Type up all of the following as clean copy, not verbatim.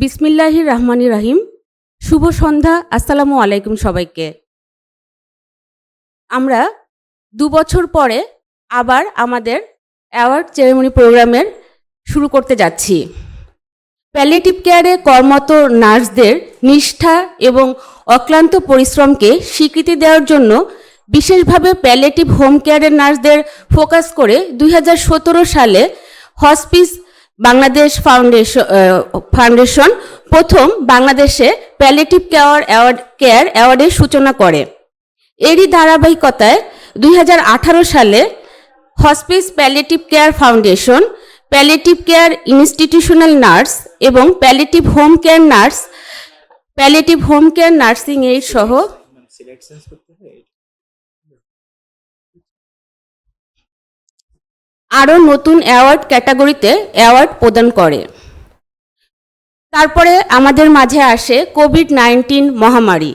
বিসমিল্লাহির রহমানির রহিম। শুভ সন্ধ্যা। আসসালামু আলাইকুম সবাইকে। আমরা ২ বছর পরে আবার আমাদের অ্যাওয়ার্ড সেরেমনি প্রোগ্রামের শুরু করতে যাচ্ছি। প্যালিয়েটিভ কেয়ারে কর্মরত নার্সদের নিষ্ঠা এবং অক্লান্ত পরিশ্রমকে স্বীকৃতি দেওয়ার জন্য বিশেষভাবে প্যালিয়েটিভ হোম কেয়ারের নার্সদের ফোকাস করে ২০১৭ সালে হসপিস বাংলাদেশ ফাউন্ডেশন প্রথম বাংলাদেশে প্যালিয়েটিভ কেয়ার অ্যাওয়ার্ডের সূচনা করে। এরই ধারাবাহিকতায় ২০১৮ সালে hospice palliative care foundation, palliative care institutional nurse এবং palliative home care nursing aid সহ আরও নতুন অ্যাওয়ার্ড ক্যাটাগরিতে অ্যাওয়ার্ড প্রদান করে। তারপরে আমাদের মাঝে আসে কোভিড-19 মহামারী,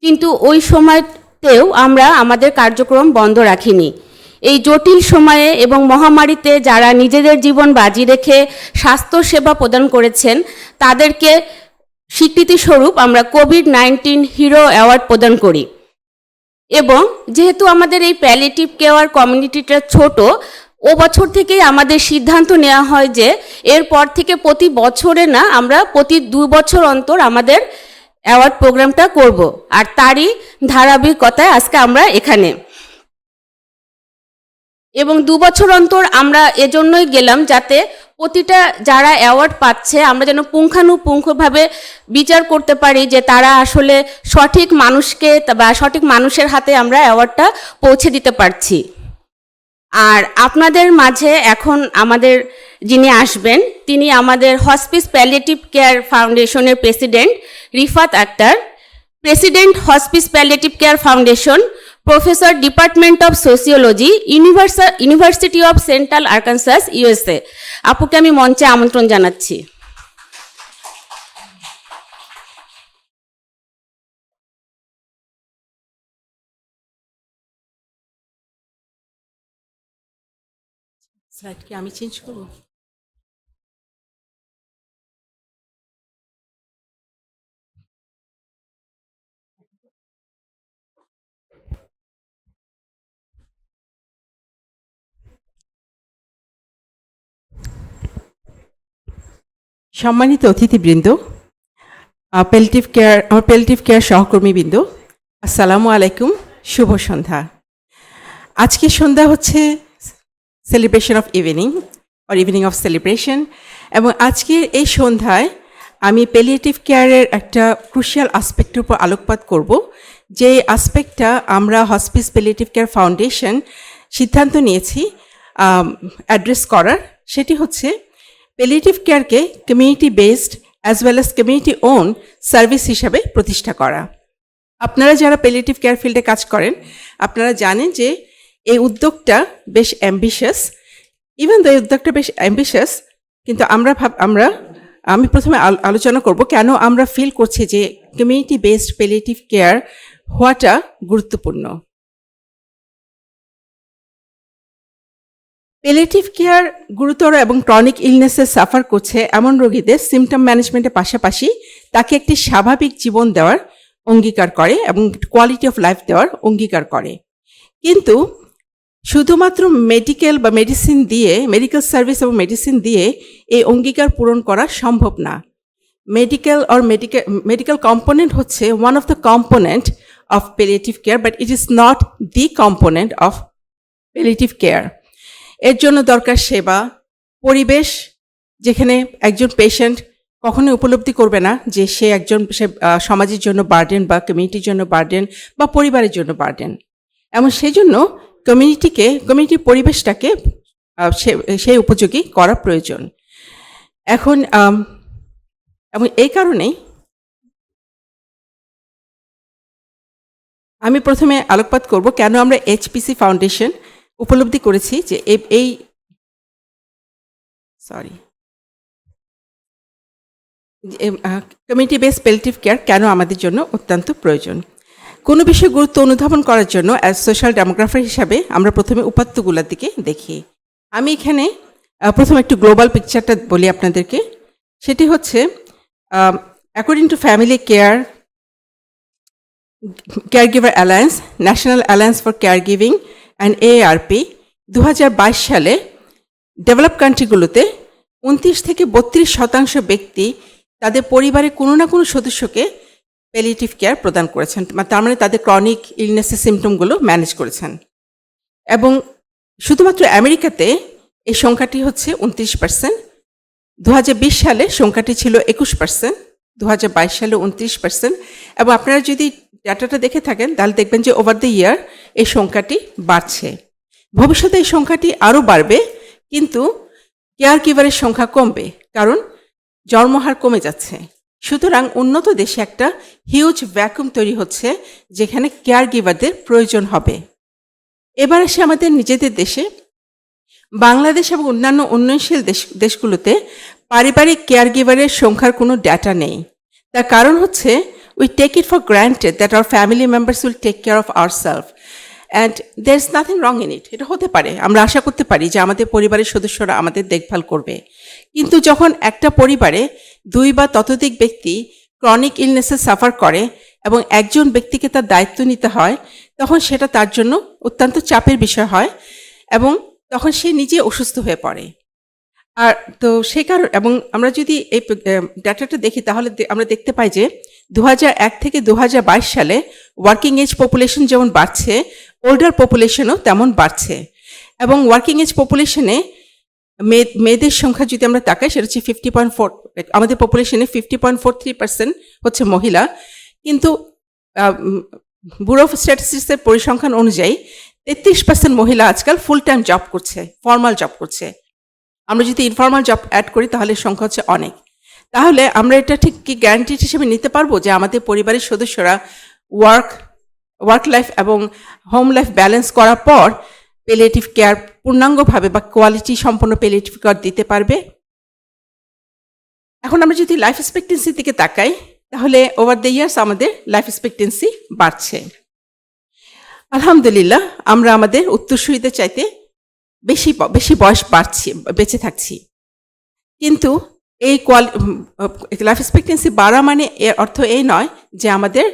কিন্তু ওই সময়তেও আমরা আমাদের কার্যক্রম বন্ধ রাখিনি। এই জটিল সময়ে এবং মহামারীতে যারা নিজেদের জীবন বাজি রেখে স্বাস্থ্যসেবা প্রদান করেছেন তাদেরকে স্বীকৃতিস্বরূপ আমরা কোভিড-19 হিরো অ্যাওয়ার্ড প্রদান করি। এবং যেহেতু আমাদের এই প্যালিয়েটিভ কেয়ার কমিউনিটিটা ছোট, ও বছর থেকেই আমাদের সিদ্ধান্ত নেওয়া হয় যে এরপর থেকে প্রতি বছরে না, আমরা প্রতি ২ বছর অন্তর আমাদের অ্যাওয়ার্ড প্রোগ্রামটা করব। আর তারই ধারাবাহিকতায় আজকে আমরা এখানে। এবং ২ বছর অন্তর আমরা এজন্যই গেলাম যাতে প্রতিটা যারা অ্যাওয়ার্ড পাচ্ছে আমরা যেন পুঙ্খানুপুঙ্খভাবে বিচার করতে পারি যে তারা আসলে সঠিক মানুষকে বা সঠিক মানুষের হাতে আমরা অ্যাওয়ার্ডটা পৌঁছে দিতে পারছি। আর আপনাদের মাঝে এখন আমাদের যিনি আসবেন তিনি আমাদের হসপিস প্যালিয়েটিভ কেয়ার ফাউন্ডেশনের president Rifat Akter, president hospice palliative care foundation, professor department of sociology, university of central Arkansas, USA. আপুকে আমি মঞ্চে আমন্ত্রণ জানাচ্ছি। স্লাইড কি আমি চেঞ্জ করব? সম্মানিত অতিথিবৃন্দ, প্যালিয়েটিভ কেয়ার সহকর্মীবৃন্দ, আসসালামু আলাইকুম, শুভ সন্ধ্যা। আজকের সন্ধ্যা হচ্ছে celebration of evening of celebration, এবং আজকের এই সন্ধ্যায় আমি প্যালিয়েটিভ কেয়ারের একটা ক্রুশিয়াল আসপেক্টের উপর আলোকপাত করব, যে আসপেক্টটা আমরা হসপিস প্যালিয়েটিভ কেয়ার ফাউন্ডেশন সিদ্ধান্ত নিয়েছি অ্যাড্রেস করার। সেটি হচ্ছে প্যালিয়েটিভ কেয়ারকে community based as well as community own service হিসাবে প্রতিষ্ঠা করা। আপনারা যারা প্যালিয়েটিভ কেয়ার ফিল্ডে কাজ করেন আপনারা জানেন যে এই উদ্যোগটা বেশ অ্যাম্বিশাস। ইভেন দ্য উদ্যোগটা বেশ অ্যাম্বিশাস, কিন্তু আমি প্রথমে আলোচনা করব কেন আমরা ফিল করছি যে কমিউনিটি বেসড প্যালিয়েটিভ কেয়ার হওয়াটা গুরুত্বপূর্ণ। প্যালিয়েটিভ কেয়ার গুরুতর এবং ক্রনিক ইলনেসে সাফার করছে এমন রোগীদের সিমটম ম্যানেজমেন্টের পাশাপাশি তাকে একটি স্বাভাবিক জীবন দেওয়ার অঙ্গীকার করে এবং কোয়ালিটি অফ লাইফ দেওয়ার অঙ্গীকার করে। কিন্তু শুধুমাত্র মেডিকেল সার্ভিস এবং মেডিসিন দিয়ে এই অঙ্গীকার পূরণ করা সম্ভব না। মেডিকেল কম্পোনেন্ট হচ্ছে one of the component of palliative care, but it is not the component of palliative care. এর জন্য দরকার সেবা, পরিবেশ, যেখানে একজন পেশেন্ট কখনোই উপলব্ধি করবে না যে সে সমাজের জন্য বার্ডেন বা কমিউনিটির জন্য বার্ডেন বা পরিবারের জন্য বার্ডেন। এবং সেই জন্য কমিউনিটি পরিবেশটাকে সেই উপযোগী করা প্রয়োজন। এবং এই কারণেই আমি প্রথমে আলোকপাত করব কেন আমরা এইচপিসি ফাউন্ডেশন উপলব্ধি করেছি যে কমিউনিটি বেসড প্যালিয়েটিভ কেয়ার কেন আমাদের জন্য অত্যন্ত প্রয়োজন। কোনো বিষয়ে গুরুত্ব অনুধাবন করার জন্য অ্যাজ সোশ্যাল ডেমোগ্রাফার হিসাবে আমরা প্রথমে উপাত্তগুলোর দিকে দেখি। আমি এখানে প্রথমে একটু গ্লোবাল পিকচারটা বলি আপনাদেরকে। সেটি হচ্ছে According to Family Caregiver Alliance, National Alliance for Caregiving and AARP 2022 সালে ডেভেলপ কান্ট্রিগুলোতে 29 থেকে 32% ব্যক্তি তাদের পরিবারের কোনো না কোনো সদস্যকে প্যালিয়েটিভ কেয়ার প্রদান করেছেন, তার মানে তাদের ক্রনিক ইলনেসের সিমটমগুলো ম্যানেজ করেছেন। এবং শুধুমাত্র আমেরিকাতে এই সংখ্যাটি হচ্ছে 29%, 2020 সালে সংখ্যাটি ছিল 21%, 2022 সালে 29%, এবং আপনারা যদি ডাটাটা দেখে থাকেন তাহলে দেখবেন যে ওভার দ্য ইয়ার এই সংখ্যাটি বাড়ছে। ভবিষ্যতে এই সংখ্যাটি আরও বাড়বে, কিন্তু কেয়ার গিভারের সংখ্যা কমবে, কারণ জন্মহার কমে যাচ্ছে। সুতরাং উন্নত দেশে একটা হিউজ ভ্যাকুম তৈরি হচ্ছে যেখানে কেয়ার গিভারদের প্রয়োজন হবে। এবার আসে আমাদের নিজেদের দেশে। বাংলাদেশ এবং অন্যান্য উন্নয়নশীল দেশগুলোতে পারিবারিক কেয়ার গিভারের সংখ্যার কোনো ডেটা নেই। তার কারণ হচ্ছে we take it for granted that our family members will take care of ourselves, and there's nothing wrong in it. এটা হতে পারে, আমরা আশা করতে পারি যে আমাদের পরিবারের সদস্যরা আমাদের দেখভাল করবে, কিন্তু যখন একটা পরিবারে 2 বা ততোধিক ব্যক্তি ক্রনিক ইলনেসে সাফার করে এবং একজন ব্যক্তিকে তার দায়িত্ব নিতে হয়, তখন সেটা তার জন্য অত্যন্ত চাপের বিষয় হয় এবং তখন সে নিজে অসুস্থ হয়ে পড়ে। আর তো সেই কারণ, এবং আমরা যদি এই ডাটাটা দেখি তাহলে আমরা দেখতে পাই যে 2001 থেকে 2022 সালে ওয়ার্কিং এজ পপুলেশন যেমন বাড়ছে, ওল্ডার পপুলেশনও তেমন বাড়ছে। এবং ওয়ার্কিং এজ পপুলেশনে মেয়েদের সংখ্যা যদি আমরা তাকাই সেটা হচ্ছে 50.4, আমাদের পপুলেশনে 50.43% হচ্ছে মহিলা, কিন্তু ব্যুরো অফ স্ট্যাটিস্টিক্সের পরিসংখ্যান অনুযায়ী 33% মহিলা আজকাল ফুল টাইম জব করছে, ফর্মাল জব করছে। আমরা যদি ইনফর্মাল জব অ্যাড করি তাহলে সংখ্যা হচ্ছে অনেক। তাহলে আমরা এটা ঠিক কি গ্যারান্টিড হিসেবে নিতে পারবো যে আমাদের পরিবারের সদস্যরা ওয়ার্ক লাইফ এবং হোম লাইফ ব্যালেন্স করার পর প্যালিয়েটিভ কেয়ার পূর্ণাঙ্গভাবে বা কোয়ালিটি সম্পন্ন প্যালিয়েটিভ কেয়ার দিতে পারবে? এখন আমরা যদি লাইফ এক্সপেক্টেন্সির দিকে তাকাই তাহলে ওভার দ্য ইয়ার্স আমাদের লাইফ এক্সপেক্টেন্সি বাড়ছে। আলহামদুলিল্লাহ, আমরা আমাদের উত্তরসূরিদের চাইতে বেশি বয়স বেঁচে থাকছি, কিন্তু এই লাইফ এক্সপেক্টেন্সি বাড়া মানে এর অর্থ এই নয় যে আমাদের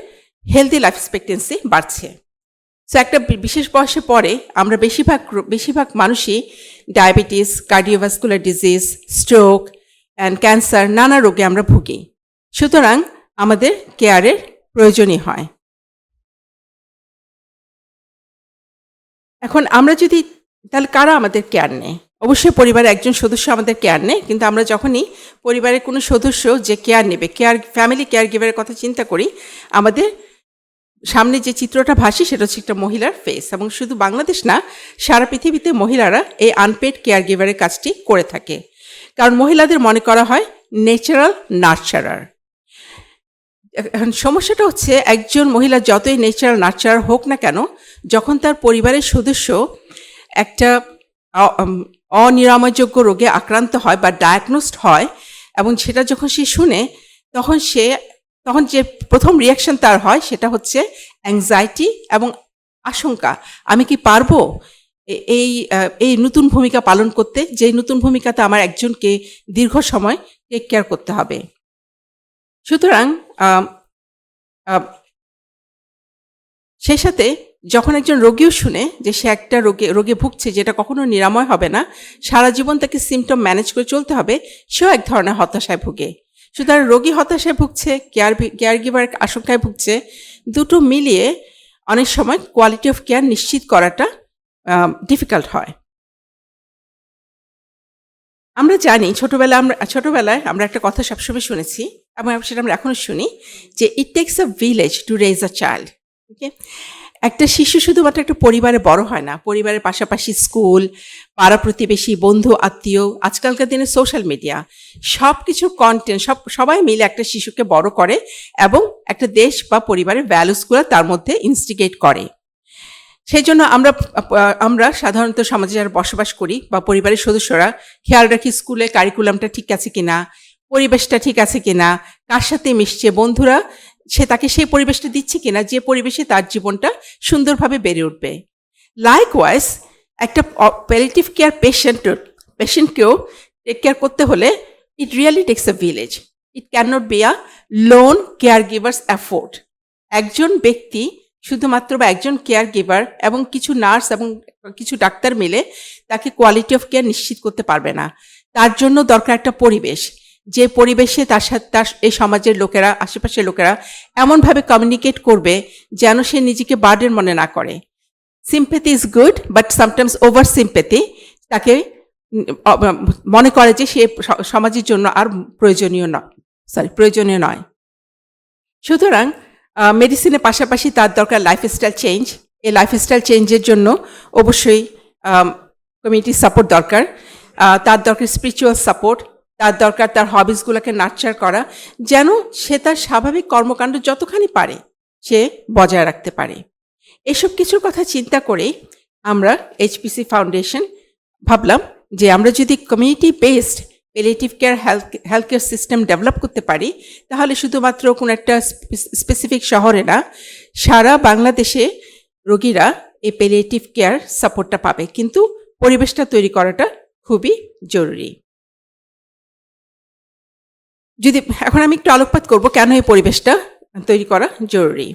হেলদি লাইফ এক্সপেক্টেন্সি বাড়ছে। সো একটা বিশেষ বয়সে পরে আমরা বেশিরভাগ মানুষই diabetes, cardiovascular disease, stroke and cancer নানা রোগে আমরা ভুগি। সুতরাং আমাদের কেয়ারের প্রয়োজনই হয়। এখন আমরা যদি তাহলে কারা আমাদের কেয়ার নেয়? অবশ্যই পরিবারের একজন সদস্য আমাদের কেয়ার নেয়, কিন্তু আমরা যখনই পরিবারের কোনো সদস্য যে কেয়ার নেবে, ফ্যামিলি কেয়ার গিভারের কথা চিন্তা করি, আমাদের সামনে যে চিত্রটা ভাসে সেটা হচ্ছে একটা মহিলার ফেস। এবং শুধু বাংলাদেশ না, সারা পৃথিবীতে মহিলারা এই আনপেড কেয়ার গিভারের কাজটি করে থাকে, কারণ মহিলাদের মনে করা হয় ন্যাচারাল নার্চারার। এখন সমস্যাটা হচ্ছে একজন মহিলা যতই ন্যাচারাল নার্চারার হোক না কেন, যখন তার পরিবারের সদস্য একটা অনিরাময়যোগ্য রোগে আক্রান্ত হয় বা ডায়াগনোসড হয় এবং সেটা যখন সে শুনে, তখন যে প্রথম রিয়াকশন তার হয় সেটা হচ্ছে অ্যাংজাইটি এবং আশঙ্কা। আমি কি পারবো এই নতুন ভূমিকা পালন করতে, যে নতুন ভূমিকাতে আমার একজনকে দীর্ঘ সময় টেক কেয়ার করতে হবে। সুতরাং সেই সাথে যখন একজন রোগীও শুনে যে সে একটা রোগে ভুগছে যেটা কখনো নিরাময় হবে না, সারা জীবন তাকে সিমটম ম্যানেজ করে চলতে হবে, সেও এক ধরনের হতাশায় ভুগে। সুতরাং রোগী হতাশায় ভুগছে, কেয়ার গিভার আশঙ্কায় ভুগছে, দুটো মিলিয়ে অনেক সময় কোয়ালিটি অফ কেয়ার নিশ্চিত করাটা ডিফিকাল্ট হয়। আমরা জানি ছোটবেলায় আমরা একটা কথা সবসময় শুনেছি এবং সেটা আমরা এখনো শুনি যে it takes a village to raise a child. Okay, একটা শিশু শুধুমাত্র একটা পরিবারে বড় হয় না, পরিবারের পাশাপাশি স্কুল, পাড়া প্রতিবেশী, বন্ধু, আত্মীয়, আজকালকার দিনে সোশ্যাল মিডিয়া, সব কিছুর কন্টেন্ট সবাই মিলে একটা শিশুকে বড় করে এবং একটা দেশ বা পরিবারের ভ্যালুসগুলো তার মধ্যে ইনস্টিগেট করে। সেই জন্য আমরা সাধারণত সমাজে যারা বসবাস করি বা পরিবারের সদস্যরা খেয়াল রাখি স্কুলে কারিকুলামটা ঠিক আছে কিনা, পরিবেশটা ঠিক আছে কিনা, কার সাথে মিশছে, বন্ধুরা তাকে সেই পরিবেশটা দিচ্ছে কিনা যে পরিবেশে তার জীবনটা সুন্দরভাবে বেড়ে উঠবে। লাইকওয়াইজ একটা প্যালিয়েটিভ কেয়ার পেশেন্টকেও টেক কেয়ার করতে হলে it really tax a village. It can not be a loan care givers afford. একজন ব্যক্তি শুধুমাত্র বা একজন কেয়ার গিভার এবং কিছু নার্স এবং কিছু ডাক্তার মিলে তাকে কোয়ালিটি অফ কেয়ার নিশ্চিত করতে পারবে না। তার জন্য দরকার একটা পরিবেশ, যে পরিবেশে তার সাথে তার এই সমাজের লোকেরা, আশেপাশের লোকেরা এমনভাবে কমিউনিকেট করবে যেন সে নিজেকে বার্ডেন মনে না করে। Sympathy is good, but sometimes over sympathy তাকে মনে করে যে সে সমাজের জন্য আর প্রয়োজনীয় নয়। সুতরাং মেডিসিনের পাশাপাশি তার দরকার লাইফস্টাইল চেঞ্জ। এই লাইফস্টাইল চেঞ্জের জন্য অবশ্যই কমিউনিটি সাপোর্ট দরকার, তার দরকার স্পিরিচুয়াল সাপোর্ট, তার দরকার তার হবিসগুলোকে নার্চার করা, যেন সে তার স্বাভাবিক কর্মকাণ্ড যতখানি পারে সে বজায় রাখতে পারে। এসব কিছুর কথা চিন্তা করে আমরা এইচপিসি ফাউন্ডেশন ভাবলাম যে আমরা যদি community based palliative care health care system develop করতে পারি, তাহলে শুধুমাত্র কোনো একটা স্পেসিফিক শহরে না, সারা বাংলাদেশে রোগীরা এই প্যালিয়েটিভ কেয়ার সাপোর্টটা পাবে। কিন্তু পরিবেশটা তৈরি করাটা খুবই জরুরি। যদি এখন আমি একটু আলোকপাত করব কেন এই পরিবেশটা তৈরি করা জরুরি।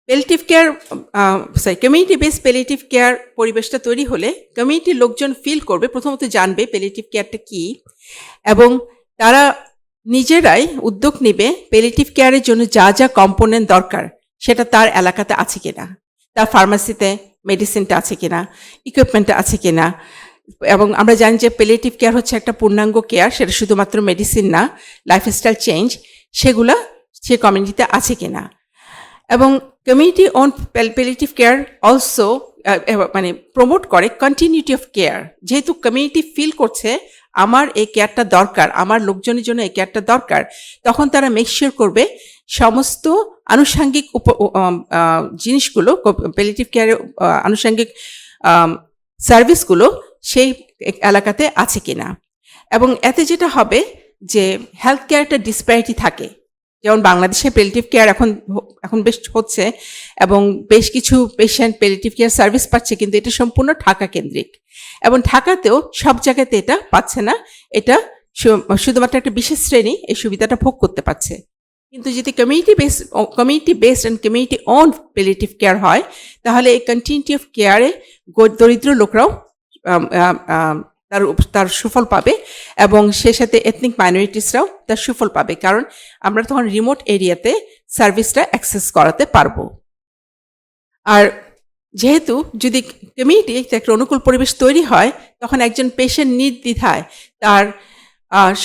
Palliative care community based palliative care পরিবেশটা তৈরি হলে কমিউনিটির লোকজন ফিল করবে, প্রথমত জানবে প্যালিয়েটিভ কেয়ারটা কী, এবং তারা নিজেরাই উদ্যোগ নেবে প্যালিয়েটিভ কেয়ারের জন্য যা যা কম্পোনেন্ট দরকার সেটা তার এলাকাতে আছে কিনা, তার ফার্মাসিতে মেডিসিনটা আছে কিনা, ইকুইপমেন্টটা আছে কিনা। এবং আমরা জানি যে প্যালিয়েটিভ কেয়ার হচ্ছে একটা পূর্ণাঙ্গ কেয়ার, সেটা শুধুমাত্র মেডিসিন না, লাইফস্টাইল চেঞ্জ, সেগুলা সে কমিউনিটিতে আছে কিনা। এবং community own palliative care also মানে প্রমোট করে কন্টিনিউটি অফ কেয়ার। যেহেতু কমিউনিটি ফিল করছে আমার এই কেয়ারটা দরকার, আমার লোকজনের জন্য এই কেয়ারটা দরকার, তখন তারা মেকশিওর করবে সমস্ত আনুষঙ্গিক জিনিসগুলো, প্যালিয়েটিভ কেয়ারের আনুষঙ্গিক সার্ভিসগুলো সেই এলাকাতে আছে কিনা। এবং এতে যেটা হবে যে হেলথ কেয়ারটা ডিসপ্যারিটি থাকে, যেমন বাংলাদেশে প্যালিয়েটিভ কেয়ার এখন বেশ হচ্ছে এবং বেশ কিছু পেশেন্ট প্যালিয়েটিভ কেয়ার সার্ভিস পাচ্ছে, কিন্তু এটা সম্পূর্ণ ঢাকা কেন্দ্রিক, এবং ঢাকাতেও সব জায়গাতে এটা পাচ্ছে না। এটা শুধুমাত্র একটা বিশেষ শ্রেণী এই সুবিধাটা ভোগ করতে পারছে। কিন্তু যদি community based and community own palliative care হয়, তাহলে এই কন্টিনিউটি অফ কেয়ারে দরিদ্র লোকরাও তার সুফল পাবে, এবং সে সাথে এথনিক মাইনরিটিসরাও তার সুফল পাবে, কারণ আমরা তখন রিমোট এরিয়াতে সার্ভিসটা অ্যাক্সেস করাতে পারবো। আর যেহেতু যদি কমিউনিটি একটা অনুকূল পরিবেশ তৈরি হয়, তখন একজন পেশেন্ট নির্দ্বিধায় তার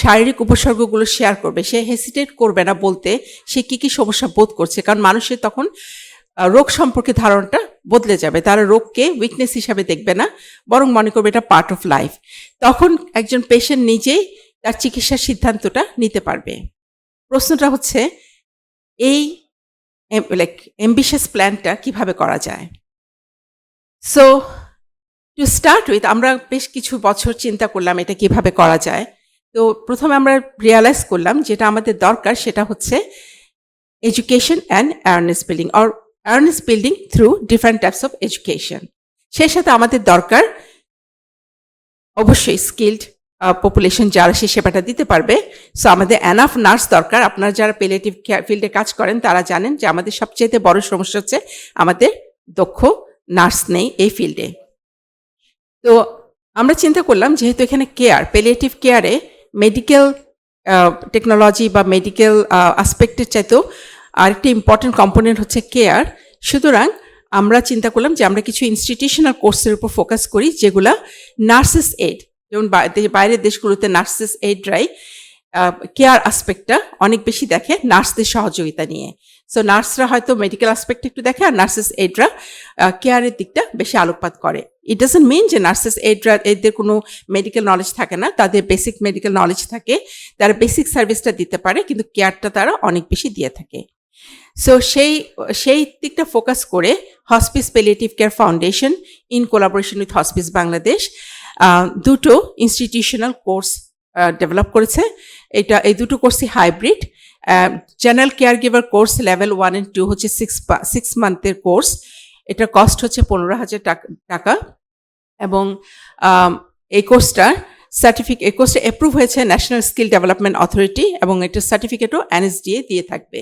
শারীরিক উপসর্গগুলো শেয়ার করবে, সে হেসিটেট করবে না বলতে সে কী সমস্যা বোধ করছে, কারণ মানুষের তখন রোগ সম্পর্কে ধারণাটা বদলে যাবে। তারা রোগকে উইকনেস হিসাবে দেখবে না, বরং মনে করবে এটা পার্ট অফ লাইফ। তখন একজন পেশেন্ট নিজেই তার চিকিৎসার সিদ্ধান্তটা নিতে পারবে। প্রশ্নটা হচ্ছে এই অ্যাম্বিশাস প্ল্যানটা কিভাবে করা যায়। সো টু স্টার্ট উইথ আমরা বেশ কিছু বছর চিন্তা করলাম এটা কিভাবে করা যায়। তো প্রথমে আমরা রিয়ালাইজ করলাম যেটা আমাদের দরকার সেটা হচ্ছে education and awareness building, or awareness building through different types of education. সেই সাথে আমাদের দরকার অবশ্যই স্কিল্ড পপুলেশন যারা সে সেবাটা দিতে পারবে। সো আমাদের এনাফ নার্স দরকার। আপনারা যারা প্যালিয়েটিভ কেয়ার ফিল্ডে কাজ করেন তারা জানেন যে আমাদের সবচেয়ে বড় সমস্যা হচ্ছে আমাদের দক্ষ নার্স নেই এই ফিল্ডে। তো আমরা চিন্তা করলাম যেহেতু এখানে প্যালিয়েটিভ কেয়ারে মেডিকেল টেকনোলজি বা মেডিকেল আসপেক্টের চাইতেও আরেকটি ইম্পর্টেন্ট কম্পোনেন্ট হচ্ছে কেয়ার, সুতরাং আমরা চিন্তা করলাম যে আমরা কিছু ইনস্টিটিউশনাল কোর্সের উপর ফোকাস করি যেগুলা নার্সেস এইড, যেমন বাইরের দেশগুলোতে নার্সেস এইডরাই কেয়ার আসপেক্টটা অনেক বেশি দেখে নার্সদের সহযোগিতা নিয়ে। সো নার্সরা হয়তো মেডিকেল আসপেক্ট একটু দেখে, আর নার্সেস এইডরা কেয়ারের দিকটা বেশি আলোকপাত করে। ইট ডাজন্ট মিন যে নার্সেস এদের কোনো মেডিকেল নলেজ থাকে না, তাদের বেসিক মেডিকেল নলেজ থাকে, তারা বেসিক সার্ভিসটা দিতে পারে, কিন্তু কেয়ারটা তারা অনেক বেশি দিয়ে থাকে। সো সেই দিকটা ফোকাস করে hospice palliative care foundation in collaboration with hospice Bangladesh দুটো ইনস্টিটিউশনাল কোর্স ডেভেলপ করেছে। এই দুটো কোর্সই hybrid. General care giver course level 1 and 2 হচ্ছে 6 মান্থের কোর্স, এটার কস্ট হচ্ছে 15,000 টাকা, এবং এই কোর্সটা সার্টিফিকেট কোর্সটা অ্যাপ্রুভ হয়েছে ন্যাশনাল স্কিল ডেভেলপমেন্ট অথরিটি এবং এটার সার্টিফিকেটও এনএসডিএ দিয়ে থাকবে।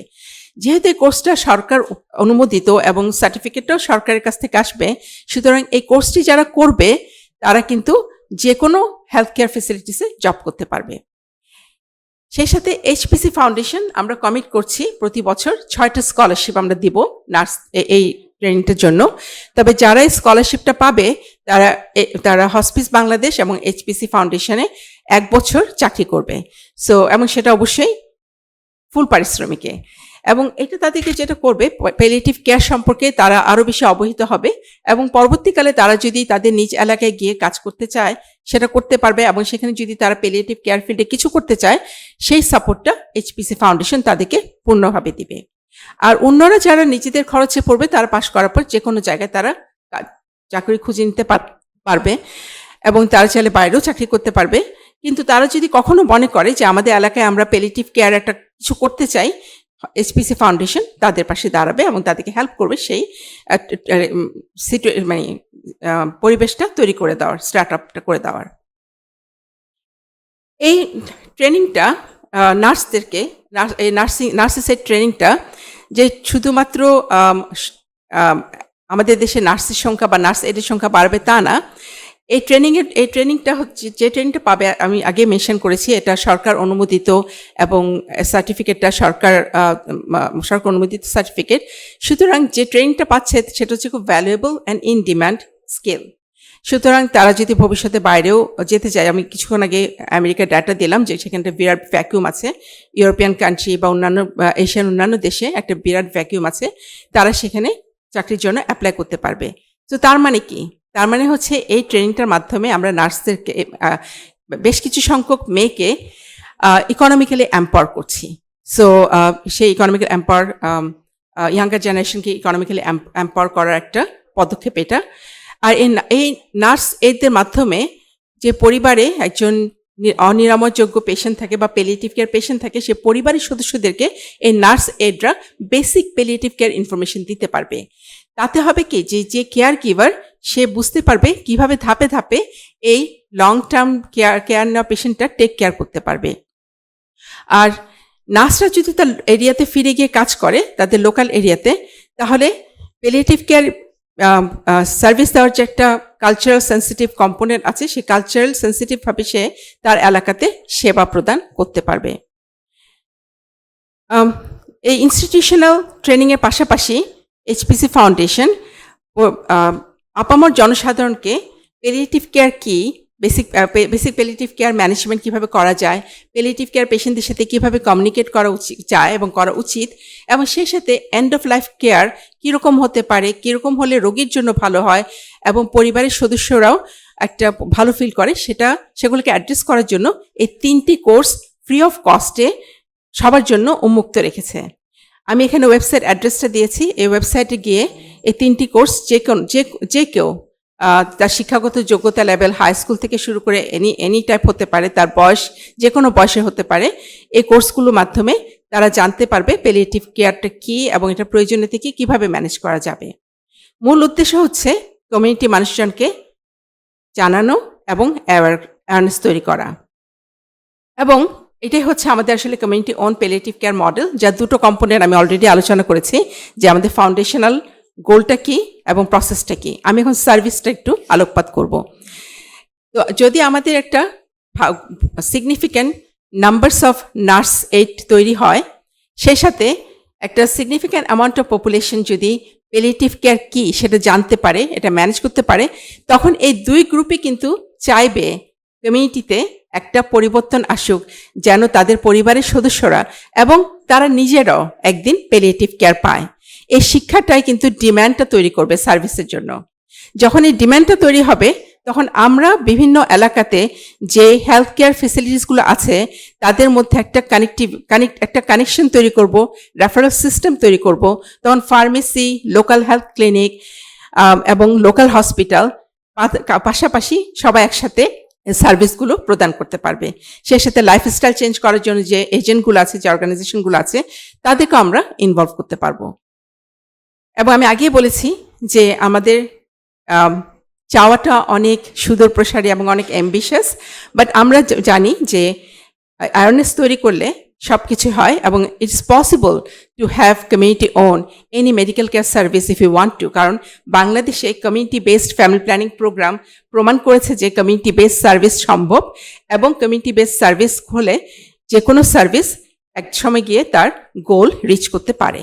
যেহেতু এই কোর্সটা সরকার অনুমোদিত এবং সার্টিফিকেটটাও সরকারের কাছ থেকে আসবে, সুতরাং এই কোর্সটি যারা করবে তারা কিন্তু যে কোনো হেলথ কেয়ার ফেসিলিটিসে জব করতে পারবে। সেই সাথে এইচপিসি ফাউন্ডেশন আমরা কমিট করছি প্রতি বছর 6টা স্কলারশিপ আমরা দিব নার্স এই ট্রেনিংটার জন্য। তবে যারা এই স্কলারশিপটা পাবে তারা হসপিস বাংলাদেশ এবং এইচপিসি ফাউন্ডেশনে 1 বছর চাকরি করবে। এবং সেটা অবশ্যই ফুল পারিশ্রমিকে। এবং এটা তাদেরকে যেটা করবে, প্যালিয়েটিভ কেয়ার সম্পর্কে তারা আরও বেশি অবহিত হবে এবং পরবর্তীকালে তারা যদি তাদের নিজ এলাকায় গিয়ে কাজ করতে চায় সেটা করতে পারবে, এবং সেখানে যদি তারা প্যালিয়েটিভ কেয়ার ফিল্ডে কিছু করতে চায় সেই সাপোর্টটা এইচপিসি ফাউন্ডেশন তাদেরকে পূর্ণভাবে দিবে। আর অন্যরা যারা নিজেদের খরচে পড়বে তারা পাশ করার পর যে কোনো জায়গায় তারা চাকরি খুঁজে নিতে পারবে এবং তারা চাইলে বাইরেও চাকরি করতে পারবে। কিন্তু তারা যদি কখনো মনে করে যে আমাদের এলাকায় আমরা প্যালিয়েটিভ কেয়ার একটা কিছু করতে চাই, এইচপিসি ফাউন্ডেশন তাদের পাশে দাঁড়াবে এবং তাদেরকে হেল্প করবে সেই পরিবেশটা তৈরি করে দেওয়ার, স্টার্ট আপটা করে দেওয়ার। এই ট্রেনিংটা নার্সদেরকে এই নার্সেসের ট্রেনিংটা যে শুধুমাত্র আমাদের দেশে নার্সের সংখ্যা বা নার্স এডের সংখ্যা বাড়বে তা না। এই ট্রেনিংটা হচ্ছে, যে ট্রেনিংটা পাবে আমি আগে মেনশন করেছি, এটা সরকার অনুমোদিত এবং সার্টিফিকেটটা সরকার অনুমোদিত সার্টিফিকেট। সুতরাং যে ট্রেনিংটা পাচ্ছে সেটা হচ্ছে খুব valuable and in demand skill. সুতরাং তারা যদি ভবিষ্যতে বাইরেও যেতে চায়, আমি কিছুক্ষণ আগে আমেরিকার ডাটা দিলাম যে সেখানে বিরাট ভ্যাকিউম আছে, ইউরোপিয়ান কান্ট্রি বা অন্যান্য এশিয়ান অন্যান্য দেশে একটা বিরাট ভ্যাকিউম আছে, তারা সেখানে চাকরির জন্য অ্যাপ্লাই করতে পারবে। তো তার মানে কি? তার মানে হচ্ছে এই ট্রেনিংটার মাধ্যমে আমরা নার্সদেরকে, বেশ কিছু সংখ্যক মেয়েকে ইকোনমিক্যালি এম্পাওয়ার করছি। সেই ইকোনমিক্যাল ইয়াঙ্গার জেনারেশনকে ইকোনমিক্যালি এম্পাওয়ার করার একটা পদক্ষেপ এটা। আর এই নার্স এডদের মাধ্যমে যে পরিবারে একজন অনিরাময়যোগ্য পেশেন্ট থাকে বা প্যালিয়েটিভ কেয়ার পেশেন্ট থাকে, সে পরিবারের সদস্যদেরকে এই নার্স এডরা বেসিক প্যালিয়েটিভ কেয়ার ইনফরমেশন দিতে পারবে। তাতে হবে কি, যে কেয়ার গিভার সে বুঝতে পারবে কিভাবে ধাপে ধাপে এই লং টার্ম কেয়ার নেওয়া পেশেন্টটা টেক কেয়ার করতে পারবে। আর নার্সরা যদি তার এরিয়াতে ফিরে গিয়ে কাজ করে তাদের লোকাল এরিয়াতে, তাহলে প্যালিয়েটিভ কেয়ার সার্ভিস দেওয়ার যে একটা কালচারাল সেন্সিটিভ কম্পোনেন্ট আছে, সেই কালচারাল সেন্সিটিভভাবে সে তার এলাকাতে সেবা প্রদান করতে পারবে। এই ইনস্টিটিউশনাল ট্রেনিংয়ের পাশাপাশি এইচপিসি ফাউন্ডেশন আপামর জনসাধারণকে প্যালিয়েটিভ কেয়ার কি, বেসিক প্যালিয়েটিভ কেয়ার ম্যানেজমেন্ট কীভাবে করা যায়, প্যালিয়েটিভ কেয়ার পেশেন্টদের সাথে কীভাবে কমিউনিকেট করা যায় এবং করা উচিত, এবং সেই সাথে এন্ড অফ লাইফ কেয়ার কীরকম হতে পারে, কীরকম হলে রোগীর জন্য ভালো হয় এবং পরিবারের সদস্যরাও একটা ভালো ফিল করে, সেগুলোকে অ্যাড্রেস করার জন্য এই 3টি কোর্স ফ্রি অফ কস্টে সবার জন্য উন্মুক্ত রেখেছে। আমি এখানে ওয়েবসাইট অ্যাড্রেসটা দিয়েছি। এই ওয়েবসাইটে গিয়ে এই 3টি কোর্স যে কেউ তার শিক্ষাগত যোগ্যতা লেভেল হাই স্কুল থেকে শুরু করে এনি টাইপ হতে পারে, তার বয়স যে কোনো বয়সে হতে পারে, এই কোর্সগুলোর মাধ্যমে তারা জানতে পারবে প্যালিয়েটিভ কেয়ারটা কী এবং এটা প্রয়োজনীয়তা কি, কীভাবে ম্যানেজ করা যাবে। মূল উদ্দেশ্য হচ্ছে কমিউনিটি মানুষজনকে জানানো এবং অ্যাওয়ারনেস তৈরি করা। এবং এটাই হচ্ছে আমাদের আসলে community own palliative care model, যার 2টো কম্পোনেন্ট আমি অলরেডি আলোচনা করেছি, যে আমাদের ফাউন্ডেশনাল গোলটা কি এবং প্রসেসটা কি। আমি এখন সার্ভিসটা একটু আলোকপাত করব। তো যদি আমাদের একটা significant numbers of nurse aid তৈরি হয়, সেই সাথে একটা সিগনিফিক্যান্ট অ্যামাউন্ট অফ পপুলেশন যদি প্যালিয়েটিভ কেয়ার কি সেটা জানতে পারে, এটা ম্যানেজ করতে পারে, তখন এই 2 গ্রুপই কিন্তু চাইবে কমিউনিটিতে একটা পরিবর্তন আসুক, যেন তাদের পরিবারের সদস্যরা এবং তারা নিজেরাও একদিন প্যালিয়েটিভ কেয়ার পায়। এই শিক্ষাটাই কিন্তু ডিম্যান্ডটা তৈরি করবে সার্ভিসের জন্য। যখন এই ডিম্যান্ডটা তৈরি হবে, তখন আমরা বিভিন্ন এলাকাতে যে হেলথ কেয়ার ফেসিলিটিসগুলো আছে তাদের মধ্যে একটা কানেকশন তৈরি করব, রেফারেল সিস্টেম তৈরি করব। তখন ফার্মেসি, লোকাল হেলথ ক্লিনিক এবং লোকাল হসপিটাল পাশাপাশি সবাই একসাথে সার্ভিসগুলো প্রদান করতে পারবে। সেই সাথে লাইফস্টাইল চেঞ্জ করার জন্য যে এজেন্টগুলো আছে, যে অর্গানাইজেশনগুলো আছে, তাদেরকে আমরা ইনভলভ করতে পারবো। এবং আমি আগেই বলেছি যে আমাদের চাওয়াটা অনেক সুদূর প্রসারী এবং অনেক অ্যাম্বিশাস, বাট আমরা জানি যে অ্যাওয়ারনেস তৈরি করলে সব কিছু হয় এবং it's possible to have community own any medical care service if you want to. কারণ বাংলাদেশে community based family planning program প্রমাণ করেছে যে কমিউনিটি বেসড সার্ভিস সম্ভব, এবং কমিউনিটি বেসড সার্ভিস হলে যে কোনো সার্ভিস এক সময় গিয়ে তার গোল রিচ করতে পারে।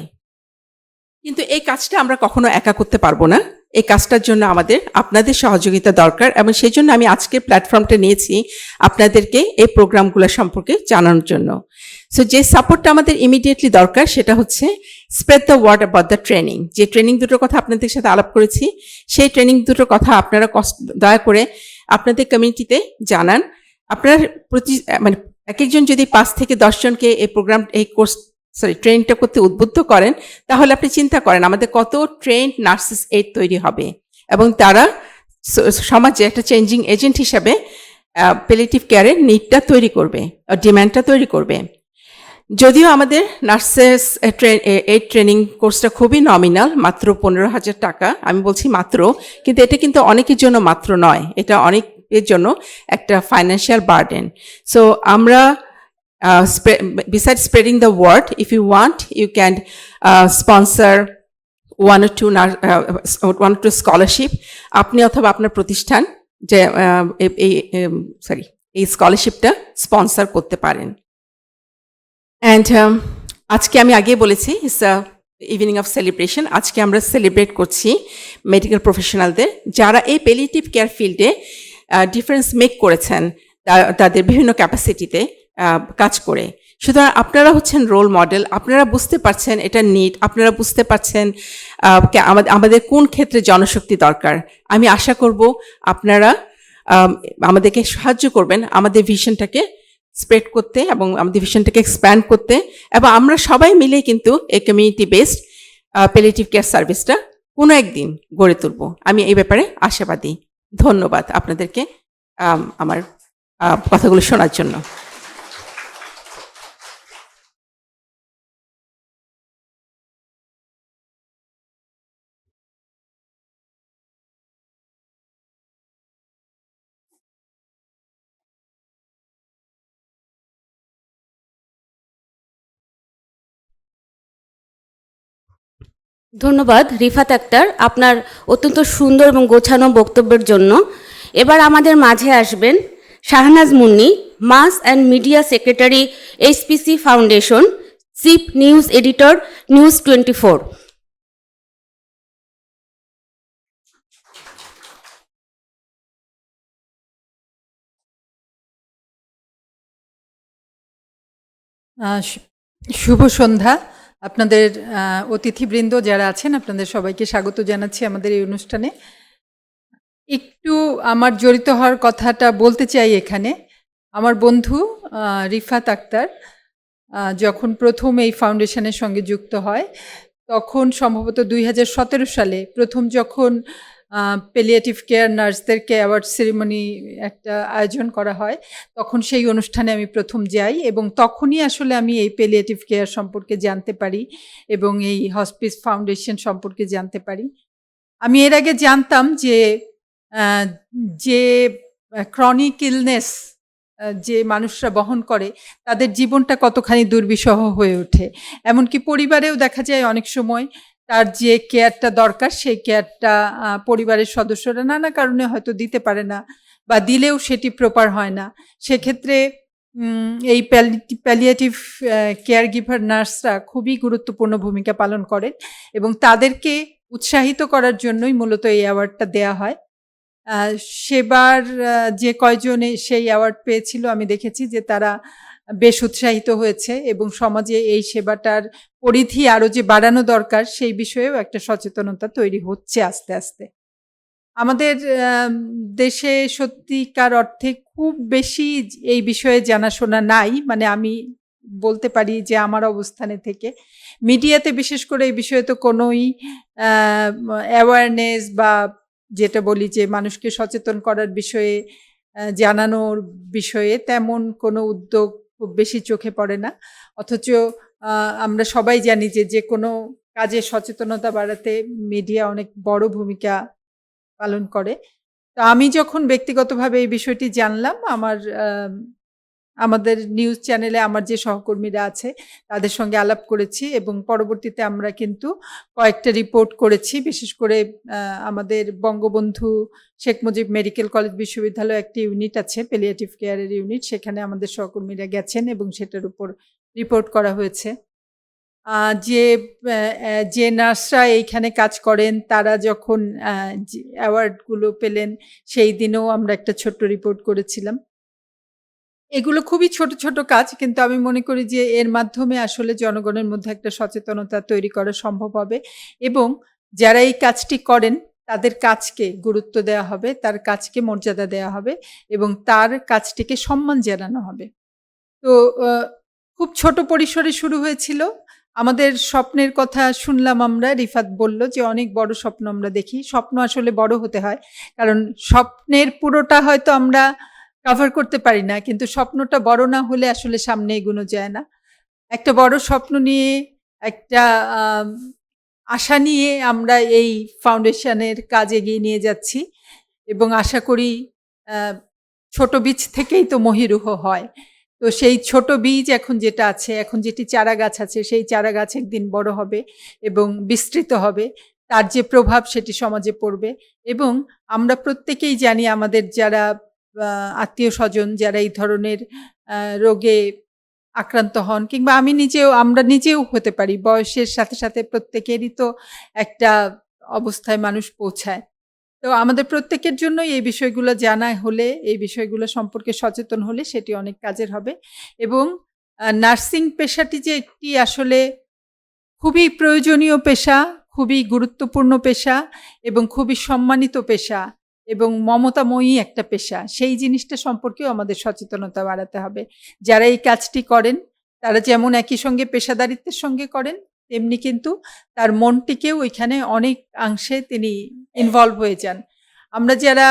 কিন্তু এই কাজটা আমরা কখনো একা করতে পারবো না। এই কাজটার জন্য আমাদের আপনাদের সহযোগিতা দরকার, এবং সেই জন্য আমি আজকের প্ল্যাটফর্মটা নিয়েছি আপনাদেরকে এই প্রোগ্রামগুলো সম্পর্কে জানানোর জন্য। সো যে সাপোর্টটা আমাদের ইমিডিয়েটলি দরকার সেটা হচ্ছে spread the word about the training. যে ট্রেনিং দুটোর কথা আপনাদের সাথে আলাপ করেছি, সেই ট্রেনিং দুটোর কথা আপনারা দয়া করে আপনাদের কমিউনিটিতে জানান। আপনার মানে এক একজন যদি 5 থেকে 10 জনকে এই ট্রেনিংটা করতে উদ্বুদ্ধ করেন, তাহলে আপনি চিন্তা করেন আমাদের কত ট্রেন্ড নার্সেস এইড তৈরি হবে, এবং তারা সমাজে একটা চেঞ্জিং এজেন্ট হিসাবে প্যালিয়েটিভ কেয়ারের নিডটা তৈরি করবে, ডিম্যান্ডটা তৈরি করবে। যদিও আমাদের নার্সেস এইড ট্রেনিং কোর্সটা খুবই নমিনাল, মাত্র 15,000 টাকা, আমি বলছি মাত্র, কিন্তু এটা কিন্তু অনেকের জন্য মাত্র নয়, এটা অনেকের জন্য একটা ফাইন্যান্সিয়াল বার্ডেন। সো আমরা besides spreading the word, if you want, you can sponsor one or two scholarship. আপনি অথবা আপনার প্রতিষ্ঠান যে এই স্কলারশিপটা স্পন্সর করতে পারেন। অ্যান্ড আজকে আমি আগে বলেছি ইটস ইভিনিং অফ সেলিব্রেশন। আজকে আমরা সেলিব্রেট করছি মেডিকেল প্রফেশনালদের যারা এই প্যালিয়েটিভ কেয়ার ফিল্ডে ডিফারেন্স মেক করেছেন তাদের বিভিন্ন ক্যাপাসিটিতে কাজ করে। সুতরাং আপনারা হচ্ছেন রোল মডেল, আপনারা বুঝতে পারছেন এটা নিড, আপনারা বুঝতে পারছেন আমাদের কোন ক্ষেত্রে জনশক্তি দরকার। আমি আশা করব আপনারা আমাদেরকে সাহায্য করবেন আমাদের ভিশনটাকে স্প্রেড করতে এবং আমাদের ভিশনটাকে এক্সপ্যান্ড করতে, এবং আমরা সবাই মিলে কিন্তু এই কমিউনিটি বেসড প্যালিয়েটিভ কেয়ার সার্ভিসটা কোনো একদিন গড়ে তুলব। আমি এই ব্যাপারে আশাবাদী। ধন্যবাদ আপনাদেরকে আমার কথাগুলো শোনার জন্য। ধন্যবাদ রিফাত আক্তার আপনার অত্যন্ত সুন্দর এবং গোছানো বক্তব্যের জন্য। এবার আমাদের মাঝে আসবেন Shahnaz Munni, mass and media secretary, HPC foundation, chief news editor, news 24। শুভ সন্ধ্যা। আপনাদের অতিথিবৃন্দ যারা আছেন আপনাদের সবাইকে স্বাগত জানাচ্ছি আমাদের এই অনুষ্ঠানে। একটু আমার জড়িত হওয়ার কথাটা বলতে চাই এখানে। আমার বন্ধু রিফাত আক্তার যখন প্রথম এই ফাউন্ডেশনের সঙ্গে যুক্ত হয়, তখন সম্ভবত 2017 সালে প্রথম যখন প্যালিয়েটিভ কেয়ার নার্সদেরকে অ্যাওয়ার্ড সেরিমনি একটা আয়োজন করা হয়, তখন সেই অনুষ্ঠানে আমি প্রথম যাই, এবং তখনই আসলে আমি এই প্যালিয়েটিভ কেয়ার সম্পর্কে জানতে পারি এবং এই হসপিস ফাউন্ডেশন সম্পর্কে জানতে পারি। আমি এর আগে জানতাম যে ক্রনিক ইলনেস যে মানুষরা বহন করে তাদের জীবনটা কতখানি দুর্বিষহ হয়ে ওঠে। এমনকি পরিবারেও দেখা যায় অনেক সময় তার যে কেয়ারটা দরকার সেই কেয়ারটা পরিবারের সদস্যরা নানা কারণে হয়তো দিতে পারে না, বা দিলেও সেটি প্রপার হয় না। সেক্ষেত্রে এই প্যালিয়েটিভ কেয়ার গিভার নার্সরা খুবই গুরুত্বপূর্ণ ভূমিকা পালন করেন, এবং তাদেরকে উৎসাহিত করার জন্যই মূলত এই অ্যাওয়ার্ডটা দেয়া হয়। সেবার যে কয়জন সেই অ্যাওয়ার্ড পেয়েছিল আমি দেখেছি যে তারা বেশ উৎসাহিত হয়েছে, এবং সমাজে এই সেবাটার পরিধি আরও যে বাড়ানো দরকার সেই বিষয়েও একটা সচেতনতা তৈরি হচ্ছে আস্তে আস্তে। আমাদের দেশে সত্যিকার অর্থে খুব বেশি এই বিষয়ে জানাশোনা নাই, মানে আমি বলতে পারি যে আমার অবস্থানে থেকে মিডিয়াতে বিশেষ করে এই বিষয়ে তো কোনোই অ্যাওয়ারনেস বা যেটা বলি যে মানুষকে সচেতন করার বিষয়ে জানানোর বিষয়ে তেমন কোনো উদ্যোগ খুব বেশি চোখে পড়ে না। অথচ আমরা সবাই জানি যে কোনো কাজে সচেতনতা বাড়াতে মিডিয়া অনেক বড় ভূমিকা পালন করে। তো আমি যখন ব্যক্তিগতভাবে এই বিষয়টি জানলাম, আমাদের নিউজ চ্যানেলে আমার যে সহকর্মীরা আছে তাদের সঙ্গে আলাপ করেছি এবং পরবর্তীতে আমরা কিন্তু কয়েকটা রিপোর্ট করেছি। বিশেষ করে আমাদের বঙ্গবন্ধু শেখ মুজিব মেডিকেল কলেজ বিশ্ববিদ্যালয়ে একটি ইউনিট আছে, প্যালিয়েটিভ কেয়ারের ইউনিট, সেখানে আমাদের সহকর্মীরা গেছেন এবং সেটার উপর রিপোর্ট করা হয়েছে। যে নার্সরা এইখানে কাজ করেন তারা যখন অ্যাওয়ার্ডগুলো পেলেন সেই দিনেও আমরা একটা ছোট্ট রিপোর্ট করেছিলাম। এগুলো খুবই ছোট ছোট কাজ, কিন্তু আমি মনে করি যে এর মাধ্যমে আসলে জনগণের মধ্যে একটা সচেতনতা তৈরি করা সম্ভব হবে এবং যারা এই কাজটি করেন তাদের কাজকে গুরুত্ব দেওয়া হবে, তার কাজকে মর্যাদা দেওয়া হবে এবং তার কাজটিকে সম্মান জানানো হবে। তো খুব ছোট পরিসরে শুরু হয়েছিল। আমাদের স্বপ্নের কথা শুনলাম আমরা, রিফাত বলল যে অনেক বড় স্বপ্ন আমরা দেখি। স্বপ্ন আসলে বড় হতে হয়, কারণ স্বপ্নের পুরোটা হয়তো আমরা কভার করতে পারি না, কিন্তু স্বপ্নটা বড় না হলে আসলে সামনে এগোনো যায় না। একটা বড় স্বপ্ন নিয়ে, একটা আশা নিয়ে আমরা এই ফাউন্ডেশনের কাজ এগিয়ে নিয়ে যাচ্ছি এবং আশা করি ছোট বীজ থেকেই তো মহিরুহ হয়। তো সেই ছোট বীজ এখন যেটা আছে, এখন যেটি চারা গাছ আছে, সেই চারা গাছ একদিন বড় হবে এবং বিস্তৃত হবে, তার যে প্রভাব সেটি সমাজে পড়বে। এবং আমরা প্রত্যেকেই জানি আমাদের যারা আত্মীয় স্বজন যারা এই ধরনের রোগে আক্রান্ত হন, কিংবা আমরা নিজেও হতে পারি, বয়সের সাথে সাথে প্রত্যেকেরই তো একটা অবস্থায় মানুষ পৌঁছায়। তো আমাদের প্রত্যেকের জন্যই এই বিষয়গুলো জানা হলে, এই বিষয়গুলো সম্পর্কে সচেতন হলে সেটি অনেক কাজের হবে। এবং নার্সিং পেশাটি যে একটি আসলে খুবই প্রয়োজনীয় পেশা, খুবই গুরুত্বপূর্ণ পেশা এবং খুবই সম্মানিত পেশা এবং মমতাময়ী একটা পেশা, সেই জিনিসটা সম্পর্কেও আমাদের সচেতনতা বাড়াতে হবে। যারা এই কাজটি করেন তারা যেমন একই সঙ্গে পেশাদারিত্বের সঙ্গে করেন, তেমনি কিন্তু তার মনটিকেও ওইখানে অনেক অংশে তিনি ইনভলভ হয়ে যান। আমরা যারা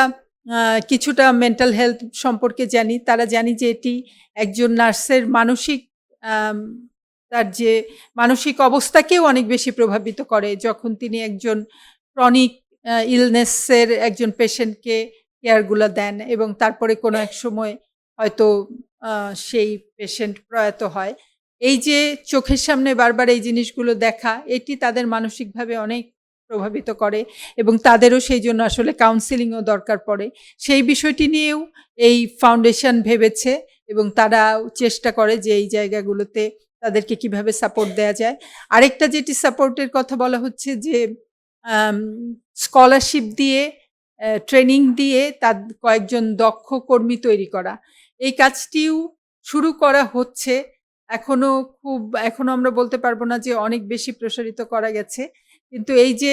কিছুটা মেন্টাল হেলথ সম্পর্কে জানি, তারা জানি যে এটি একজন নার্সের তার যে মানসিক অবস্থাকেও অনেক বেশি প্রভাবিত করে যখন তিনি একজন ক্রনিক ইলনেসের একজন পেশেন্টকে কেয়ারগুলো দেন এবং তারপরে কোনো এক সময় হয়তো সেই পেশেন্ট প্রয়াত হয়। এই যে চোখের সামনে বারবার এই জিনিসগুলো দেখা, এটি তাদের মানসিকভাবে অনেক প্রভাবিত করে এবং তাদেরও সেই জন্য আসলে কাউন্সিলিংও দরকার পড়ে। সেই বিষয়টি নিয়েও এই ফাউন্ডেশন ভেবেছে এবং তারা চেষ্টা করে যে এই জায়গাগুলোতে তাদেরকে কিভাবে সাপোর্ট দেওয়া যায়। আরেকটা যেটি সাপোর্টের কথা বলা হচ্ছে যে স্কলারশিপ দিয়ে, ট্রেনিং দিয়ে তার কয়েকজন দক্ষ কর্মী তৈরি করা। এই কাজটিও শুরু করা হচ্ছে। এখনো আমরা বলতে পারবো না যে অনেক বেশি প্রসারিত করা গেছে, কিন্তু এই যে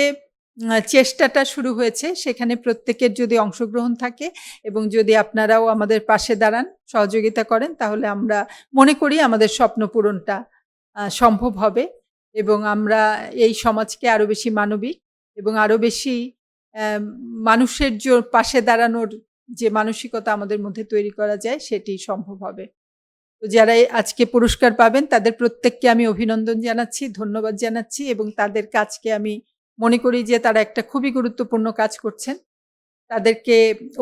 চেষ্টাটা শুরু হয়েছে সেখানে প্রত্যেকের যদি অংশগ্রহণ থাকে এবং যদি আপনারাও আমাদের পাশে দাঁড়ান, সহযোগিতা করেন, তাহলে আমরা মনে করি আমাদের স্বপ্ন পূরণটা সম্ভব হবে এবং আমরা এই সমাজকে আরো বেশি মানবিক এবং আরো বেশি মানুষের পাশে দাঁড়ানোর যে মানসিকতা আমাদের মধ্যে তৈরি করা যায় সেটি সম্ভব হবে। তো যারা আজকে পুরস্কার পাবেন তাদের প্রত্যেককে আমি অভিনন্দন জানাচ্ছি, ধন্যবাদ জানাচ্ছি এবং তাদের কাজকে আমি মনে করি যে তারা একটা খুবই গুরুত্বপূর্ণ কাজ করছেন। তাদেরকে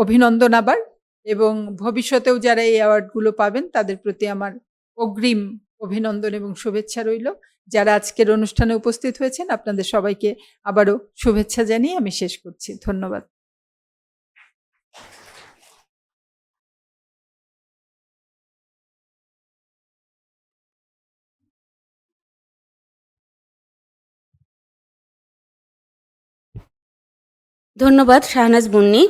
অভিনন্দন আবার, এবং ভবিষ্যতেও যারা এই অ্যাওয়ার্ডগুলো পাবেন তাদের প্রতি আমার অগ্রিম অভিনন্দন এবং শুভেচ্ছা রইল। যারা আজকের অনুষ্ঠানে উপস্থিত হয়েছেন আপনাদের সবাইকে আবারও শুভেচ্ছা জানিয়ে আমি শেষ করছি। ধন্যবাদ। ধন্যবাদ শাহনাজ মুন্নি।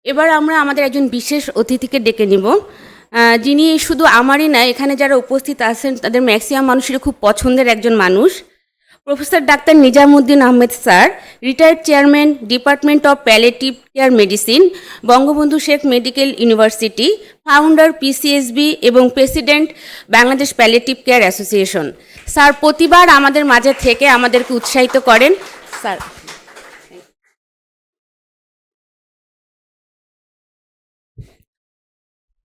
এবার আমরা আমাদের একজন বিশেষ অতিথিকে ডেকে নিব, যিনি শুধু আমারই না, এখানে যারা উপস্থিত আছেন তাদের ম্যাক্সিমাম মানুষের খুব পছন্দের একজন মানুষ। প্রফেসর ডাক্তার Nizamuddin Ahmed sir, retired chairman, department of palliative care medicine, Bangabandhu Sheikh medical university, founder PCSB এবং president Bangladesh palliative care association. Sir প্রতিবার আমাদের মাঝে থেকে আমাদেরকে উৎসাহিত করেন। স্যার,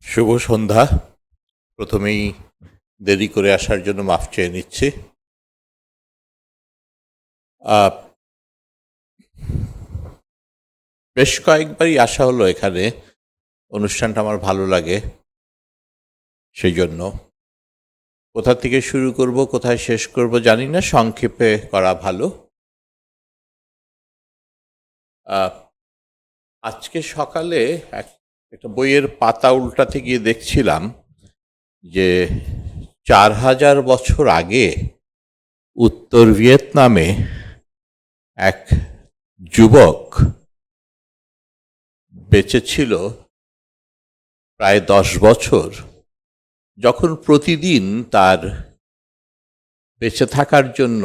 শুভ সন্ধ্যা। প্রথমেই দেরি করে আসার জন্য মাফ চেয়ে নিচ্ছি। বেশ কয়েকবারই আসা হলো এখানে, অনুষ্ঠানটা আমার ভালো লাগে, সেই জন্য কোথা থেকে শুরু করব কোথায় শেষ করব জানি না, সংক্ষেপে করা ভালো। আজকে সকালে একটা বইয়ের পাতা উল্টাতে গিয়ে দেখছিলাম যে 4000 বছর আগে উত্তর ভিয়েতনামে এক যুবক বেঁচে ছিল প্রায় 10 বছর, যখন প্রতিদিন তার বেঁচে থাকার জন্য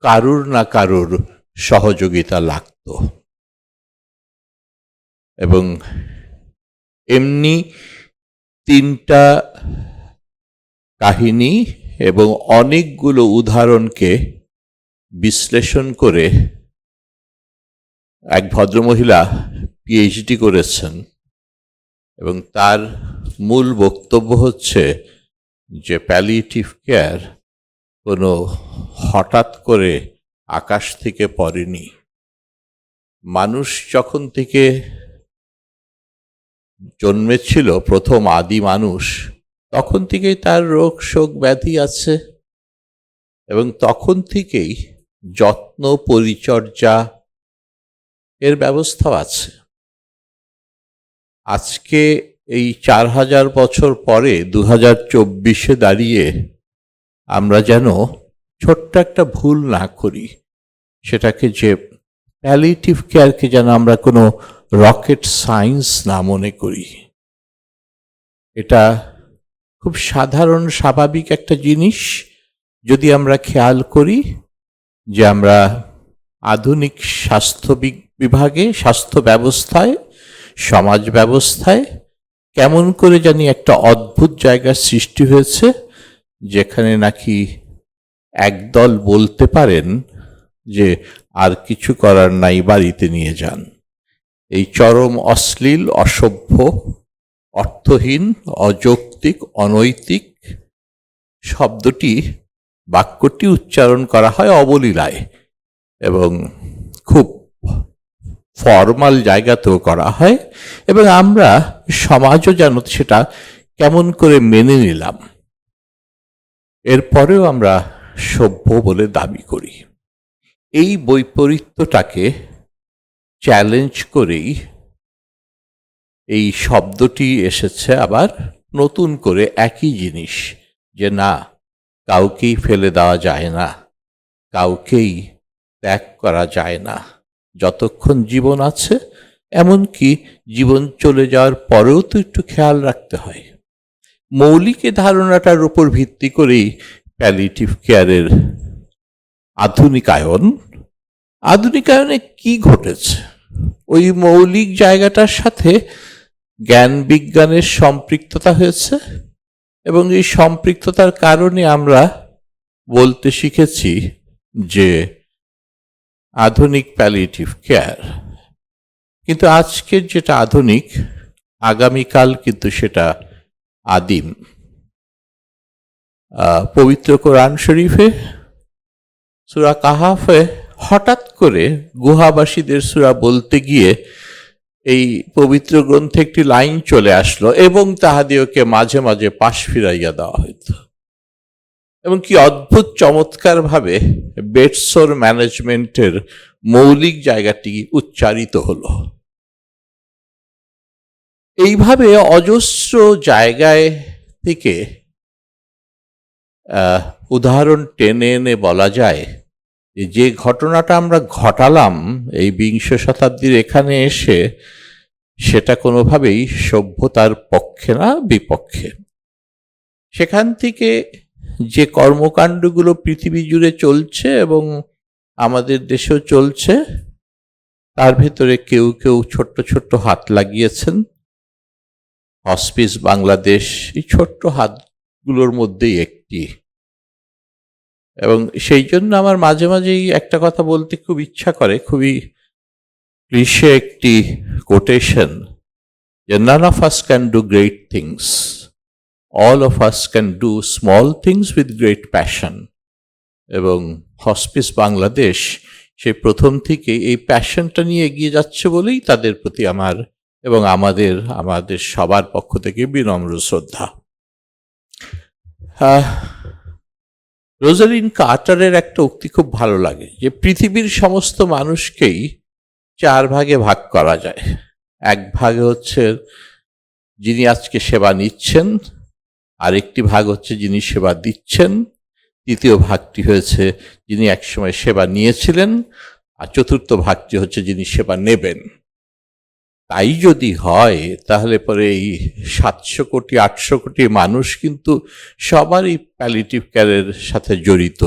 কারুর না কারুর সহযোগিতা লাগত। এবং এমনি 3টা কাহিনী এবং অনেকগুলো উদাহরণকে বিশ্লেষণ করে এক ভদ্রমহিলা পিএইচডি করেছেন, এবং তার মূল বক্তব্য হচ্ছে যে প্যালিয়েটিভ কেয়ার কোনো হঠাৎ করে আকাশ থেকে পড়েনি। মানুষ যখন থেকে জন্মেছিল, প্রথম আদি মানুষ, তখন থেকেই তার রোগ শোক ব্যাধি আছে, এবং তখন থেকেই যত্ন পরিচর্যা এর ব্যবস্থাও আছে। আজকে এই 4000 বছর পরে 2024-এ দাঁড়িয়ে আমরা যেন ছোট্ট একটা ভুল না করি, সেটাকে যে প্যালিয়েটিভ কেয়ারকে যেন আমরা কোনো রকেট সায়েন্স না মনে করি। এটা খুব সাধারণ স্বাভাবিক একটা জিনিস যদি আমরা খেয়াল করি যে আমরা আধুনিক স্বাস্থ্য বিভাগে, স্বাস্থ্য ব্যবস্থায়, সমাজ ব্যবস্থায় কেমন করে জানি একটা অদ্ভুত জায়গার সৃষ্টি হয়েছে, যেখানে নাকি একদল বলতে পারেন যে আর কিছু করার নাই, বাড়িতে নিয়ে যান। এই চরম অশ্লীল, অসভ্য, অর্থহীন, অযৌক্তিক, অনৈতিক বাক্যটি উচ্চারণ করা হয় অবলীলায়, এবং খুব ফর্মাল জায়গাতেও করা হয়, এবং আমরা সমাজও যেন সেটা কেমন করে মেনে নিলাম। এরপরেও আমরা সভ্য বলে দাবি করি। এই বৈপরীত্যটাকে চ্যালেঞ্জ করেই এই শব্দটি এসেছে আবার নতুন করে, একই জিনিস, যে না, কাউকেই ফেলে দেওয়া যায় না, কাউকেই ত্যাগ করা যায় না যতক্ষণ জীবন আছে, এমনকি জীবন চলে যাওয়ার পরেও তো একটু খেয়াল রাখতে হয়। মৌলিক ধারণাটার উপর ভিত্তি করেই প্যালিয়েটিভ কেয়ারের আধুনিকায়নে কি ঘটেছে? ওই মৌলিক জায়গাটার সাথে জ্ঞান বিজ্ঞানের সম্পৃক্ততা হয়েছে, এবং এই সম্পৃক্ততার কারণে আমরা বলতে শিখেছি যে আধুনিক প্যালিয়েটিভ কেয়ার। কিন্তু আজকের যেটা আধুনিক, আগামীকাল কিন্তু সেটা আদিম। পবিত্র কোরআন শরীফে সূরা কাহাফে হঠাৎ করে গুহাবাসীদের সূরা বলতে গিয়ে এই পবিত্র গ্রন্থে একটি লাইন চলে আসলো, এবং তাহাদিওকে মাঝে মাঝে পাশ ফিরাইয়া দেওয়া হইত। এবং কি অদ্ভুত চমৎকার ভাবে বেডসোর ম্যানেজমেন্টের মৌলিক জায়গাটি উচ্চারিত হলো। এইভাবে অজস্র জায়গায় থেকে উদাহরণ টেনে এনে বলা যায় যে ঘটনাটা আমরা ঘটালাম এই 20 শতাব্দীর এখানে এসে, সেটা কোনোভাবেই সভ্যতার পক্ষে না, বিপক্ষে। সেখান থেকে যে কর্মকাণ্ডগুলো পৃথিবী জুড়ে চলছে এবং আমাদের দেশেও চলছে, তার ভেতরে কেউ কেউ ছোট্ট ছোট্ট হাত লাগিয়েছেন। হসপিস বাংলাদেশ এই ছোট্ট হাতগুলোর মধ্যেই একটি। এবং সেই জন্য আমার মাঝে মাঝেই একটা কথা বলতে খুব ইচ্ছা করে, খুবই ক্লিশে একটি কোটেশন, যে none of us can do great things, all of us can do small things with great passion। এবং হসপিস বাংলাদেশ সেই প্রথম থেকেই এই প্যাশনটা নিয়ে এগিয়ে যাচ্ছে বলেই তাদের প্রতি আমার এবং আমাদের সবার পক্ষ থেকে বিনম্র শ্রদ্ধা। রোজালিন কার্টারের একটা উক্তি খুব ভালো লাগে, যে পৃথিবীর সমস্ত মানুষকেই 4 ভাগে ভাগ করা যায়। এক ভাগে হচ্ছে যিনি আজকে সেবা নিচ্ছেন, আরেকটি ভাগ হচ্ছে যিনি সেবা দিচ্ছেন, তৃতীয় ভাগটি হয়েছে যিনি একসময় সেবা নিয়েছিলেন, আর চতুর্থ ভাগটি হচ্ছে যিনি সেবা নেবেন। তাই যদি হয় তাহলে পরে এই 700 কোটি 800 কোটি মানুষ কিন্তু সবারই প্যালিয়েটিভ কেয়ারের সাথে জড়িত।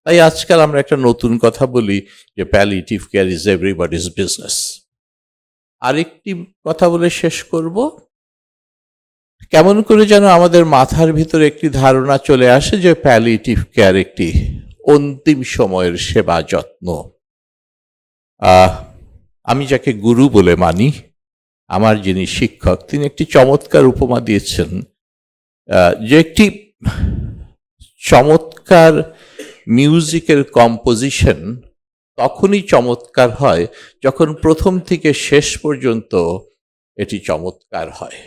তাই আজকাল আমরা একটা নতুন কথা বলি যে palliative care is everybody's business. আরেকটি কথা বলে শেষ করব, কেমন করে যেন আমাদের মাথার ভিতরে একটি ধারণা চলে আসে যে প্যালিয়েটিভ কেয়ার একটি অন্তিম সময়ের সেবা যত্ন। আমি যাকে গুরু বলে মানি, আমার যিনি শিক্ষক, তিনি একটি চমৎকার উপমা দিয়েছেন, যে একটি চমৎকার মিউজিকের কম্পোজিশন তখনই চমৎকার হয় যখন প্রথম থেকে শেষ পর্যন্ত এটি চমৎকার হয়।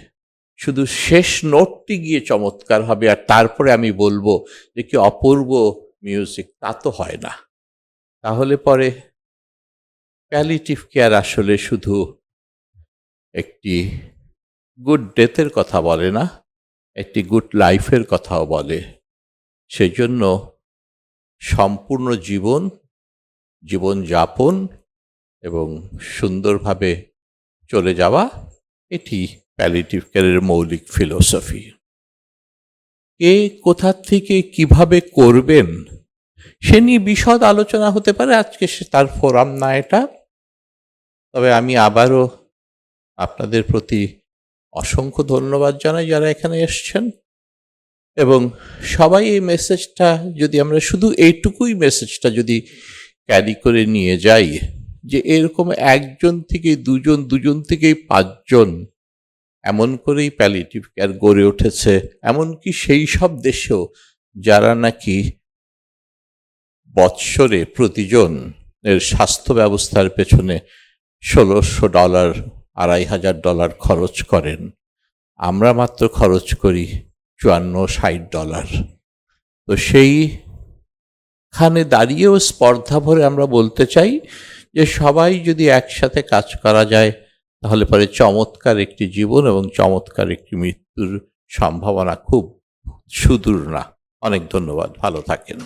শুধু শেষ নোটটি গিয়ে চমৎকার হবে আর তারপরে আমি বলবো যে কি অপূর্ব মিউজিক, তা তো হয় না। তাহলে পরে প্যালিয়েটিভ কেয়ার আসলে শুধু একটি গুড ডেথের কথা বলে না, একটি গুড লাইফের কথাও বলে। সেজন্য সম্পূর্ণ জীবনযাপন এবং সুন্দরভাবে চলে যাওয়া, এটি প্যালিয়েটিভ কেয়ারের মৌলিক ফিলোসফি। কে কোথা থেকে কিভাবে করবেন সে নিয়ে বিশদ আলোচনা হতে পারে, আজকে সে তার ফোরাম না এটা। তবে আমি আবারও আপনাদের প্রতি অসংখ্য ধন্যবাদ জানাই যারা এখানে এসছেন, এবং সবাই এই মেসেজটা যদি আমরা শুধু এইটুকুই মেসেজটা যদি ক্যারি করে নিয়ে যাই যে এরকম একজন থেকে দুজন, দুজন থেকেই 5 জন, এমন করেই প্যালিয়েটিভ কেয়ার গড়ে উঠেছে। এমনকি সেই সব দেশেও যারা নাকি বৎসরে প্রতিজনের স্বাস্থ্য ব্যবস্থার পেছনে $1,600 $2,500 খরচ করেন, আমরা মাত্র খরচ করি $54-60। তো সেইখানে দাঁড়িয়েও স্পর্ধা ভরে আমরা বলতে চাই যে সবাই যদি একসাথে কাজ করা যায় তাহলে পরে চমৎকার একটি জীবন এবং চমৎকার একটি মৃত্যুর সম্ভাবনা খুব সুদূর না। অনেক ধন্যবাদ, ভালো থাকেন।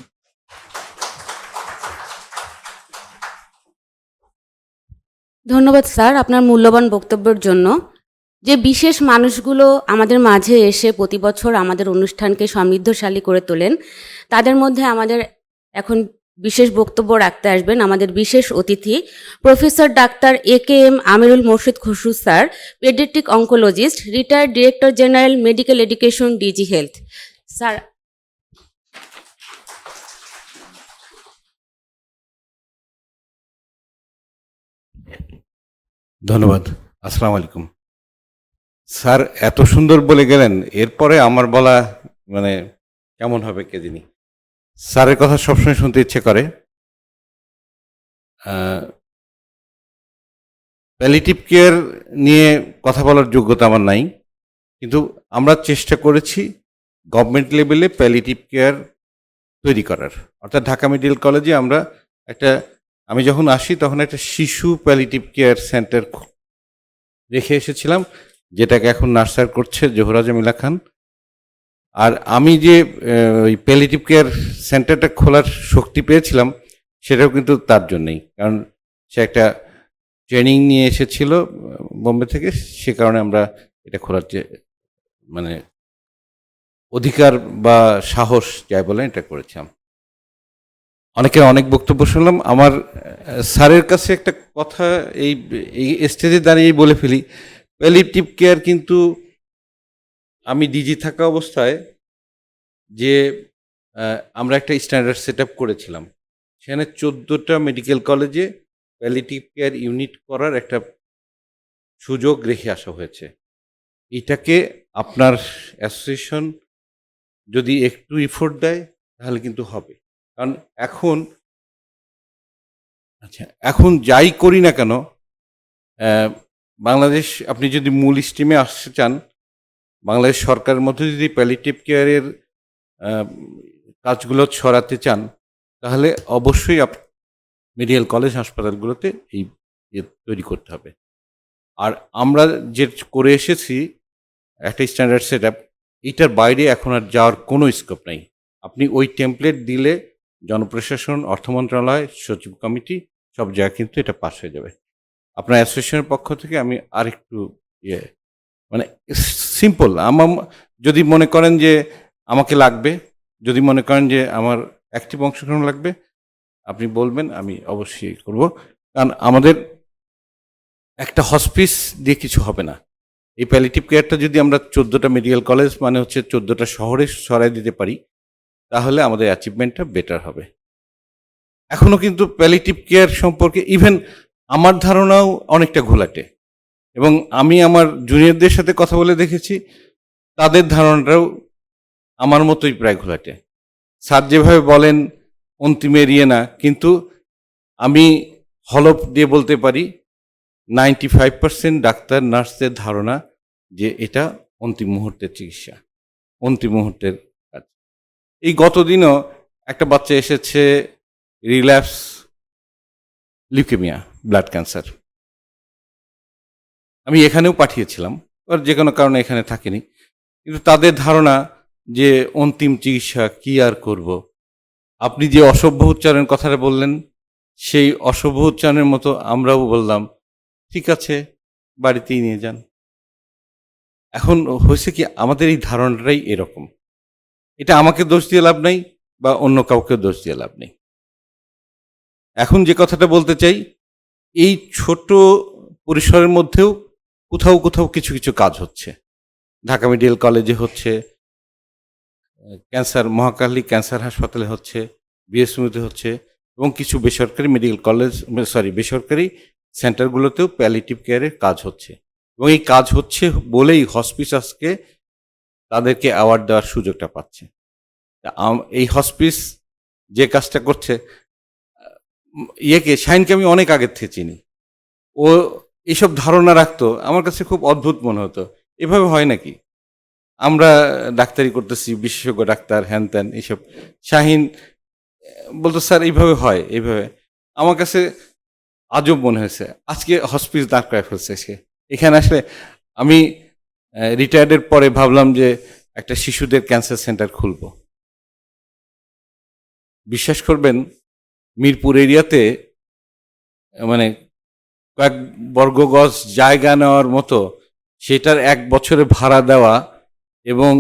ধন্যবাদ স্যার আপনার মূল্যবান বক্তব্যের জন্য। যে বিশেষ মানুষগুলো আমাদের মাঝে এসে প্রতি বছর আমাদের অনুষ্ঠানকে সমৃদ্ধশালী করে তোলেন, তাদের মধ্যে আমাদের এখন বিশেষ বক্তব্য রাখতে আসবেন আমাদের বিশেষ অতিথি প্রফেসর ডাক্তার AKM Amirul Morshed Khasru sir, pediatric oncologist, retired director general medical education, DG health. Sir, ধন্যবাদ। আসসালামু আলাইকুম। স্যার এত সুন্দর বলে গেলেন, এরপরে আমার বলা মানে কেমন হবে কে জানি। স্যারের কথা সবসময় শুনতে ইচ্ছে করে। প্যালিয়েটিভ কেয়ার নিয়ে কথা বলার যোগ্যতা আমার নাই, কিন্তু আমরা চেষ্টা করেছি গভর্নমেন্ট লেভেলে প্যালিয়েটিভ কেয়ার তৈরি করার। অর্থাৎ ঢাকা মেডিকেল কলেজে আমি যখন আসি তখন একটা শিশু প্যালিয়েটিভ কেয়ার সেন্টার রেখে এসেছিলাম, যেটাকে এখন নার্সার করছে জোহরা জামিলা খান। আর আমি যে ওই প্যালিয়েটিভ কেয়ার সেন্টারটা খোলার শক্তি পেয়েছিলাম সেটাও কিন্তু তার জন্যই, কারণ সে একটা ট্রেনিং নিয়ে এসেছিল বোম্বে থেকে, সে কারণে আমরা এটা খোলার যে মানে অধিকার বা সাহস যাই বলেন এটা করেছিলাম। অনেকের অনেক বক্তব্য শুনলাম। আমার স্যারের কাছে একটা কথা এই স্টেজে দাঁড়িয়েই বলে ফেলি, প্যালিয়েটিভ কেয়ার কিন্তু আমি ডিজি থাকা অবস্থায় যে আমরা একটা স্ট্যান্ডার্ড সেট আপ করেছিলাম, সেখানে 14টা মেডিকেল কলেজে প্যালিয়েটিভ কেয়ার ইউনিট করার একটা সুযোগ রেখে আসা হয়েছে। এটাকে আপনার অ্যাসোসিয়েশন যদি একটু এফোর্ট দেয় তাহলে কিন্তু হবে, কারণ এখন আচ্ছা, এখন যাই করি না কেন, বাংলাদেশ, আপনি যদি মূল স্ট্রিমে আসতে চান, বাংলাদেশ সরকারের মধ্যে যদি প্যালিটিভ কেয়ারের কাজগুলো ছড়াতে চান, তাহলে অবশ্যই মেডিকেল কলেজ হাসপাতালগুলোতে এই তৈরি করতে হবে। আর আমরা যে করে এসেছি একটা স্ট্যান্ডার্ড সেট আপ, এইটার বাইরে এখন আর যাওয়ার কোনো স্কোপ নাই। আপনি ওই টেমপ্লেট দিলে জনপ্রশাসন, অর্থ মন্ত্রণালয়, সচিব কমিটি সব জায়গায় কিন্তু এটা পাস হয়ে যাবে। আপনার অ্যাসোসিয়েশনের পক্ষ থেকে আমি আরেকটু ইয়ে, মানে সিম্পল, যদি মনে করেন যে আমাকে লাগবে, যদি মনে করেন যে আমার অ্যাক্টিভ অংশগ্রহণ লাগবে, আপনি বলবেন, আমি অবশ্যই করব। কারণ আমাদের একটা হসপিস দিয়ে কিছু হবে না। এই প্যালিটিভ কেয়ারটা যদি আমরা 14টা মেডিকেল কলেজ, মানে হচ্ছে 14টা শহরে ছড়াই দিতে পারি, তাহলে আমাদের অ্যাচিভমেন্টটা বেটার হবে। এখনো কিন্তু প্যালিটিভ কেয়ার সম্পর্কে ইভেন আমার ধারণাও অনেকটা ঘোলাটে, এবং আমি আমার জুনিয়রদের সাথে কথা বলে দেখেছি, তাদের ধারণাটাও আমার মতোই প্রায় ঘোলাটে। স্যার যেভাবে বলেন অন্তিম এড়িয়ে না, কিন্তু আমি হলফ দিয়ে বলতে পারি 95% ডাক্তার নার্সদের ধারণা যে এটা অন্তিম মুহূর্তের চিকিৎসা, অন্তিম মুহূর্তের কাজ। এই গতদিনও একটা বাচ্চা এসেছে, রিল্যাপস লিউকেমিয়া, ব্লাড ক্যান্সার। আমি এখানেও পাঠিয়েছিলাম, আর যে কোনো কারণে এখানে থাকেনি, কিন্তু তাদের ধারণা যে অন্তিম চিকিৎসা কি আর করব। আপনি যে অসভ্য উচ্চারণের কথাটা বললেন, সেই অসভ্য উচ্চারণের মতো আমরাও বললাম, ঠিক আছে, বাড়িতেই নিয়ে যান। এখন হয়েছে কি, আমাদের এই ধারণাটাই এরকম। এটা আমাকে দোষ দিয়ে লাভ নাই, বা অন্য কাউকে দোষ দিয়ে লাভ নেই। এখন যে কথাটা বলতে চাই, এই ছোট পরিসরের মধ্যেও কোথাও কোথাও কিছু কিছু কাজ হচ্ছে। ঢাকা মেডিকেল কলেজে হচ্ছে, ক্যান্সার, মহাকালী ক্যান্সার হাসপাতালে হচ্ছে, বিএসএমইউতে হচ্ছে, এবং কিছু বেসরকারি মেডিকেল কলেজ, বেসরকারি সেন্টারগুলোতেও প্যালিটিভ কেয়ারের কাজ হচ্ছে। এবং এই কাজ হচ্ছে বলেই হসপিস আজকে তাদেরকে অ্যাওয়ার্ড দেওয়ার সুযোগটা পাচ্ছে। এই হসপিস যে কাজটা করছে, শাহিনকে আমি অনেক আগের থেকে চিনি। ও এইসব ধারণা রাখতো, আমার কাছে খুব অদ্ভুত মনে হতো, এভাবে হয় নাকি? আমরা ডাক্তারি করতেছি, বিশেষজ্ঞ ডাক্তার, হ্যান ত্যান এইসব। শাহিন বলতো, স্যার এইভাবে হয়, এইভাবে। আমার কাছে আজব মনে হয়েছে। আজকে হসপিস দাঁড় করায় ফেলছে সে। এখানে আসলে আমি রিটায়ার্ডের পরে ভাবলাম যে একটা শিশুদের ক্যান্সার সেন্টার খুলব। বিশ্বাস করবেন, মিরপুর এরিয়াতে মানে কয়েক বর্গ গজ জায়গা নেওয়ার মতো, সেটার 1 বছরে ভাড়া দেওয়া এবং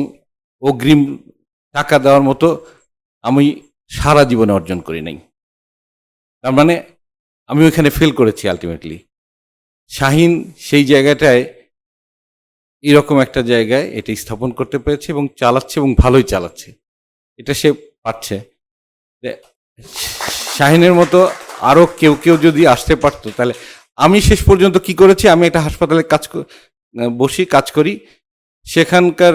অগ্রিম টাকা দেওয়ার মতো আমি সারা জীবনে অর্জন করি নাই। তার মানে আমি ওইখানে ফেল করেছি আলটিমেটলি। শাহিন সেই জায়গাটায়, এরকম একটা জায়গায় এটা স্থাপন করতে পেরেছে এবং চালাচ্ছে, এবং ভালোই চালাচ্ছে। এটা সে পারছে। শাহিনের মতো আরও কেউ কেউ যদি আসতে পারতো, তাহলে আমি শেষ পর্যন্ত কি করেছি, আমি একটা হাসপাতালে বসি, কাজ করি। সেখানকার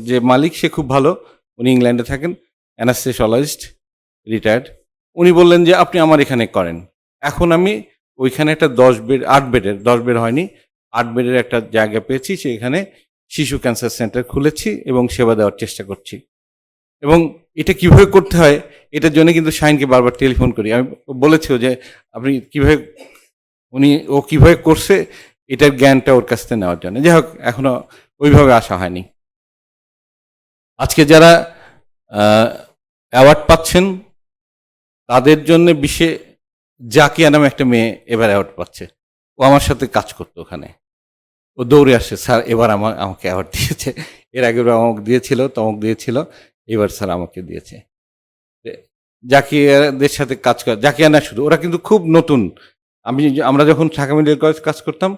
যে মালিক, সে খুব ভালো, উনি ইংল্যান্ডে থাকেন, অ্যানাস্থেসিওলজিস্ট, রিটায়ার্ড। উনি বললেন যে আপনি আমার এখানে করেন। এখন আমি ওইখানে একটা 8 বেডের, 10 বেড হয়নি, 8 বেডের একটা জায়গা পেয়েছি, সেখানে শিশু ক্যান্সার সেন্টার খুলেছি এবং সেবা দেওয়ার চেষ্টা করছি। এবং এটা কিভাবে করতে হয়, এটার জন্য কিন্তু শাহিনকে বারবার টেলিফোন করি। আমি বলেছিও যে আপনি কিভাবে, ও কিভাবে করছে, এটার জ্ঞানটা ওর কাছ থেকে নেওয়ার জন্য। যাই হোক, এখনো ওইভাবে আসা হয়নি। আজকে যারা অ্যাওয়ার্ড পাচ্ছেন, তাদের জন্য জাকিয়া নামে একটা মেয়ে এবার অ্যাওয়ার্ড পাচ্ছে। ও আমার সাথে কাজ করতো ওখানে। ও দৌড়ে আসে, স্যার এবার আমাকে অ্যাওয়ার্ড দিয়েছে। এর আগে আমাকে দিয়েছিল, তমক দিয়েছিল, এবার স্যার আমাকে দিয়েছে। জাকিয়াদের সাথে কাজ করা, জাকিয়া না শুধু, ওরা কিন্তু খুব নতুন। আমরা যখন ঢাকা মেডিকেল কলেজ কাজ করতাম,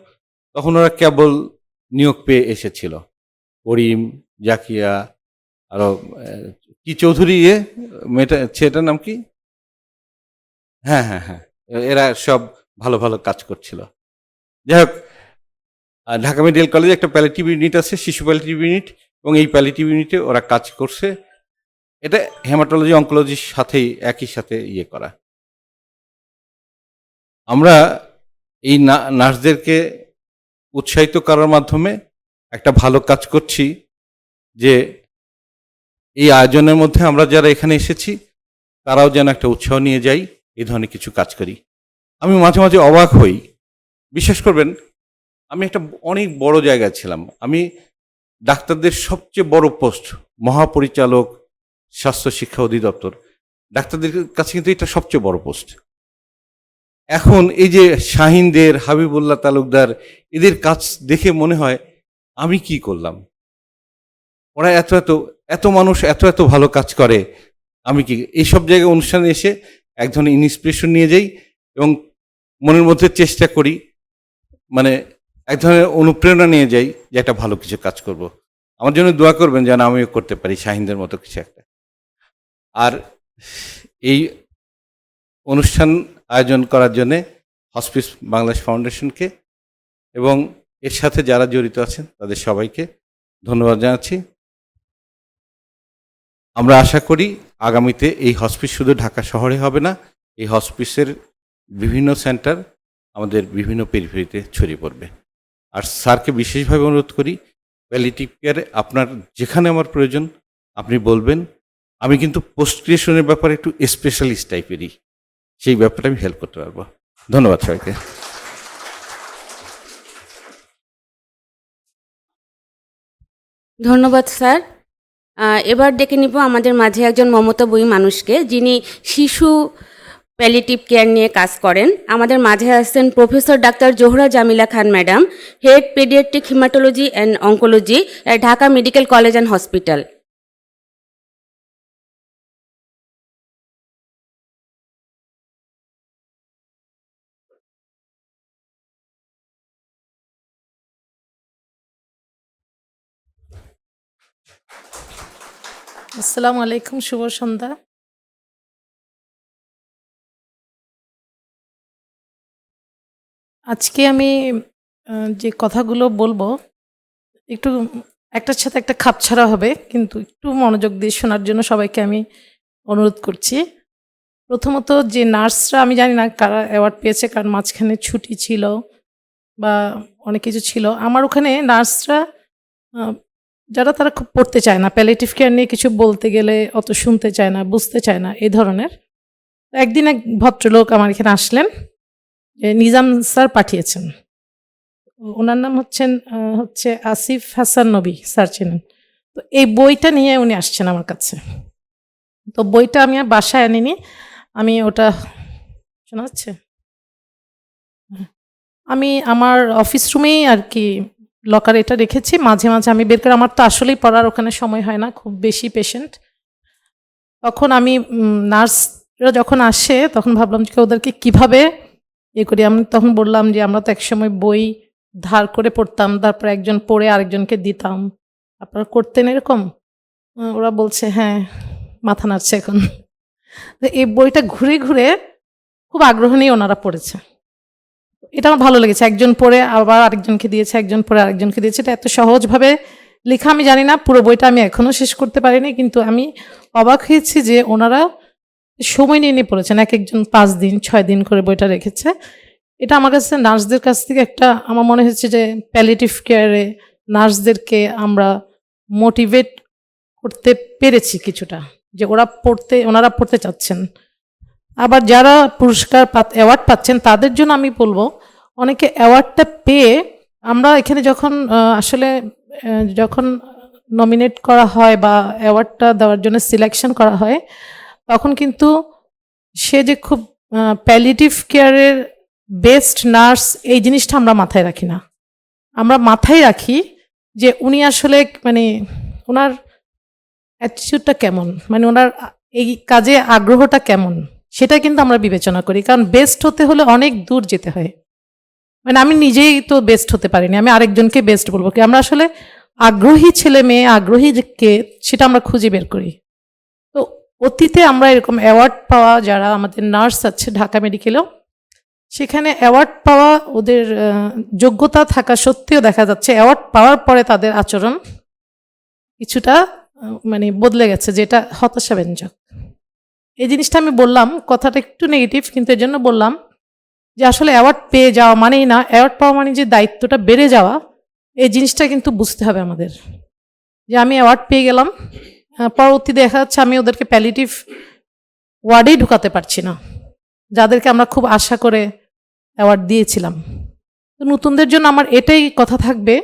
তখন ওরা কেবল নিয়োগ পেয়ে এসেছিল। করিম, জাকিয়া, আরো কি চৌধুরী, মেয়েটা, ছেলেটার নাম কি? হ্যাঁ হ্যাঁ হ্যাঁ, এরা সব ভালো ভালো কাজ করছিল। যাই হোক, ঢাকা মেডিকেল কলেজে একটা প্যালিটিভ ইউনিট আছে, শিশু প্যালিটিভ ইউনিট, এবং এই প্যালিটিভ ইউনিটে ওরা কাজ করছে। এটা হেমাটোলজি, অঙ্কোলজির সাথেই একই সাথে করা। আমরা এই নার্সদেরকে উৎসাহিত করার মাধ্যমে একটা ভালো কাজ করছি, যে এই আয়োজনের মধ্যে আমরা যারা এখানে এসেছি তারাও যেন একটা উৎসাহ নিয়ে যাই, এই ধরনের কিছু কাজ করি। আমি মাঝে মাঝে অবাক হই, বিশ্বাস করবেন, আমি একটা অনেক বড় জায়গায় ছিলাম, আমি ডাক্তারদের সবচেয়ে বড় পোস্ট মহাপরিচালক স্বাস্থ্য শিক্ষা অধিদপ্তর, ডাক্তারদের কাছে কিন্তু এটা সবচেয়ে বড় পোস্ট। এখন এই যে শাহিনদের, হাবিবুল্লাহ তালুকদার, এদের কাজ দেখে মনে হয় আমি কি করলাম, ওরা এত এত এত মানুষ এত এত ভালো কাজ করে, আমি কি এইসব জায়গায় অনুষ্ঠানে এসে এক ধরনের ইন্সপিরেশন নিয়ে যাই এবং মনের মধ্যে চেষ্টা করি, মানে এক ধরনের অনুপ্রেরণা নিয়ে যাই যে একটা ভালো কিছু কাজ করব। আমার জন্য দোয়া করবেন যেন আমিও করতে পারি শাহিনদের মতো কিছু একটা। আর এই অনুষ্ঠান আয়োজন করার জন্যে হসপিস বাংলাদেশ ফাউন্ডেশনকে এবং এর সাথে যারা জড়িত আছেন তাদের সবাইকে ধন্যবাদ জানাচ্ছি। আমরা আশা করি আগামীতে এই হসপিস শুধু ঢাকা শহরে হবে না, এই হসপিসের বিভিন্ন সেন্টার আমাদের বিভিন্ন পেরিফেরিতে ছড়িয়ে পড়বে। আর স্যারকে বিশেষভাবে অনুরোধ করি, প্যালিয়েটিভ কেয়ারে আপনার যেখানে আমার প্রয়োজন আপনি বলবেন, আমি কিন্তু পোস্ট ক্রিয়েশনের ব্যাপারে একটু স্পেশালিস্ট টাইপেরই, সেই ব্যাপারটা আমি হেল্প করতে পারবো। ধন্যবাদ সবাইকে। ধন্যবাদ স্যার। এবার ডেকে নিব আমাদের মাঝে একজন মমতাময়ী মানুষকে, যিনি শিশু প্যালিয়েটিভ কেয়ার নিয়ে কাজ করেন। আমাদের মাঝে আছেন professor doctor Zohra Jamila Khan madam, head paediatric haematology and oncology at Dhaka medical college and hospital. আসসালামু আলাইকুম, শুভ সন্ধ্যা। আজকে আমি যে কথাগুলো বলবো একটু একটার সাথে একটা খাপছাড়া হবে, কিন্তু একটু মনোযোগ দিয়ে শোনার জন্য সবাইকে আমি অনুরোধ করছি। প্রথমত, যে নার্সরা, আমি জানি না কারা অ্যাওয়ার্ড পেয়েছে, কারণ মাঝখানে ছুটি ছিল বা অনেক কিছু ছিল। আমার ওখানে নার্সরা যারা তারা খুব পড়তে চায় না, প্যালিয়েটিভ কেয়ার নিয়ে কিছু বলতে গেলে অত শুনতে চায় না, বুঝতে চায় না, এই ধরনের। একদিন এক ভদ্রলোক আমার এখানে আসলেন, নিজাম স্যার পাঠিয়েছেন। ওনার নাম হচ্ছে আসিফ হাসান নবী, স্যার চেনেন তো। এই বইটা নিয়ে উনি আসছেন আমার কাছে। তো বইটা আমি আর বাসায় আনিনি, আমি ওটা শোনা যাচ্ছে, আমি আমার অফিস রুমেই আর কি লকারে এটা রেখেছি। মাঝে মাঝে আমি বের করে, আমার তো আসলেই পড়ার ওখানে সময় হয় না, খুব বেশি পেশেন্ট। তখন আমি নার্সরা যখন আসে তখন ভাবলাম যে ওদেরকে কিভাবে করি। আমি তখন বললাম যে আমরা তো একসময় বই ধার করে পড়তাম, তারপর একজন পড়ে আরেকজনকে দিতাম, আপনারা করতেন এরকম? ওরা বলছে হ্যাঁ, মাথা নাড়ছে এখন। তো এই বইটা ঘুরে ঘুরে খুব আগ্রহ নিয়ে ওনারা পড়েছে। এটা আমার ভালো লেগেছে, একজন পড়ে আবার আরেকজনকে দিয়েছে, একজন পড়ে আরেকজনকে দিয়েছে। এটা এত সহজভাবে লেখা আমি জানি না, পুরো বইটা আমি এখনও শেষ করতে পারিনি, কিন্তু আমি অবাক হয়েছি যে ওনারা সময় নিয়ে পড়েছেন। এক একজন 5 দিন 6 দিন করে বইটা রেখেছে। এটা আমার কাছে নার্সদের কাছ থেকে একটা, আমার মনে হচ্ছে যে প্যালিয়েটিভ কেয়ারে নার্সদেরকে আমরা মোটিভেট করতে পেরেছি কিছুটা, যে ওনারা পড়তে চাচ্ছেন। আবার যারা পুরস্কার অ্যাওয়ার্ড পাচ্ছেন তাদের জন্য আমি বলবো, অনেকে অ্যাওয়ার্ডটা পেয়ে, আমরা এখানে যখন যখন নমিনেট করা হয় বা অ্যাওয়ার্ডটা দেওয়ার জন্য সিলেকশন করা হয়, তখন কিন্তু সে যে খুব প্যালিয়েটিভ কেয়ারের বেস্ট নার্স, এই জিনিসটা আমরা মাথায় রাখি না। আমরা মাথায় রাখি যে উনি আসলে মানে ওনার অ্যাটিটিউডটা কেমন, মানে ওনার এই কাজে আগ্রহটা কেমন, সেটা কিন্তু আমরা বিবেচনা করি। কারণ বেস্ট হতে হলে অনেক দূর যেতে হয়। মানে আমি নিজেই তো বেস্ট হতে পারিনি, আমি আরেকজনকে বেস্ট বলবো কি? আমরা আসলে আগ্রহী ছেলে মেয়ে, আগ্রহী কে, সেটা আমরা খুঁজে বের করি। তো অতীতে আমরা এরকম অ্যাওয়ার্ড পাওয়া যারা আমাদের নার্স আছে ঢাকা মেডিকেলেও, সেখানে অ্যাওয়ার্ড পাওয়া, ওদের যোগ্যতা থাকা সত্ত্বেও দেখা যাচ্ছে অ্যাওয়ার্ড পাওয়ার পরে তাদের আচরণ কিছুটা মানে বদলে গেছে, যেটা হতাশাব্যঞ্জক। এই জিনিসটা আমি বললাম, কথাটা একটু নেগেটিভ, কিন্তু এর জন্য বললাম যে আসলে অ্যাওয়ার্ড পেয়ে যাওয়া মানেই না, অ্যাওয়ার্ড পাওয়া মানে যে দায়িত্বটা বেড়ে যাওয়া, এই জিনিসটা কিন্তু বুঝতে হবে আমাদের। যে আমি অ্যাওয়ার্ড পেয়ে গেলাম, পরবর্তী দেখা যাচ্ছে আমি ওদেরকে প্যালিটিভ ওয়ার্ডেই ঢুকাতে পারছি না, যাদেরকে আমরা খুব আশা করে অ্যাওয়ার্ড দিয়েছিলাম। তো নতুনদের জন্য আমার এটাই কথা থাকবে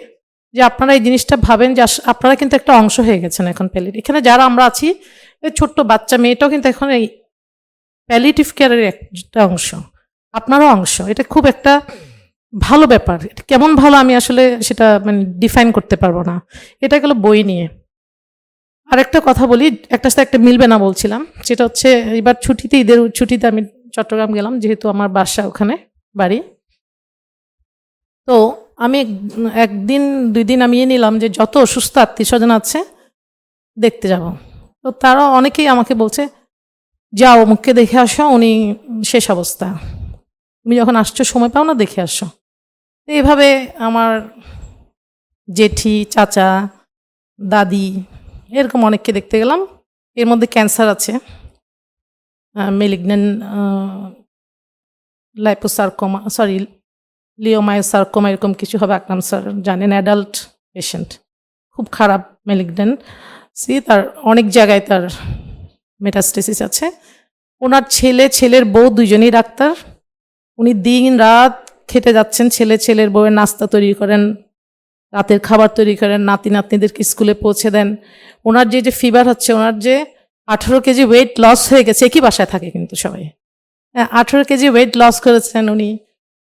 যে আপনারা এই জিনিসটা ভাবেন যে আপনারা কিন্তু একটা অংশ হয়ে গেছেন এখন প্যালিটিভ। এখানে যারা আমরা আছি, এই ছোট্ট বাচ্চা মেয়েটাও কিন্তু এখন এই প্যালিটিভ কেয়ারের একটা অংশ, আপনারও অংশ। এটা খুব একটা ভালো ব্যাপার। এটা কেমন ভালো আমি আসলে সেটা মানে ডিফাইন করতে পারবো না। এটা গেল বই নিয়ে। আরেকটা কথা বলি, একটার সাথে একটা মিলবে না বলছিলাম, সেটা হচ্ছে এবার ছুটিতে, ঈদের ছুটিতে আমি চট্টগ্রাম গেলাম, যেহেতু আমার বাসা ওখানে, বাড়ি। তো আমি একদিন 2 দিন আমি নিলাম যে যত অসুস্থ আত্মীয় স্বজন আছে দেখতে যাব। তো তারা অনেকেই আমাকে বলছে যাও অমুককে দেখে আসো, উনি শেষ অবস্থা, তুমি যখন আসছো সময় পাও না, দেখে আসো। তো এইভাবে আমার জেঠি, চাচা, দাদি, এরকম অনেককে দেখতে গেলাম। এর মধ্যে ক্যান্সার আছে, মেলিগন্যান্ট লাইপোসার্কোমা, সরি লিওমায়োসার্কোমা, এরকম কিছু হবে, আকরাম স্যার জানেন, অ্যাডাল্ট পেশেন্ট, খুব খারাপ মেলিগন্যান্ট। তার অনেক জায়গায় তার মেটাস্টেসিস আছে। ওনার ছেলের বউ দুজনেই ডাক্তার। উনি দিন রাত খেটে যাচ্ছেন, ছেলের বউয়ের নাস্তা তৈরি করেন, রাতের খাবার তৈরি করেন, নাতি নাতনিদেরকে স্কুলে পৌঁছে দেন। ওনার যে ফিভার হচ্ছে, ওনার যে 18 কেজি ওয়েট লস হয়ে গেছে, একই বাসায় থাকে কিন্তু সবাই, 18 কেজি ওয়েট লস করেছেন উনি।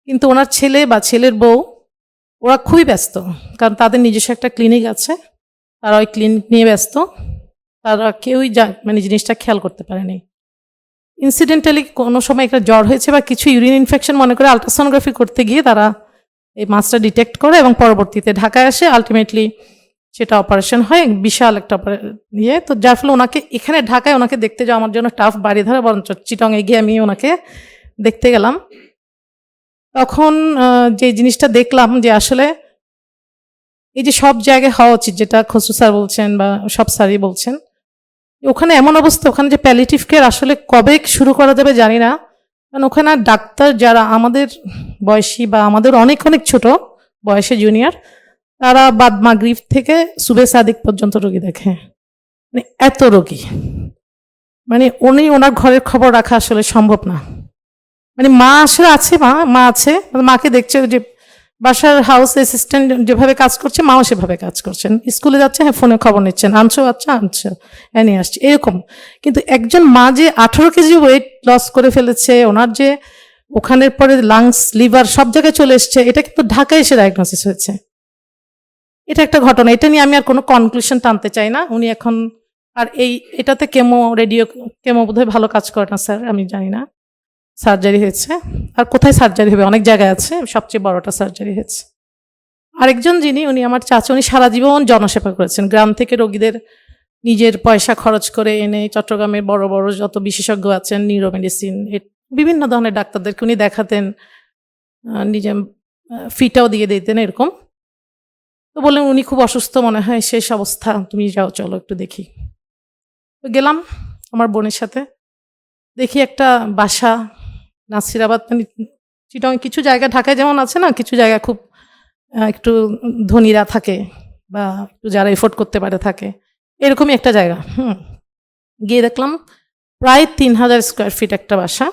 কিন্তু ওনার ছেলে বা ছেলের বউ ওরা খুবই ব্যস্ত, কারণ তাদের নিজস্ব একটা ক্লিনিক আছে, তারা ওই ক্লিনিক নিয়ে ব্যস্ত। তারা কেউই মানে জিনিসটা খেয়াল করতে পারেনি। ইনসিডেন্টালি কোনো সময় একটা জ্বর হয়েছে বা কিছু ইউরিন ইনফেকশন মনে করে আলট্রাসোনোগ্রাফি করতে গিয়ে তারা এই মাছটা ডিটেক্ট করে এবং পরবর্তীতে ঢাকায় আসে, আলটিমেটলি সেটা অপারেশন হয়, বিশাল একটা ইয়ে। তো যার ফলে ওনাকে এখানে ঢাকায় ওনাকে দেখতে যাওয়া আমার জন্য টাফ, বাড়ি ধারা, বরঞ্চ চিটংয়ে গিয়ে আমি ওনাকে দেখতে গেলাম। তখন যে জিনিসটা দেখলাম যে আসলে এই যে সব জায়গায় হওয়া উচিত, যেটা খসরু স্যার বলছেন বা সব স্যারই বলছেন, ওখানে এমন অবস্থা, ওখানে যে প্যালিটিভ কেয়ার আসলে কবে শুরু করা যাবে জানি না। কারণ ওখানে ডাক্তার যারা আমাদের বয়সী বা আমাদের অনেক অনেক ছোট বয়সে জুনিয়র, তারা বাদ মাগরিব থেকে সুবে সাদিক পর্যন্ত রোগী দেখে, মানে এত রোগী, মানে ওনার ঘরের খবর রাখা আসলে সম্ভব না। মানে মা আসলে আছে, মা আছে, মাকে দেখছে যে বাসার হাউস অ্যাসিস্ট্যান্ট যেভাবে কাজ করছে, মাও সেভাবে কাজ করছেন, স্কুলে যাচ্ছে, হ্যাঁ ফোনে খবর নিচ্ছেন, আনছো বাচ্চা, আনছো, হ্যাঁ নিয়ে আসছে, এরকম। কিন্তু একজন মা যে 18 কেজি ওয়েট লস করে ফেলেছে, ওনার যে ওখানের পরে লাংস, লিভার সব জায়গায় চলে এসছে, এটা কিন্তু ঢাকায় এসে ডায়াগনোসিস হয়েছে। এটা একটা ঘটনা, এটা নিয়ে আমি আর কোনো কনক্লুশন টানতে চাই না। উনি এখন আর এটাতে কেমো বোধহয় ভালো কাজ করে না স্যার, আমি জানি না, সার্জারি হয়েছে। আর কোথায় সার্জারি হবে, অনেক জায়গায় আছে, সবচেয়ে বড়টা সার্জারি হয়েছে। আরেকজন যিনি, উনি আমার চাচা, উনি সারা জীবন জনসেবা করেছেন, গ্রাম থেকে রোগীদের নিজের পয়সা খরচ করে এনে চট্টগ্রামের বড় বড় যত বিশেষজ্ঞ আছেন, নিউরো মেডিসিন, বিভিন্ন ধরনের ডাক্তারদেরকে উনি দেখাতেন, নিজে ফিটাও দিয়ে দিতেন এরকম। তো বললেন উনি খুব অসুস্থ, মনে হয় শেষ অবস্থা, তুমি যাও, চলো একটু দেখি। তো গেলাম আমার বোনের সাথে, দেখি একটা বাসা নাসিরাবাদ, মানে চিটং কিছু জায়গা ঢাকায় যেমন আছে না, কিছু জায়গা খুব একটু ধনীরা থাকে বা একটু যারা এফোর্ড করতে পারে থাকে, এরকমই একটা জায়গা। গিয়ে দেখলাম প্রায় 3000 স্কোয়ার ফিট একটা বাসা।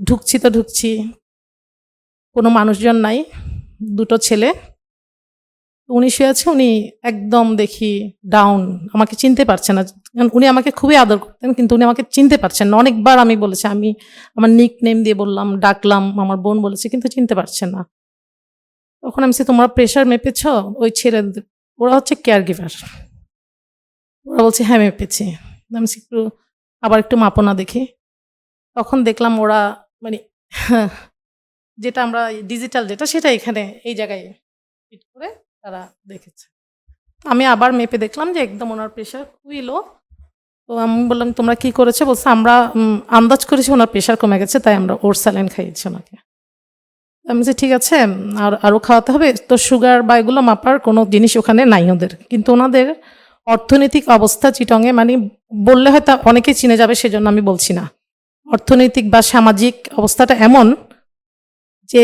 ঢুকছি, কোনো মানুষজন নাই, 2টো ছেলে, উনি শুয়ে আছে, উনি একদম দেখি ডাউন, আমাকে চিনতে পারছে না। উনি আমাকে খুবই আদর করতেন, কিন্তু উনি আমাকে চিনতে পারছেন না। অনেকবার আমি বলেছি, আমি আমার নিক নেম দিয়ে বললাম, ডাকলাম, আমার বোন বলেছে, কিন্তু চিনতে পারছেন না। তখন আমি বলছি, তোমরা প্রেশার মেপেছ? ওই ছেলে, ওরা হচ্ছে কেয়ার গিভার, ওরা বলছে হ্যাঁ মেপেছি। আমি আবার একটু মাপনা দেখি। তখন দেখলাম ওরা মানে যেটা আমরা ডিজিটাল যেটা, সেটা এখানে এই জায়গায় ফিট করে তারা দেখেছে। আমি আবার মেপে দেখলাম যে একদম ওনার প্রেশার খুবই লো। তো আমি বললাম তোমরা কি করেছো? বলছে আমরা আন্দাজ করেছি ওনার প্রেশার কমে গেছে, তাই আমরা ওর স্যালাইন খাইয়েছি ওনাকে। আমি বলছি ঠিক আছে, আরও খাওয়াতে হবে তো? সুগার বা এগুলো মাপার কোনো জিনিস ওখানে নাই ওদের, কিন্তু ওনাদের অর্থনৈতিক অবস্থা চিটংয়ে, মানে বললে হয়তো অনেকেই চিনে যাবে, সেজন্য আমি বলছি না। অর্থনৈতিক বা সামাজিক অবস্থাটা এমন যে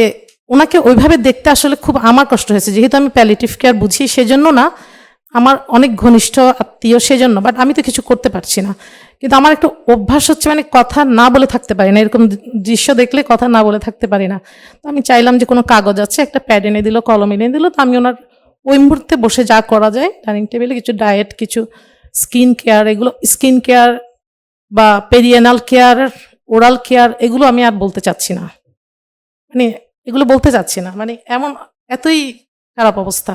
ওনাকে ওইভাবে দেখতে আসলে খুব আমার কষ্ট হয়েছে, যেহেতু আমি প্যালিয়েটিভ কেয়ার বুঝি সেজন্য না, আমার অনেক ঘনিষ্ঠ আত্মীয় সেজন্য, বাট আমি তো কিছু করতে পারছি না। কিন্তু আমার একটা অভ্যাস হচ্ছে মানে কথা না বলে থাকতে পারি না, এরকম দৃশ্য দেখলে কথা না বলে থাকতে পারি না। তো আমি চাইলাম যে কোনো কাগজ আছে, একটা প্যাড এনে দিল, কলম এনে দিল, তো আমি ওনার ওই মুহূর্তে বসে যা করা যায় ডাইনিং টেবিলে কিছু ডায়েট, কিছু স্কিন কেয়ার, এগুলো স্কিন কেয়ার বা পেরিয়েনাল কেয়ার, ওরাল কেয়ার, এগুলো আমি আর বলতে চাচ্ছি না, মানে এগুলো বলতে চাচ্ছি না, মানে এমন এতই খারাপ অবস্থা।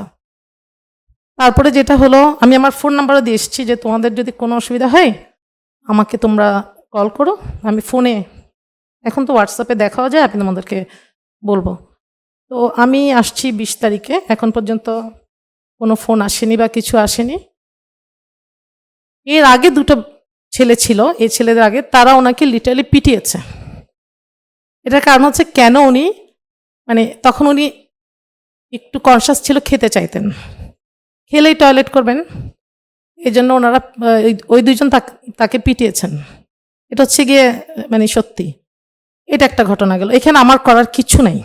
তারপরে যেটা হলো, আমি আমার ফোন নাম্বারও দিয়ে এসেছি যে তোমাদের যদি কোনো অসুবিধা হয় আমাকে তোমরা কল করো, আমি ফোনে, এখন তো হোয়াটসঅ্যাপে দেখাও যায়, আমি তোমাদেরকে বলবো। তো আমি আসছি 20 তারিখে, এখন পর্যন্ত কোনো ফোন আসেনি বা কিছু আসেনি। এর আগে দুটো ছেলে ছিল, এই ছেলেদের আগে, তারা ওনাকে লিটারালি পিটিয়েছে। এটার কারণ হচ্ছে কেন উনি, মানে তখন উনি একটু কনসাস ছিল, খেতে চাইতেন, খেলেই টয়লেট করবেন, এই জন্য ওনারা ওই দুইজন তাকে পিটিয়েছেন। এটা হচ্ছে গিয়ে মানে সত্যি, এটা একটা ঘটনা গেল। এখানে আমার করার কিছু নাই,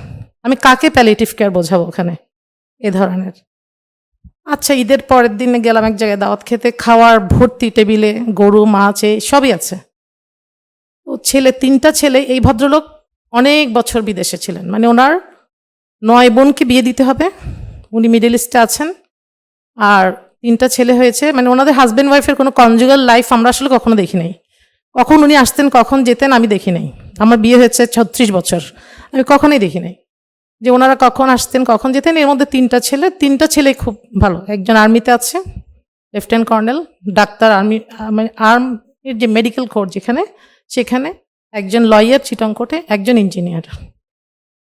আমি কাকে প্যালিয়েটিভ কেয়ার বোঝাবো ওখানে এ ধরনের। আচ্ছা, ঈদের পরের দিনে গেলাম এক জায়গায় দাওয়াত খেতে, খাওয়ার ভর্তি টেবিলে গরু, মাছ, সবই আছে। তো ছেলে, 3টা ছেলে, এই ভদ্রলোক অনেক বছর বিদেশে ছিলেন, মানে ওনার 9 বোনকে বিয়ে দিতে হবে, উনি মিডল ইস্টে আছেন, আর 3টা ছেলে হয়েছে, মানে ওনাদের হাজব্যান্ড ওয়াইফের কোনো কনজুগাল লাইফ আমরা আসলে কখনো দেখি নাই। কখন উনি আসতেন, কখন যেতেন আমি দেখি নাই। আমার বিয়ে হয়েছে 36 বছর, আমি কখনোই দেখি নাই যে ওনারা কখন আসতেন কখন যেতেন। এর মধ্যে 3টা ছেলে খুব ভালো, একজন আর্মিতে আছে, লেফটেন্যান্ট কর্নেল, ডাক্তার, আর্মির যে মেডিকেল কোর্ট যেখানে, সেখানে, একজন লয়ার চিটং কোর্টে, একজন ইঞ্জিনিয়ার।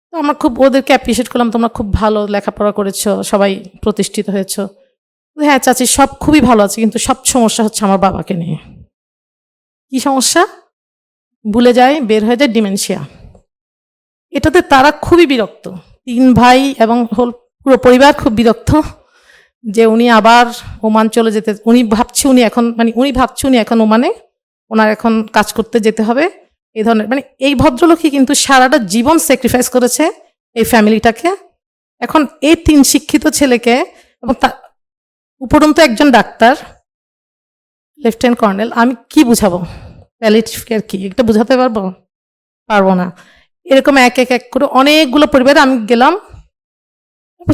তো আমরা খুব ওদেরকে অ্যাপ্রিসিয়েট করলাম, তোমরা খুব ভালো লেখাপড়া করেছো, সবাই প্রতিষ্ঠিত হয়েছো। হ্যাঁ চাচি, সব খুবই ভালো আছে, কিন্তু সব সমস্যা হচ্ছে আমার বাবাকে নিয়ে। কি সমস্যা? ভুলে যায়, বের হয়ে যায়, ডিমেনশিয়া। এটাতে তারা খুবই বিরক্ত, 3 ভাই এবং পুরো পরিবার খুব বিরক্ত যে উনি আবার ওমান চলে যেতে, উনি ভাবছে উনি এখন ওমানে, ওনার এখন কাজ করতে যেতে হবে, এই ধরনের, মানে এই ভদ্রলোকই কিন্তু সারাটা জীবন স্যাক্রিফাইস করেছে এই ফ্যামিলিটাকে। এখন এই 3 শিক্ষিত ছেলেকে, এবং উপরন্তু একজন ডাক্তার, লেফটেন্যান্ট কর্নেল, আমি কি বুঝাবো প্যালিয়েটিভ কেয়ার কি? এটা বুঝাতে পারবো না। এরকম এক করে অনেকগুলো পরিবারে আমি গেলাম।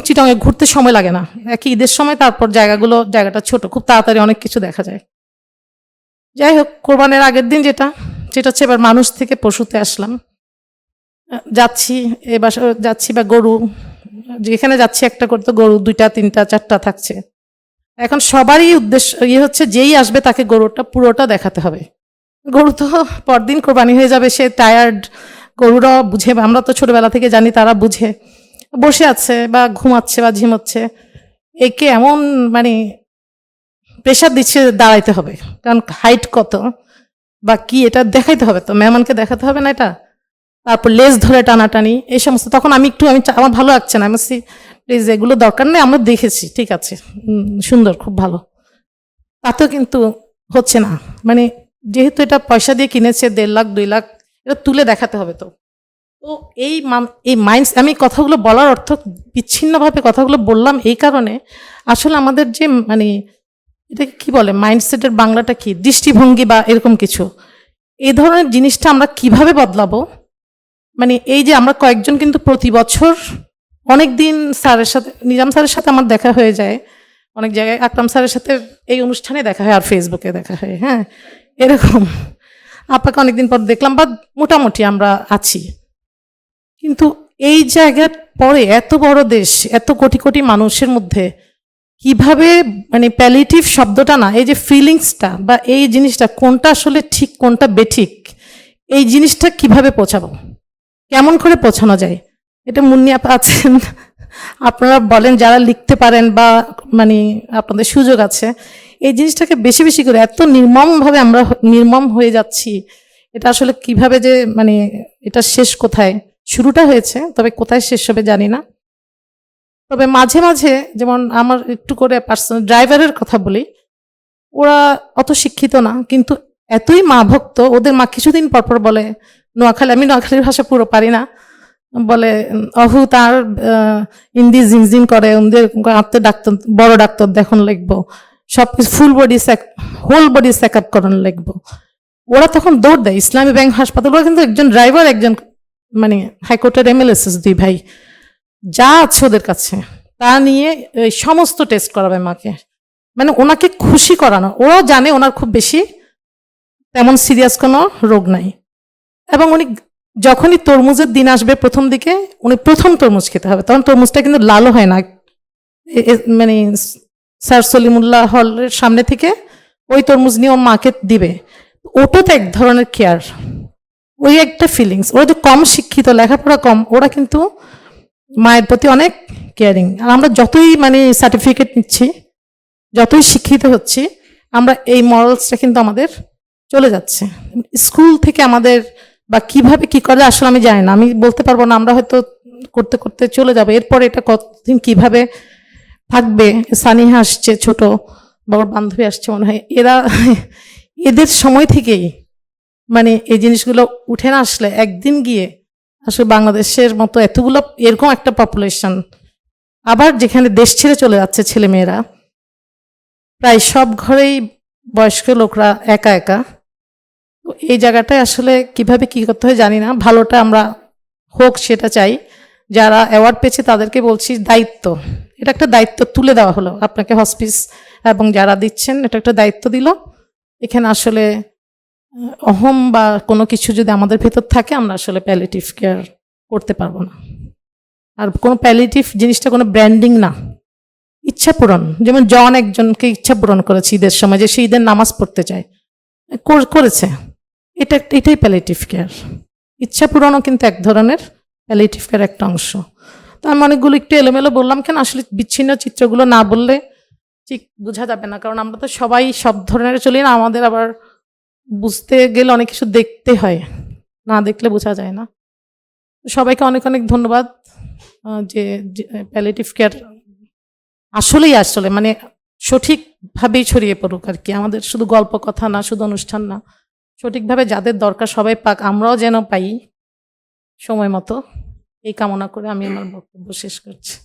চিটাঙে ঘুরতে সময় লাগে না, একই ঈদের সময়, তারপর জায়গাটা ছোট, খুব তাড়াতাড়ি অনেক কিছু দেখা যায়। যাই হোক, কোরবানের আগের দিন যেটা হচ্ছে, এবার মানুষ থেকে পশুতে আসলাম, যাচ্ছি বা গরু, যেখানে যাচ্ছি একটা করতে গরু 2টা 3টা 4টা থাকছে। এখন সবারই উদ্দেশ্য হচ্ছে যেই আসবে তাকে গরুটা পুরোটা দেখাতে হবে। গরু তো পরদিন কোরবানি হয়ে যাবে, সে টায়ার্ড, গরুরা বুঝে, আমরা তো ছোটবেলা থেকে জানি তারা বুঝে, বসে আছে বা ঘুমাচ্ছে বা ঝিমোচ্ছে, একে এমন মানে প্রেশার দিচ্ছে দাঁড়াইতে হবে, কারণ হাইট কত বা কি এটা দেখাইতে হবে, তো মেহমানকে দেখাতে হবে না এটা। তারপর লেজ ধরে টানাটানি, এই সমস্ত। তখন আমার ভালো লাগছে না, আমি বলছি প্লিজ এগুলো দরকার নেই, আমরা দেখেছি, ঠিক আছে, সুন্দর, খুব ভালো, তাতেও কিন্তু হচ্ছে না। মানে যেহেতু এটা পয়সা দিয়ে কিনেছে, 1.5 লাখ 2 লাখ, এটা তুলে দেখাতে হবে। তো এই মাইন্ডস, আমি কথাগুলো বলার অর্থ বিচ্ছিন্নভাবে কথাগুলো বললাম এই কারণে, আসলে আমাদের যে মানে এটাকে কি বলে, মাইন্ডসেটের বাংলাটা কি, দৃষ্টিভঙ্গি বা এরকম কিছু, এই ধরনের জিনিসটা আমরা কিভাবে বদলাবো। মানে এই যে আমরা কয়েকজন কিন্তু প্রতি বছর অনেক দিন স্যারের সাথে, নিজাম স্যারের সাথে আমার দেখা হয়ে যায় অনেক জায়গায়, আকরাম স্যারের সাথে এই অনুষ্ঠানে দেখা হয়, আর ফেসবুকে দেখা হয়, হ্যাঁ এরকম। আপনাকে অনেকদিন পর দেখলাম, বা মোটামুটি আমরা আছি। কিন্তু এই জায়গার পরে এত বড় দেশ, এত কোটি কোটি মানুষের মধ্যে কিভাবে, মানে প্যালিয়েটিভ শব্দটা না, এই যে ফিলিংসটা বা এই জিনিসটা, কোনটা আসলে ঠিক কোনটা বেঠিক, এই জিনিসটা কিভাবে পৌঁছাবো, কেমন করে পৌঁছানো যায়, এটা মুন্নি আপা আছেন, আপনারা বলেন, যারা লিখতে পারেন বা মানে আপনাদের সুযোগ আছে, এই জিনিসটাকে বেশি বেশি করে, এত নির্মমভাবে আমরা নির্মম হয়ে যাচ্ছি, এটা আসলে কিভাবে যে, মানে এটা শেষ কোথায়, শুরুটা হয়েছে, তবে কোথায় শেষ হবে জানি না। তবে মাঝে মাঝে, যেমন আমার একটু করে পার্সোনাল ড্রাইভারের কথা বলি, ওরা অত শিক্ষিত না, কিন্তু এতই মা ভক্ত, ওদের মা কিছুদিন পর পর বলে নোয়াখালী, আমি নোয়াখালীর ভাষা পুরো পারি না, বলে অহু তার ইন্দি জিনজিন করে, ওদের হাতে ডাক্তার, বড় ডাক্তার দেখন লিখবো, সবকিছু full body whole body check up করানো লিখবো। ওরা তখন দৌড় দেয় ইসলামী ব্যাংক হাসপাতাল। ওরা কিন্তু একজন ড্রাইভার, একজন মানে হাইকোর্টের এমএলএসএস, দুই ভাই, যা আছে ওদের কাছে তা নিয়ে এই সমস্ত টেস্ট করাবে মাকে, মানে ওনাকে খুশি করানো। ওরাও জানে ওনার খুব বেশি তেমন সিরিয়াস কোনো রোগ নাই। এবং উনি যখনই তরমুজের দিন আসবে প্রথম দিকে, উনি প্রথম তরমুজ খেতে হবে, তখন তরমুজটা কিন্তু লালও হয় না, মানে স্যার সলিমুল্লাহ হলের সামনে থেকে ওই তরমুজ নিয়ে ওর মাকে দিবে। ওটা তো এক ধরনের কেয়ার, ওই একটা ফিলিংস। ওরা তো কম শিক্ষিত, লেখাপড়া কম, ওরা কিন্তু মায়ের প্রতি অনেক কেয়ারিং। আর আমরা যতই মানে সার্টিফিকেট নিচ্ছি, যতই শিক্ষিত হচ্ছি, আমরা এই মরালসটা কিন্তু আমাদের চলে যাচ্ছে স্কুল থেকে আমাদের, বা কিভাবে কি করে আসলে আমি জানি না, আমি বলতে পারবো না। আমরা হয়তো করতে করতে চলে যাবো, এরপর এটা কতদিন কিভাবে থাকবে। সানিহা আসছে, ছোট বড় বান্ধবী আসছে মনে হয়, এরা এদের সময় থেকেই মানে এই জিনিসগুলো উঠে না আসলে একদিন গিয়ে আসলে বাংলাদেশের মতো এতগুলো এরকম একটা পপুলেশন, আবার যেখানে দেশ ছেড়ে চলে যাচ্ছে ছেলেমেয়েরা, প্রায় সব ঘরেই বয়স্ক লোকরা একা একা। তো এই জায়গাটায় আসলে কিভাবে কি করতে হয় জানি না, ভালোটা আমরা হোক সেটা চাই। যারা অ্যাওয়ার্ড পেয়েছে তাদেরকে বলছি দায়িত্ব, এটা একটা দায়িত্ব তুলে দেওয়া হলো আপনাকে, হসপিস এবং যারা দিচ্ছেন এটা একটা দায়িত্ব দিল। এখানে আসলে অহম বা কোনো কিছু যদি আমাদের ভেতর থাকে, আমরা আসলে প্যালিয়েটিভ কেয়ার করতে পারবো না। আর কোনো প্যালিয়েটিভ জিনিসটা কোনো ব্র্যান্ডিং না, ইচ্ছা পূরণ। যেমন জন একজনকে ইচ্ছা পূরণ করেছে ঈদের সময়, যে সে ঈদের নামাজ পড়তে চায়, করেছে, এটাই প্যালিয়েটিভ কেয়ার। ইচ্ছা পূরণও কিন্তু এক ধরনের প্যালিয়েটিভ কেয়ার একটা অংশ। তো আমি অনেকগুলো একটু এলোমেলো বললাম, কেন আসলে বিচ্ছিন্ন চিত্রগুলো না বললে ঠিক বোঝা যাবে না, কারণ আমরা তো সবাই সব ধরনের চলি না, আমাদের আবার বুঝতে গেলে অনেক কিছু দেখতে হয়, না দেখলে বোঝা যায় না। সবাইকে অনেক অনেক ধন্যবাদ যে প্যালিয়েটিভ কেয়ার আসলে মানে সঠিকভাবেই ছড়িয়ে পড়ুক আর কি। আমাদের শুধু গল্প কথা না, শুধু অনুষ্ঠান না, সঠিকভাবে যাদের দরকার সবাই পাক, আমরাও যেন পাই সময় মতো, এই কামনা করে আমি আমার বক্তব্য শেষ করছি।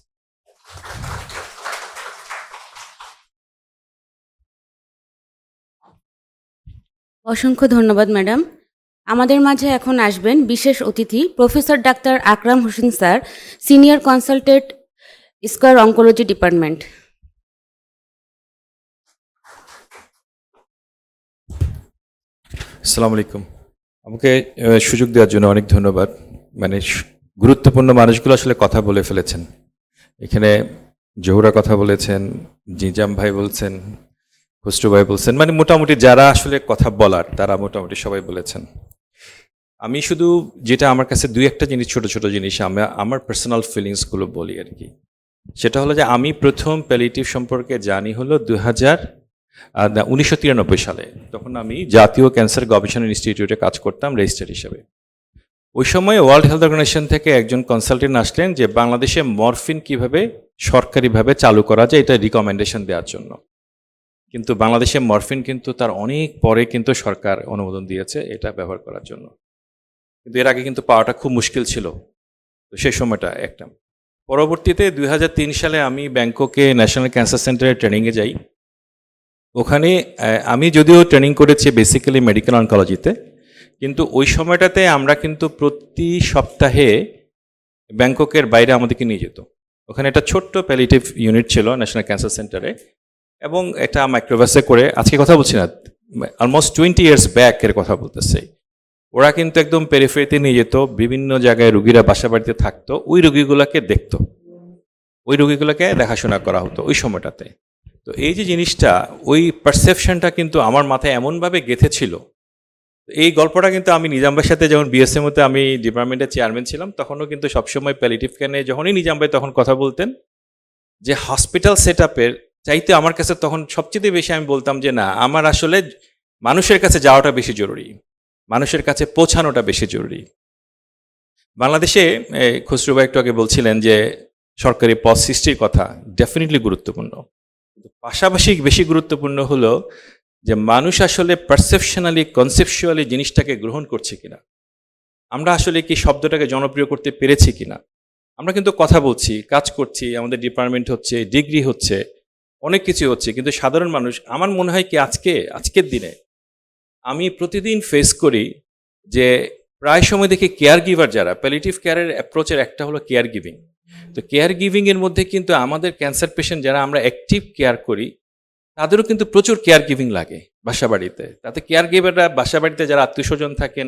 অসংখ্য ধন্যবাদ ম্যাডাম। আমাদের মাঝে এখন আসবেন বিশেষ অতিথি প্রফেসর ডাক্তার Akram Hossain sir, senior consultant, square oncology department. আসসালামু আলাইকুম। আমাকে সুযোগ দেওয়ার জন্য অনেক ধন্যবাদ। মানে গুরুত্বপূর্ণ মানুষগুলো আসলে কথা বলে ফেলেছেন। এখানে জহুরা কথা বলেছেন, জিজাম ভাই বলছেন, খুসরু ভাই বলছেন, মানে মোটামুটি যারা আসলে কথা বলার তারা মোটামুটি সবাই বলেছেন। আমি শুধু যেটা আমার কাছে দুই একটা জিনিস, ছোট ছোট জিনিস আমার পার্সোনাল ফিলিংসগুলো বলি আর কি। সেটা হলো যে আমি প্রথম প্যালিয়েটিভ সম্পর্কে জানি হলো 1993 সালে। তখন আমি জাতীয় ক্যান্সার গবেষণা ইনস্টিটিউটে কাজ করতাম রেজিস্ট্রার হিসেবে। ওই সময় ওয়ার্ল্ড হেলথ অর্গানাইজেশন থেকে একজন কনসালটেন্ট আসলেন যে বাংলাদেশে মরফিন কিভাবে সরকারিভাবে চালু করা যায় এটা রিকমেন্ডেশন দেওয়ার জন্য। কিন্তু বাংলাদেশে মরফিন কিন্তু তার অনেক পরে কিন্তু সরকার অনুমোদন দিয়েছে এটা ব্যবহার করার জন্য, কিন্তু এর আগে কিন্তু পাওয়াটা খুব মুশকিল ছিল। তো সেই সময়টা একটা। পরবর্তীতে 2003 সালে আমি ব্যাংককে ন্যাশনাল ক্যান্সার সেন্টারে ট্রেনিংয়ে যাই। ওখানে আমি যদিও ট্রেনিং করেছি বেসিক্যালি মেডিকেল অনকোলজিতে, কিন্তু ওই সময়টাতে আমরা কিন্তু প্রতি সপ্তাহে ব্যাংককের বাইরে আমাদেরকে নিয়ে যেত। ওখানে একটা ছোট্ট প্যালিয়েটিভ ইউনিট ছিল ন্যাশনাল ক্যান্সার সেন্টারে, এবং এটা মাইক্রোবাসে করে, আজকে কথা বলছি না, অলমোস্ট 20 ইয়ার্স ব্যাক এর কথা বলতেছে। ওরা কিন্তু একদম পেরিফেরিতে নিয়ে যেত, বিভিন্ন জায়গায় রুগীরা বাসা বাড়িতে থাকতো, ওই রুগীগুলোকে দেখতো, ওই রুগীগুলোকে দেখাশোনা করা হতো ওই সময়টাতে। তো এই যে জিনিসটা, ওই পারসেপশনটা কিন্তু আমার মাথায় এমনভাবে গেঁথেছিল। এই গল্পটা কিন্তু আমি নিজাম ভাইয়ের সাথে যখন বিএসএমওতে আমি ডিপার্টমেন্টের চেয়ারম্যান ছিলাম, তখনও কিন্তু সবসময় প্যালিয়েটিভ কেয়ারে যখনই নিজাম ভাই তখন কথা বলতেন যে হসপিটাল সেট আপের চাইতে আমার কাছে তখন সবচেয়ে বেশি আমি বলতাম যে না, আমার আসলে মানুষের কাছে যাওয়াটা বেশি জরুরি, মানুষের কাছে পৌঁছানোটা বেশি জরুরি। বাংলাদেশে খুসরু ভাই একটু আগে বলছিলেন যে সরকারি পদ সৃষ্টির কথা, ডেফিনেটলি গুরুত্বপূর্ণ, পাশাপাশি বেশি গুরুত্বপূর্ণ হলো যে মানুষ আসলে পারসেপশনালি কনসেপচুয়ালি জিনিসটাকে গ্রহণ করছে কিনা, আমরা আসলে কি শব্দটাকে জনপ্রিয় করতে পেরেছি কিনা। আমরা কিন্তু কথা বলছি, কাজ করছি, আমাদের ডিপার্টমেন্ট হচ্ছে, ডিগ্রি হচ্ছে, অনেক কিছু হচ্ছে, কিন্তু সাধারণ মানুষ, আমার মনে হয় কি আজকের দিনে আমি প্রতিদিন ফেস করি যে প্রায় সময় দেখি কেয়ার গিভার যারা, প্যালিয়েটিভ কেয়ারের অ্যাপ্রোচের একটা হলো কেয়ার গিভিং। তো কেয়ার গিভিংয়ের মধ্যে কিন্তু আমাদের ক্যান্সার পেশেন্ট যারা আমরা অ্যাক্টিভ কেয়ার করি তাদেরও কিন্তু প্রচুর কেয়ার গিভিং লাগে বাসা বাড়িতে। তাতে কেয়ার গিভাররা বাসা বাড়িতে যারা আত্মীয় স্বজন থাকেন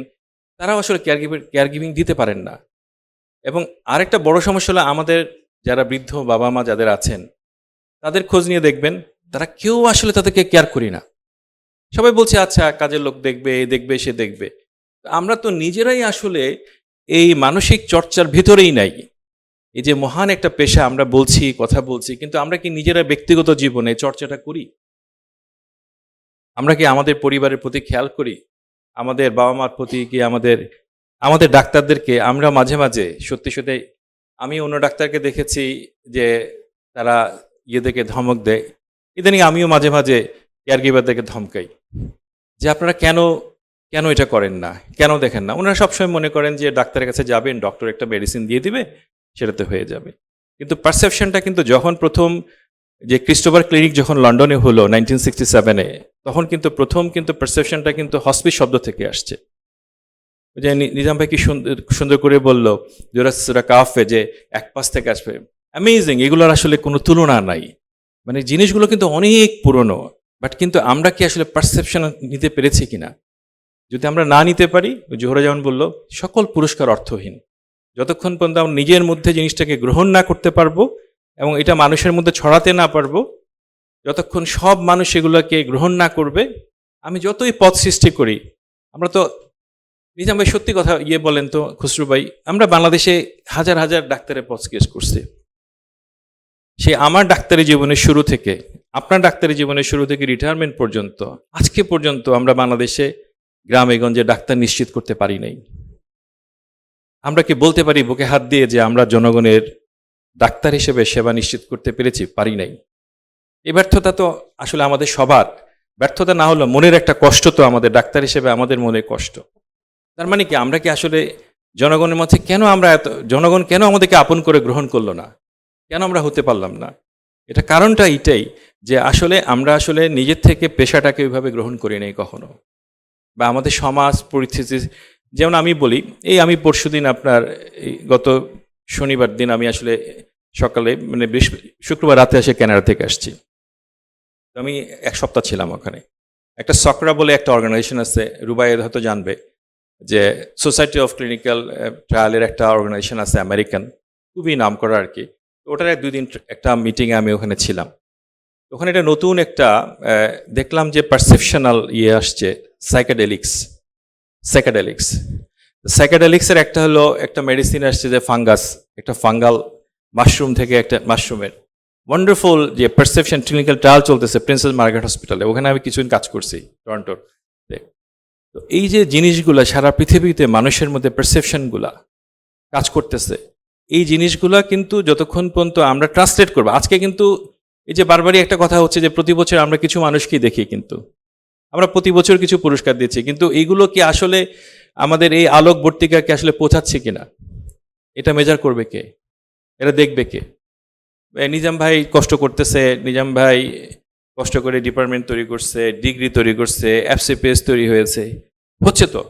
তারাও আসলে কেয়ার গিভিং দিতে পারেন না। এবং আরেকটা বড় সমস্যা হলো আমাদের যারা বৃদ্ধ বাবা মা যাদের আছেন তাদের খোঁজ নিয়ে দেখবেন তারা কেউ আসলে তাদেরকে কেয়ার করি না। সবাই বলছে আচ্ছা কাজের লোক দেখবে, এ দেখবে, সে দেখবে। আমরা তো নিজেরাই আসলে এই মানসিক চর্চার ভিতরেই নাই। এই যে মহান একটা পেশা আমরা বলছি, কথা বলছি, কিন্তু আমরা কি নিজেরা ব্যক্তিগত জীবনে চর্চাটা করি? আমরা কি আমাদের পরিবারের প্রতি খেয়াল করি? আমাদের বাবা মার প্রতি কি আমাদের ডাক্তারদেরকে আমরা মাঝে মাঝে সত্যি সত্যি, আমি অন্য ডাক্তারকে দেখেছি যে তারা ইয়েদেরকে ধমক দেয়, ইদানিং আমিও মাঝে মাঝে কেয়ার গিভারদেরকে ধমকাই যে আপনারা কেন এটা করেন না, কেন দেখেন না। ওনারা সবসময় মনে করেন যে ডাক্তারের কাছে যাবেন, ডক্টর একটা মেডিসিন দিয়ে দিবে, সেটাতে হয়ে যাবে। কিন্তু পারসেপশনটা কিন্তু যখন প্রথম যে ক্রিস্টোফার ক্লিনিক যখন লন্ডনে হলো 1967-এ, তখন কিন্তু প্রথম কিন্তু পারসেপশনটা কিন্তু হসপিস শব্দ থেকে আসছে। ওই যে নিজাম ভাই কি সুন্দর করে বললো জোরা কাফে যে এক পাশ থেকে আসবে, অ্যামেজিং, এগুলোর আসলে কোনো তুলনা নাই। মানে জিনিসগুলো কিন্তু অনেক পুরনো, বাট কিন্তু আমরা কি আসলে পারসেপশন নিতে পেরেছি কিনা। যদি আমরা না নিতে পারি, জোহরা যেমন বললো, সকল পুরস্কার অর্থহীন। যতক্ষণ পর্যন্ত আমরা নিজের মধ্যে জিনিসটাকে গ্রহণ না করতে পারবো এবং এটা মানুষের মধ্যে ছড়াতে না পারবো, যতক্ষণ সব মানুষ এগুলোকে গ্রহণ না করবে, আমি যতই পথ সৃষ্টি করি, আমরা তো নিজাম ভাই সত্যি কথা বলেন তো খুসরু ভাই, আমরা বাংলাদেশে হাজার হাজার ডাক্তারের পথ কেস করছি। সে আমার ডাক্তারি জীবনের শুরু থেকে, আপনার ডাক্তারি জীবনের শুরু থেকে রিটায়ারমেন্ট পর্যন্ত, আজকে পর্যন্ত আমরা বাংলাদেশে গ্রামে গঞ্জে ডাক্তার নিশ্চিত করতে পারি নাই। আমরা কি বলতে পারি বুকে হাত দিয়ে যে আমরা জনগণের ডাক্তার হিসেবে সেবা নিশ্চিত করতে পেরেছি? পারি নাই। এই ব্যর্থতা তো আসলে আমাদের সবার, ব্যর্থতা না হলো মনের একটা কষ্ট, তো আমাদের ডাক্তার হিসেবে আমাদের মনের কষ্ট। তার মানে কি আমরা কি আসলে জনগণের মধ্যে জনগণ কেন আমাদেরকে আপন করে গ্রহণ করলো না, কেন আমরা হতে পারলাম না? এটা কারণটা এইটাই যে আমরা আসলে নিজের থেকে পেশাটাকে ওইভাবে গ্রহণ করি নাই কখনো, বা আমাদের সমাজ পরিস্থিতি। যেমন আমি বলি, আমি পরশুদিন আপনার গত শনিবার দিন আমি আসলে সকালে মানে শুক্রবার রাতে এসে কানাডা থেকে আসছি। তো আমি এক সপ্তাহ ছিলাম ওখানে। একটা সকরা বলে একটা অর্গানাইজেশন আছে, রুবাইয়ের হয়তো জানবে, যে সোসাইটি অফ ক্লিনিক্যাল ট্রায়ালের একটা অর্গানাইজেশন আছে আমেরিকান, খুবই নাম করা আর কি। ওটার 2 দিন একটা মিটিংয়ে আমি ওখানে ছিলাম। ওখানে একটা নতুন একটা দেখলাম যে পারসেপশনাল আসছে, সাইকাডেলিক্সের একটা হলো একটা মেডিসিন আসছে যে ফাঙ্গাস, একটা ফাঙ্গাল মাশরুম থেকে একটা মাশরুমের ওয়ান্ডারফুল যে পারসেপশন ক্লিনিক্যাল ট্রায়াল চলতেছে প্রিন্সেস মার্গারেট হসপিটালে। ওখানে আমি কিছুদিন কাজ করছি টরন্টোর। তো এই যে জিনিসগুলো সারা পৃথিবীতে মানুষের মধ্যে পারসেপশনগুলা কাজ করতেছে, এই জিনিসগুলা কিন্তু যতক্ষণ পর্যন্ত আমরা ট্রান্সলেট করবো। আজকে কিন্তু এই যে বারবারই একটা কথা হচ্ছে যে প্রতি বছর আমরা কিছু মানুষকেই দেখি, কিন্তু আমরা প্রতি বছর কিছু পুরস্কার দিচ্ছি, কিন্তু এইগুলো কি আসলে আমাদের এই আলোকবর্তিকাকে আসলে পৌঁছাচ্ছে কিনা, এটা মেজার করবে কে, এটা দেখবে কে? নিজাম ভাই কষ্ট করতেছে, নিজাম ভাই কষ্ট করে ডিপার্টমেন্ট তৈরি করছে, ডিগ্রি তৈরি করছে, এফসিপিএস তৈরি হয়েছে, হচ্ছে তো,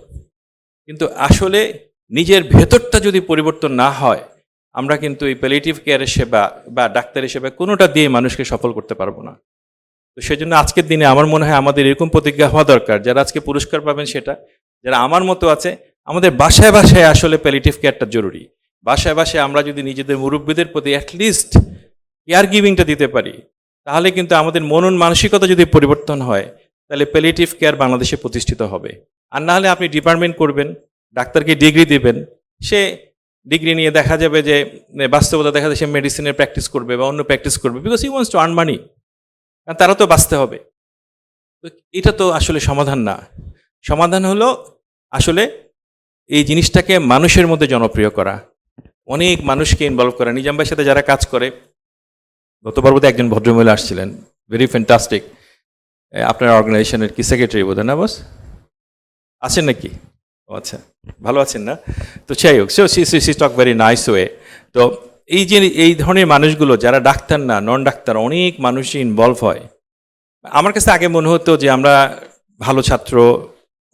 কিন্তু আসলে নিজের ভেতরটা যদি পরিবর্তন না হয়, আমরা কিন্তু এই প্যালিয়েটিভ কেয়ারের সেবা বা ডাক্তারি সেবা কোনোটা দিয়ে মানুষকে সফল করতে পারবো না। তো সেই জন্য আজকের দিনে আমার মনে হয় আমাদের এরকম প্রতিজ্ঞা হওয়া দরকার, যারা আজকে পুরস্কার পাবেন সেটা, যারা আমার মতো আছে, আমাদের বাসায় বাসায় আসলে প্যালিয়েটিভ কেয়ারটা জরুরি। বাসায় বাসায় আমরা যদি নিজেদের মুরব্বীদের প্রতি অ্যাটলিস্ট কেয়ার গিভিংটা দিতে পারি, তাহলে কিন্তু আমাদের মনন মানসিকতা যদি পরিবর্তন হয়, তাহলে প্যালিয়েটিভ কেয়ার বাংলাদেশে প্রতিষ্ঠিত হবে। আর না হলে আপনি ডিপার্টমেন্ট করবেন, ডাক্তারকে ডিগ্রি দিবেন, সে ডিগ্রি নিয়ে দেখা যাবে যে বাস্তবতা দেখা যায় সে মেডিসিনের প্র্যাকটিস করবে বা অন্য প্র্যাকটিস করবে, because he wants to earn money, কারণ তারা তো বাঁচতে হবে। তো এটা তো আসলে সমাধান না। সমাধান হলো আসলে এই জিনিসটাকে মানুষের মধ্যে জনপ্রিয় করা, অনেক মানুষকে ইনভলভ করা। নিজাম ভাইয়ের সাথে যারা কাজ করে, গতবার বোধহয় একজন ভদ্রমহিলা আসছিলেন, ভেরি ফ্যান্টাস্টিক, আপনার অর্গানাইজেশনের কি সেক্রেটারি বোধ হয় না বস? আছেন নাকি? ও আচ্ছা, ভালো আছেন না? তো যাই হোক, সি টক ভেরি নাইস ওয়ে। তো এই যে এই ধরনের মানুষগুলো যারা ডাক্তার না, নন ডাক্তার, অনেক মানুষই ইনভলভ হয়। আমার কাছে আগে মনে হতো যে আমরা ভালো ছাত্র,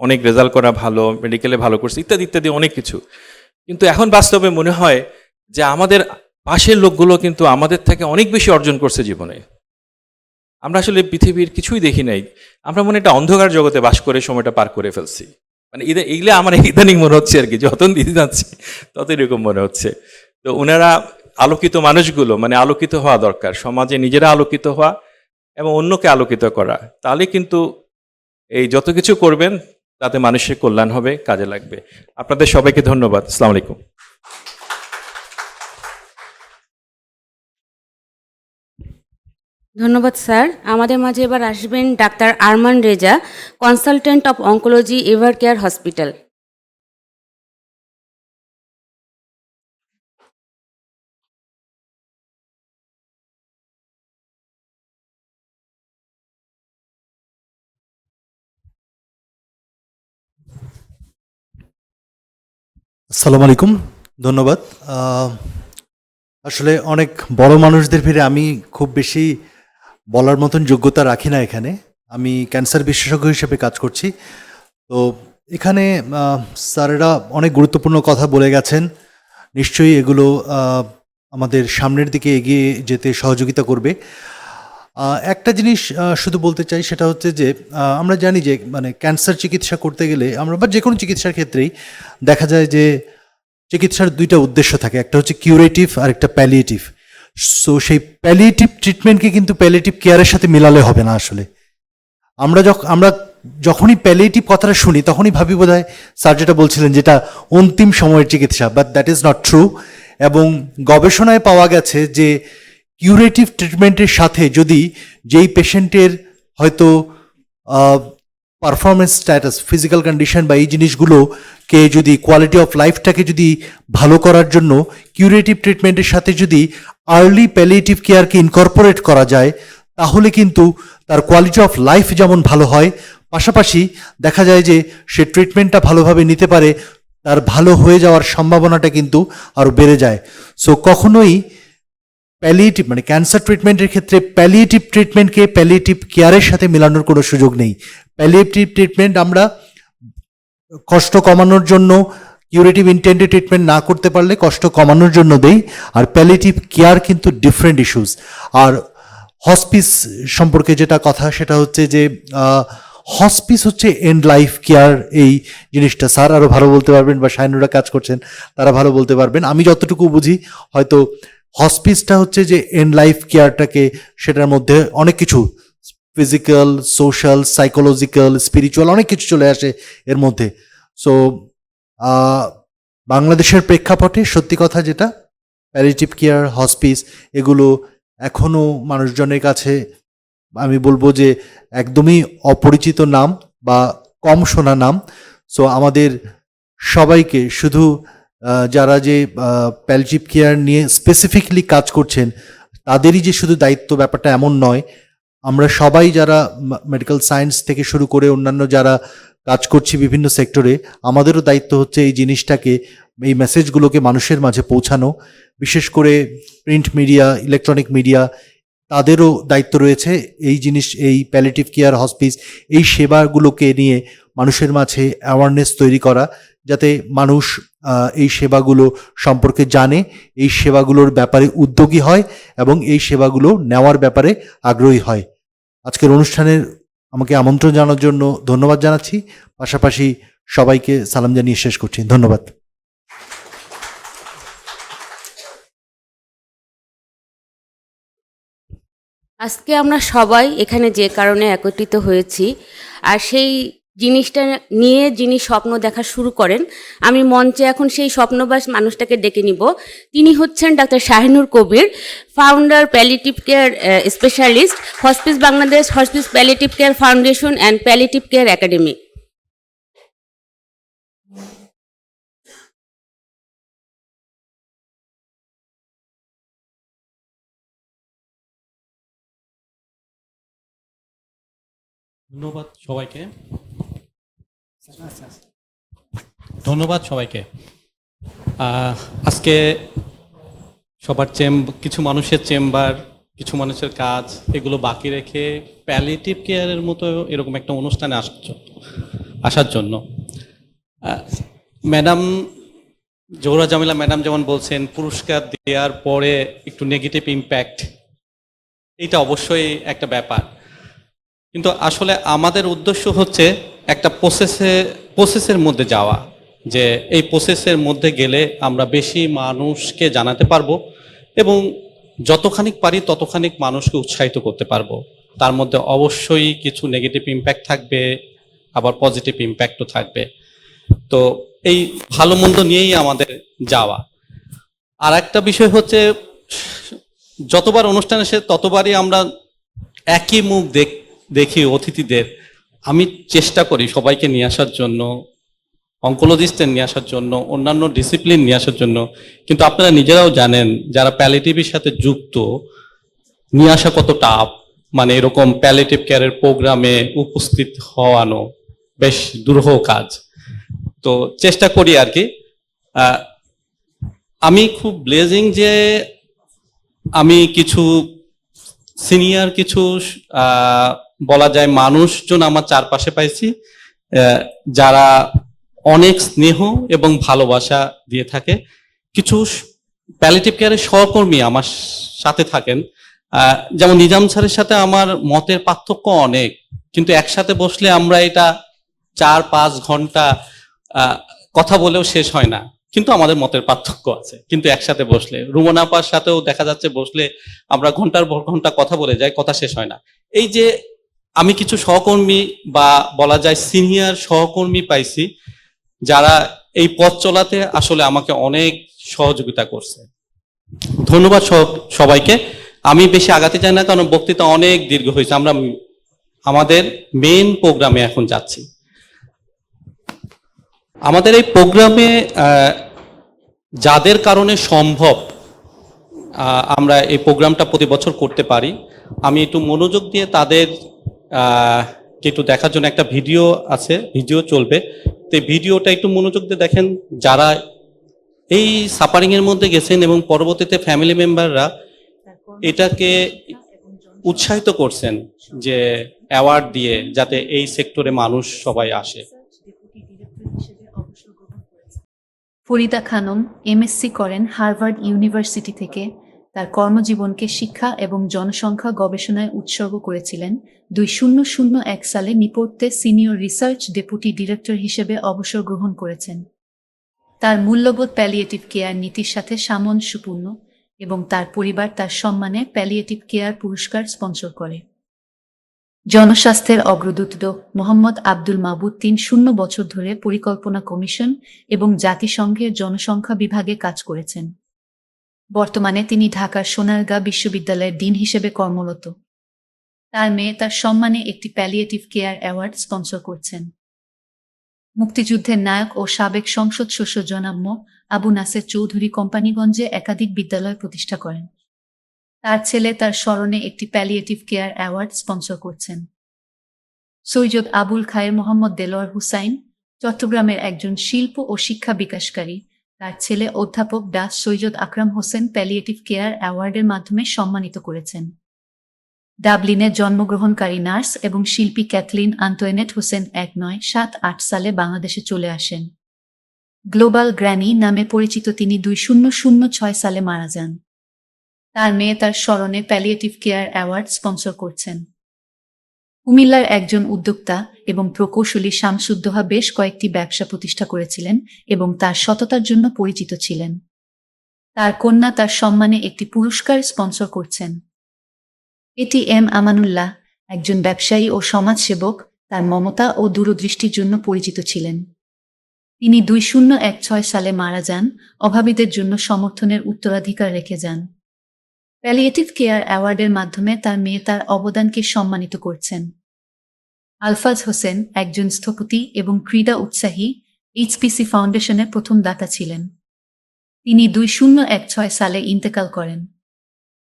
অনেক রেজাল্ট করা ভালো, মেডিকেলে ভালো করছি, ইত্যাদি ইত্যাদি অনেক কিছু। কিন্তু এখন বাস্তবে মনে হয় যে আমাদের পাশের লোকগুলো কিন্তু আমাদের থেকে অনেক বেশি অর্জন করছে জীবনে। আমরা আসলে পৃথিবীর কিছুই দেখি নাই, আমরা মনে একটা অন্ধকার জগতে বাস করে সময়টা পার করে ফেলছি। মানে এগুলো আমার ইদানিং মনে হচ্ছে আর কি, যত দিতে যাচ্ছে তত এরকম মনে হচ্ছে। তো ওনারা আলোকিত মানুষগুলো, মানে আলোকিত হওয়া দরকার, সমাজে নিজেরা আলোকিত হওয়া এবং অন্যকে আলোকিত করা, তাহলে কিন্তু এই যত কিছু করবেন তাতে মানুষের কল্যাণ হবে, কাজে লাগবে। আপনাদের সবাইকে ধন্যবাদ। আসসালামু আলাইকুম। ধন্যবাদ স্যার। আমাদের মাঝে এবার আসবেন doctor Arman Reza, consultant of oncology, ever care hospital. আসসালামু আলাইকুম, ধন্যবাদ। আহ, আসলে অনেক বড় মানুষদের ভিড়ে আমি খুব বেশি বলার মতন যোগ্যতা রাখি না এখানে। আমি ক্যান্সার বিশেষজ্ঞ হিসেবে কাজ করছি। তো এখানে স্যারেরা অনেক গুরুত্বপূর্ণ কথা বলে গেছেন। নিশ্চয়ই এগুলো আমাদের সামনের দিকে এগিয়ে যেতে সহযোগিতা করবে। একটা জিনিস শুধু বলতে চাই, সেটা হচ্ছে যে আমরা জানি যে মানে ক্যান্সার চিকিৎসা করতে গেলে আমরা বা যে কোনো চিকিৎসার ক্ষেত্রেই দেখা যায় যে চিকিৎসার দুইটা উদ্দেশ্য থাকে, একটা হচ্ছে কিউরেটিভ আর একটা প্যালিয়েটিভ। সো সেই প্যালিয়েটিভ ট্রিটমেন্টকে কিন্তু প্যালিয়েটিভ কেয়ারের সাথে মেলালে হবে না। আসলে আমরা যখনই প্যালিয়েটিভ কথাটা শুনি তখনই ভাবি বোধহয় স্যার যেটা বলছিলেন যেটা অন্তিম সময়ের চিকিৎসা, but that is not true. এবং গবেষণায় পাওয়া গেছে যে কিউরেটিভ ট্রিটমেন্টের সাথে যদি যেই পেশেন্টের হয়তো পারফরমেন্স স্ট্যাটাস, ফিজিক্যাল কন্ডিশন বা এই জিনিসগুলোকে যদি কোয়ালিটি অফ লাইফটাকে যদি ভালো করার জন্য কিউরেটিভ ট্রিটমেন্টের সাথে যদি আর্লি প্যালিয়েটিভ কেয়ারকে ইনকর্পোরেট করা যায়, তাহলে কিন্তু তার কোয়ালিটি অফ লাইফ যেমন ভালো হয়, পাশাপাশি দেখা যায় যে সে ট্রিটমেন্টটা ভালোভাবে নিতে পারে, তার ভালো হয়ে যাওয়ার সম্ভাবনাটা কিন্তু আরও বেড়ে যায়। সো কখনোই প্যালিয়েটিভ মানে ক্যান্সার ট্রিটমেন্টের ক্ষেত্রে প্যালিয়েটিভ ট্রিটমেন্টকে প্যালিয়েটিভ কেয়ারের সাথে মেলানোর কোনো সুযোগ নেই। প্যালিয়েটিভ ট্রিটমেন্ট আমরা কষ্ট কমানোর জন্য, কিউরেটিভ ইন্টেন্ডেড ট্রিটমেন্ট না করতে পারলে কষ্ট কমানোর জন্য দেই। আর প্যালিয়েটিভ কেয়ার কিন্তু ডিফারেন্ট ইস্যুস। আর হসপিস সম্পর্কে যেটা কথা, সেটা হচ্ছে যে হসপিস হচ্ছে এন্ড লাইফ কেয়ার। এই জিনিসটা স্যার আরও ভালো বলতে পারবেন, বা শাইনুরা কাজ করছেন তারা ভালো বলতে পারবেন। আমি যতটুকু বুঝি, হয়তো হসপিসটা হচ্ছে যে এন্ড লাইফ কেয়ারটাকে, সেটার মধ্যে অনেক কিছু ফিজিক্যাল, সোশ্যাল, সাইকোলজিক্যাল, স্পিরিচুয়াল অনেক কিছু চলে আসে এর মধ্যে। সো বাংলাদেশের প্রেক্ষাপটে সত্যি কথা যেটা, প্যালিয়েটিভ কেয়ার, হসপিস এগুলো এখনও মানুষজনের কাছে আমি বলবো যে একদমই অপরিচিত নাম বা কম শোনা নাম। সো আমাদের সবাইকে শুধু যারা যে প্যালিয়েটিভ কেয়ার নিয়ে স্পেসিফিকলি কাজ করছেন তাদেরই যে শুধু দায়িত্ব, ব্যাপারটা এমন নয়। আমরা সবাই যারা মেডিকেল সায়েন্স থেকে শুরু করে অন্যান্য যারা কাজ করছি বিভিন্ন সেক্টরে, আমাদেরও দায়িত্ব হচ্ছে এই জিনিসটাকে, এই মেসেজগুলোকে মানুষের মাঝে পৌঁছানো। বিশেষ করে প্রিন্ট মিডিয়া, ইলেকট্রনিক মিডিয়া, তাদেরও দায়িত্ব রয়েছে এই জিনিস, এই প্যালিয়েটিভ কেয়ার, হসপিস এই সেবাগুলোকে নিয়ে মানুষের মাঝে অ্যাওয়ারনেস তৈরি করা, যাতে মানুষ এই সেবাগুলো সম্পর্কে জানে, এই সেবাগুলোর ব্যাপারে উদ্যোগী হয় এবং এই সেবাগুলো নেওয়ার ব্যাপারে আগ্রহী হয়। আজকের অনুষ্ঠানের আমাকে আমন্ত্রণ জানানোর জন্য ধন্যবাদ জানাচ্ছি। পাশাপাশি সবাইকে সালাম জানিয়ে শেষ করছি। ধন্যবাদ। আজকে আমরা সবাই এখানে যে কারণে একত্রিত হয়েছি, আর সেই জিনিসটা নিয়ে যিনি স্বপ্ন দেখা শুরু করেন, আমি মঞ্চে এখন সেই স্বপ্নবাস মানুষটাকে ডেকে নিব। তিনি হচ্ছেন doctor Shahinur Kabir, founder, palliative care specialist, hospice Bangladesh, hospice palliative care foundation and palliative care academy. ধন্যবাদ সবাইকে। ধন্যবাদ সবাইকে। আজকে সবার কিছু মানুষের চেম্বার, কিছু মানুষের কাজ, এগুলো বাকি রেখে প্যালিয়েটিভ কেয়ারের মতো এরকম একটা অনুষ্ঠানে আসার জন্য ম্যাডাম জোহরা জামিলা ম্যাডাম যেমন বলছেন, পুরস্কার দেওয়ার পরে একটু নেগেটিভ ইম্প্যাক্ট, এটা অবশ্যই একটা ব্যাপার। কিন্তু আসলে আমাদের উদ্দেশ্য হচ্ছে একটা প্রসেসের মধ্যে যাওয়া, যে এই প্রসেসের মধ্যে গেলে আমরা বেশি মানুষকে জানাতে পারবো এবং যতখানি পারি ততখানি মানুষকে উৎসাহিত করতে পারবো। তার মধ্যে অবশ্যই কিছু নেগেটিভ ইম্প্যাক্ট থাকবে, আবার পজিটিভ ইম্প্যাক্টও থাকবে। তো এই ভালো মন্দ নিয়েই আমাদের যাওয়া। আর একটা বিষয় হচ্ছে, যতবার অনুষ্ঠান আসে ততবারই আমরা একই মুখ দেখি অতিথিদের। আমি চেষ্টা করি সবাইকে নিয়ে আসার জন্য, অঙ্কোলজিস্টদের নিয়ে আসার জন্য, অন্যান্য ডিসিপ্লিন নিয়ে আসার জন্য, কিন্তু আপনারা নিজেরাও জানেন যারা প্যালিয়েটিভের সাথে যুক্ত, নিয়ে আসা কত টাফ। মানে এরকম প্যালিয়েটিভ কেয়ারের প্রোগ্রামে উপস্থিত হওয়ানো বেশ দুরূহ কাজ। তো চেষ্টা করি আর কি। আমি খুব ব্লেজিং যে আমি কিছু সিনিয়র কিছু বলা যায় মানুষজন আমার চারপাশে পাইছি, যারা অনেক স্নেহ এবং ভালোবাসা দিয়ে থাকে। কিছু প্যালিয়েটিভ কেয়ারের সহকর্মী আমার সাথে থাকেন, যেমন নিজাম স্যারের সাথে আমার মতের পার্থক্য অনেক, কিন্তু একসাথে বসলে আমরা এটা 4-5 ঘন্টা কথা বলেও শেষ হয় না, কিন্তু আমাদের মতের পার্থক্য আছে। কিন্তু একসাথে বসলে, রুমন আপার সাথেও দেখা যাচ্ছে বসলে আমরা ঘন্টার পর ঘন্টা কথা বলে যাই, কথা শেষ হয় না। এই যে আমি কিছু সহকর্মী বা বলা যায় সিনিয়র সহকর্মী পাইছি, যারা এই পথ চলাতে আসলে আমাকে অনেক সহযোগিতা করছে। ধন্যবাদ সবাইকে। আমি বেশি আগাতে চাই না, কারণ বক্তৃতা অনেক দীর্ঘ হয়েছে। আমরা আমাদের মেইন প্রোগ্রামে এখন যাচ্ছি। আমাদের এই প্রোগ্রামে যাদের কারণে সম্ভব আমরা এই প্রোগ্রামটা প্রতি বছর করতে পারি, আমি একটু মনোযোগ দিয়ে তাদের একটু দেখার জন্য একটা ভিডিও আছে, ভিডিও চলবে। তো এই ভিডিওটা একটু মনোযোগ দিয়ে দেখেন। যারা এই সাফারিং এর মধ্যে গেছেন এবং পরবর্তীতে ফ্যামিলি মেম্বাররা এটাকে উৎসাহিত করছেন যে অ্যাওয়ার্ড দিয়ে, যাতে এই সেক্টরে মানুষ সবাই আসে। ফরিদা খানম এমএসসি করেন হার্ভার্ড ইউনিভার্সিটি থেকে। তার কর্মজীবনকে শিক্ষা এবং জনসংখ্যা গবেষণায় উৎসর্গ করেছিলেন। 2001 সালে নিপোর্তে সিনিয়র রিসার্চ ডেপুটি ডিরেক্টর হিসেবে অবসর গ্রহণ করেছেন। তার মূল্যবোধ প্যালিয়েটিভ কেয়ার নীতির সাথে সামঞ্জস্যপূর্ণ এবং তার পরিবার তার সম্মানে প্যালিয়েটিভ কেয়ার পুরস্কার স্পন্সর করে। জনস্বাস্থ্যের অগ্রদূত মোহাম্মদ আব্দুল মাবুদ 30 বছর ধরে পরিকল্পনা কমিশন এবং জাতিসংঘের জনসংখ্যা বিভাগে কাজ করেছেন। বর্তমানে তিনি ঢাকার সোনারগাঁ বিশ্ববিদ্যালয়ের ডিন হিসেবে কর্মরত। তার মেয়ে তার সম্মানে একটি প্যালিয়েটিভ কেয়ার অ্যাওয়ার্ড স্পন্সর করছেন। মুক্তিযুদ্ধের নায়ক ও সাবেক সংসদ সদস্য জনাব আবু নাসের চৌধুরী কোম্পানিগঞ্জে একাধিক বিদ্যালয় প্রতিষ্ঠা করেন। তার ছেলে তার স্মরণে একটি প্যালিয়েটিভ কেয়ার অ্যাওয়ার্ড স্পন্সর করছেন। সৈয়দ আবুল খায়ের মোহাম্মদ দেলোয়ার হুসাইন চট্টগ্রামের একজন শিল্প ও শিক্ষা বিকাশকারী। তার ছেলে অধ্যাপক সৈয়দ আকরাম হোসেন প্যালিয়েটিভ কেয়ার অ্যাওয়ার্ডের মাধ্যমে সম্মানিত করেছেন। ডাবলিনে জন্মগ্রহণকারী নার্স এবং শিল্পী ক্যাথলিন আন্তোয়েনেট হোসেন 1978 সালে বাংলাদেশে চলে আসেন। গ্লোবাল গ্র্যানি নামে পরিচিত তিনি 2006 সালে মারা যান। তার মেয়ে তার স্মরণে প্যালিয়েটিভ কেয়ার অ্যাওয়ার্ড স্পন্সর করছেন। কুমিল্লার একজন উদ্যোক্তা এবং প্রকৌশলী শামসুদ্দোহা বেশ কয়েকটি ব্যবসা প্রতিষ্ঠা করেছিলেন এবং তার সততার জন্য পরিচিত ছিলেন। তার কন্যা তার সম্মানে একটি পুরস্কার স্পন্সর করছেন। এটি এম আমানুল্লাহ, একজন ব্যবসায়ী ও সমাজসেবক, তার মমতা ও দূরদৃষ্টির জন্য পরিচিত ছিলেন। তিনি 2016 সালে মারা যান, অভাবীদের জন্য সমর্থনের উত্তরাধিকার রেখে যান। প্যালিয়েটিভ কেয়ার অ্যাওয়ার্ডের মাধ্যমে তার মেয়ে তার অবদানকে সম্মানিত করছেন। আলফাজ হোসেন একজন স্থপতি এবং ক্রীড়া উৎসাহী, এইচপিসি ফাউন্ডেশনের প্রথম দাতা ছিলেন। তিনি 2016 সালে ইন্তেকাল করেন।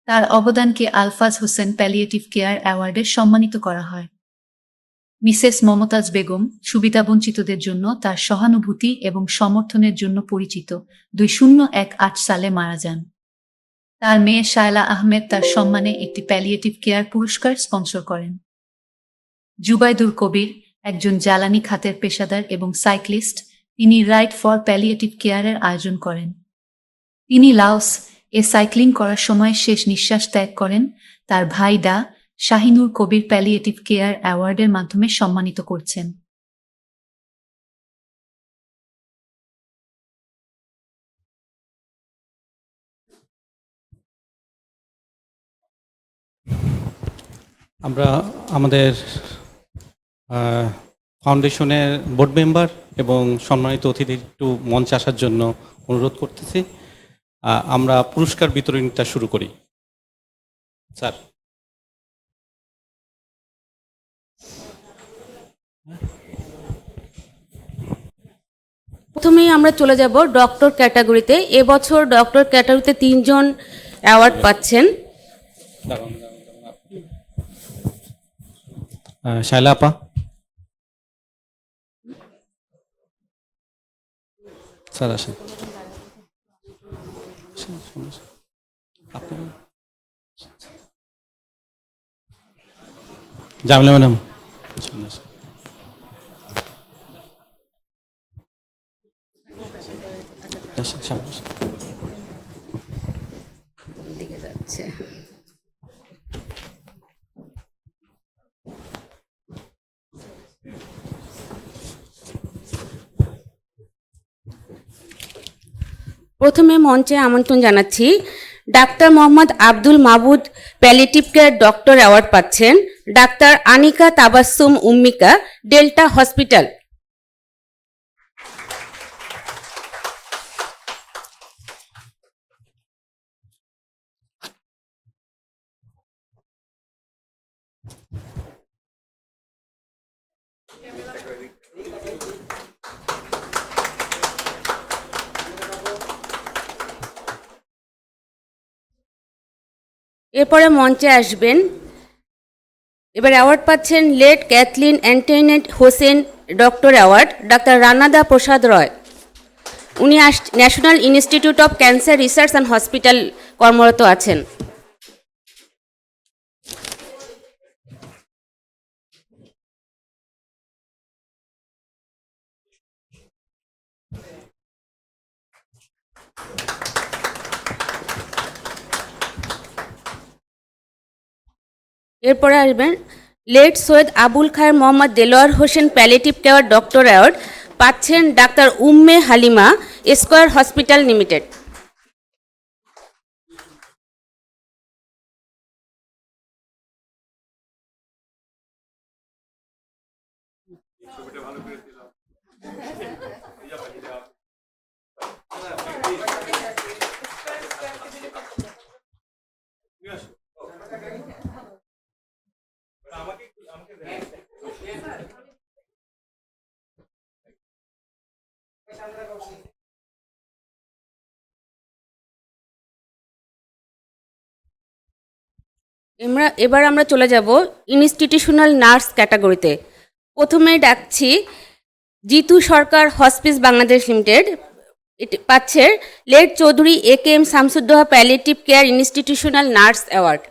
তার অবদানকে আলফাজ হোসেন প্যালিয়েটিভ কেয়ার অ্যাওয়ার্ডে সম্মানিত করা হয়। মিসেস মমতাজ বেগম সুবিধাবঞ্চিতদের জন্য তার সহানুভূতি এবং সমর্থনের জন্য পরিচিত 2018 সালে মারা যান। তার মেয়ে শায়লা আহমেদ তার সম্মানে একটি প্যালিয়েটিভ কেয়ার পুরস্কার স্পন্সর করেন। জুবাইদুর কবির একজন জ্বালানি খাতের পেশাদার এবং সাইক্লিস্ট, তিনি রাইড ফর প্যালিয়েটিভ কেয়ারের আয়োজন করেন। তিনি লাওস এ সাইক্লিং করার সময় শেষ নিঃশ্বাস ত্যাগ করেন। তার ভাই ডা শাহিনুর কবির প্যালিয়েটিভ কেয়ার অ্যাওয়ার্ডের মাধ্যমে সম্মানিত করছেন। আমরা আমাদের ফাউন্ডেশনের বোর্ড মেম্বার এবং সম্মানিত অতিথি একটু মঞ্চে আসার জন্য অনুরোধ করতেছি। আমরা পুরস্কার বিতরণটা শুরু করি। স্যার, প্রথমেই আমরা চলে যাব ডক্টর ক্যাটাগরিতে। এবছর ডক্টর ক্যাটাগরিতে 3 জন অ্যাওয়ার্ড পাচ্ছেন। শায়লা আপা, স্যার আসেন। জামিলা ম্যাডাম, দিকে যাচ্ছে। প্রথমে মঞ্চে আমন্ত্রণ জানাচ্ছি doctor Mohammad Abdul Mabud palliative care doctor award পাচ্ছেন ডাক্তার আনিকা তাবাসসুম উম্মিকা, ডেল্টা হসপিটাল। এরপরে মঞ্চে আসবেন, এবার অ্যাওয়ার্ড পাচ্ছেন late Kathleen Antoinette Hossain doctor award ডাক্তার রানাদা প্রসাদ রয়। উনি national institute of cancer research and hospital কর্মরত আছেন। এরপরে আসবেন late Syed Abul Khayer Mohammad Delwar Hossain palliative care doctor award পাচ্ছেন ডাক্তার Umme Halima, square hospital limited. এবার আমরা চলে যাব ইনস্টিটিউশনাল নার্স ক্যাটাগরিতে। প্রথমে ডাকছি জিতু সরকার হসপিস বাংলাদেশ লিমিটেড, পাচ্ছে late Chowdhury AK-M Shamsuddoha palliative care institutional nurse award.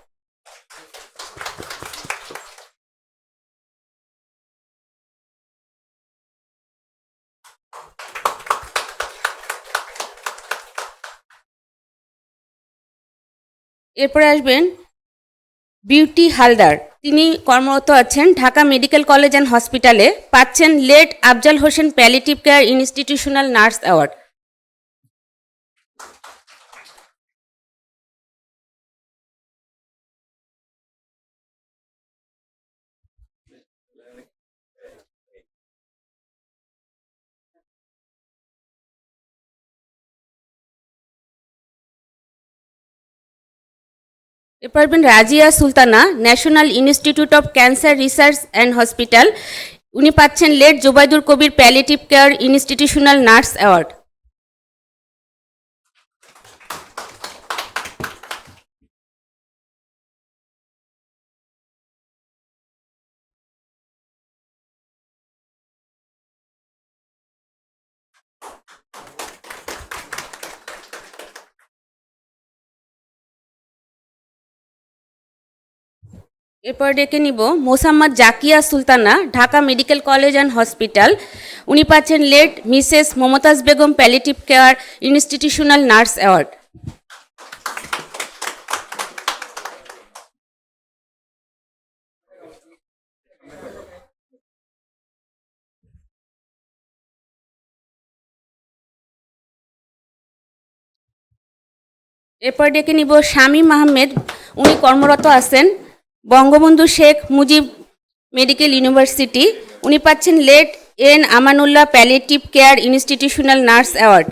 এরপরে আসবেন বিউটি হালদার, তিনি কর্মরত আছেন ঢাকা মেডিকেল কলেজ অ্যান্ড হসপিটালে, পাচ্ছেন late Afzal Hossain palliative care institutional nurse award. এরপর আসবেন Razia Sultana, national institute of cancer research and hospital, উনি পাচ্ছেন late Jubaidur Kabir palliative care institutional nurse award. এরপর ডেকে নিব Mosammat Zakia Sultana, Dhaka medical college and hospital. উনি পাচ্ছেন late Mrs Momtaz Begum palliative care institutional nurse award. এরপর ডেকে নিব শামীম আহমেদ, উনি কর্মরত আছেন বঙ্গবন্ধু শেখ মুজিব মেডিকেল ইউনিভার্সিটি। উনি পাচ্ছেন late N Amanullah palliative care institutional nurse award.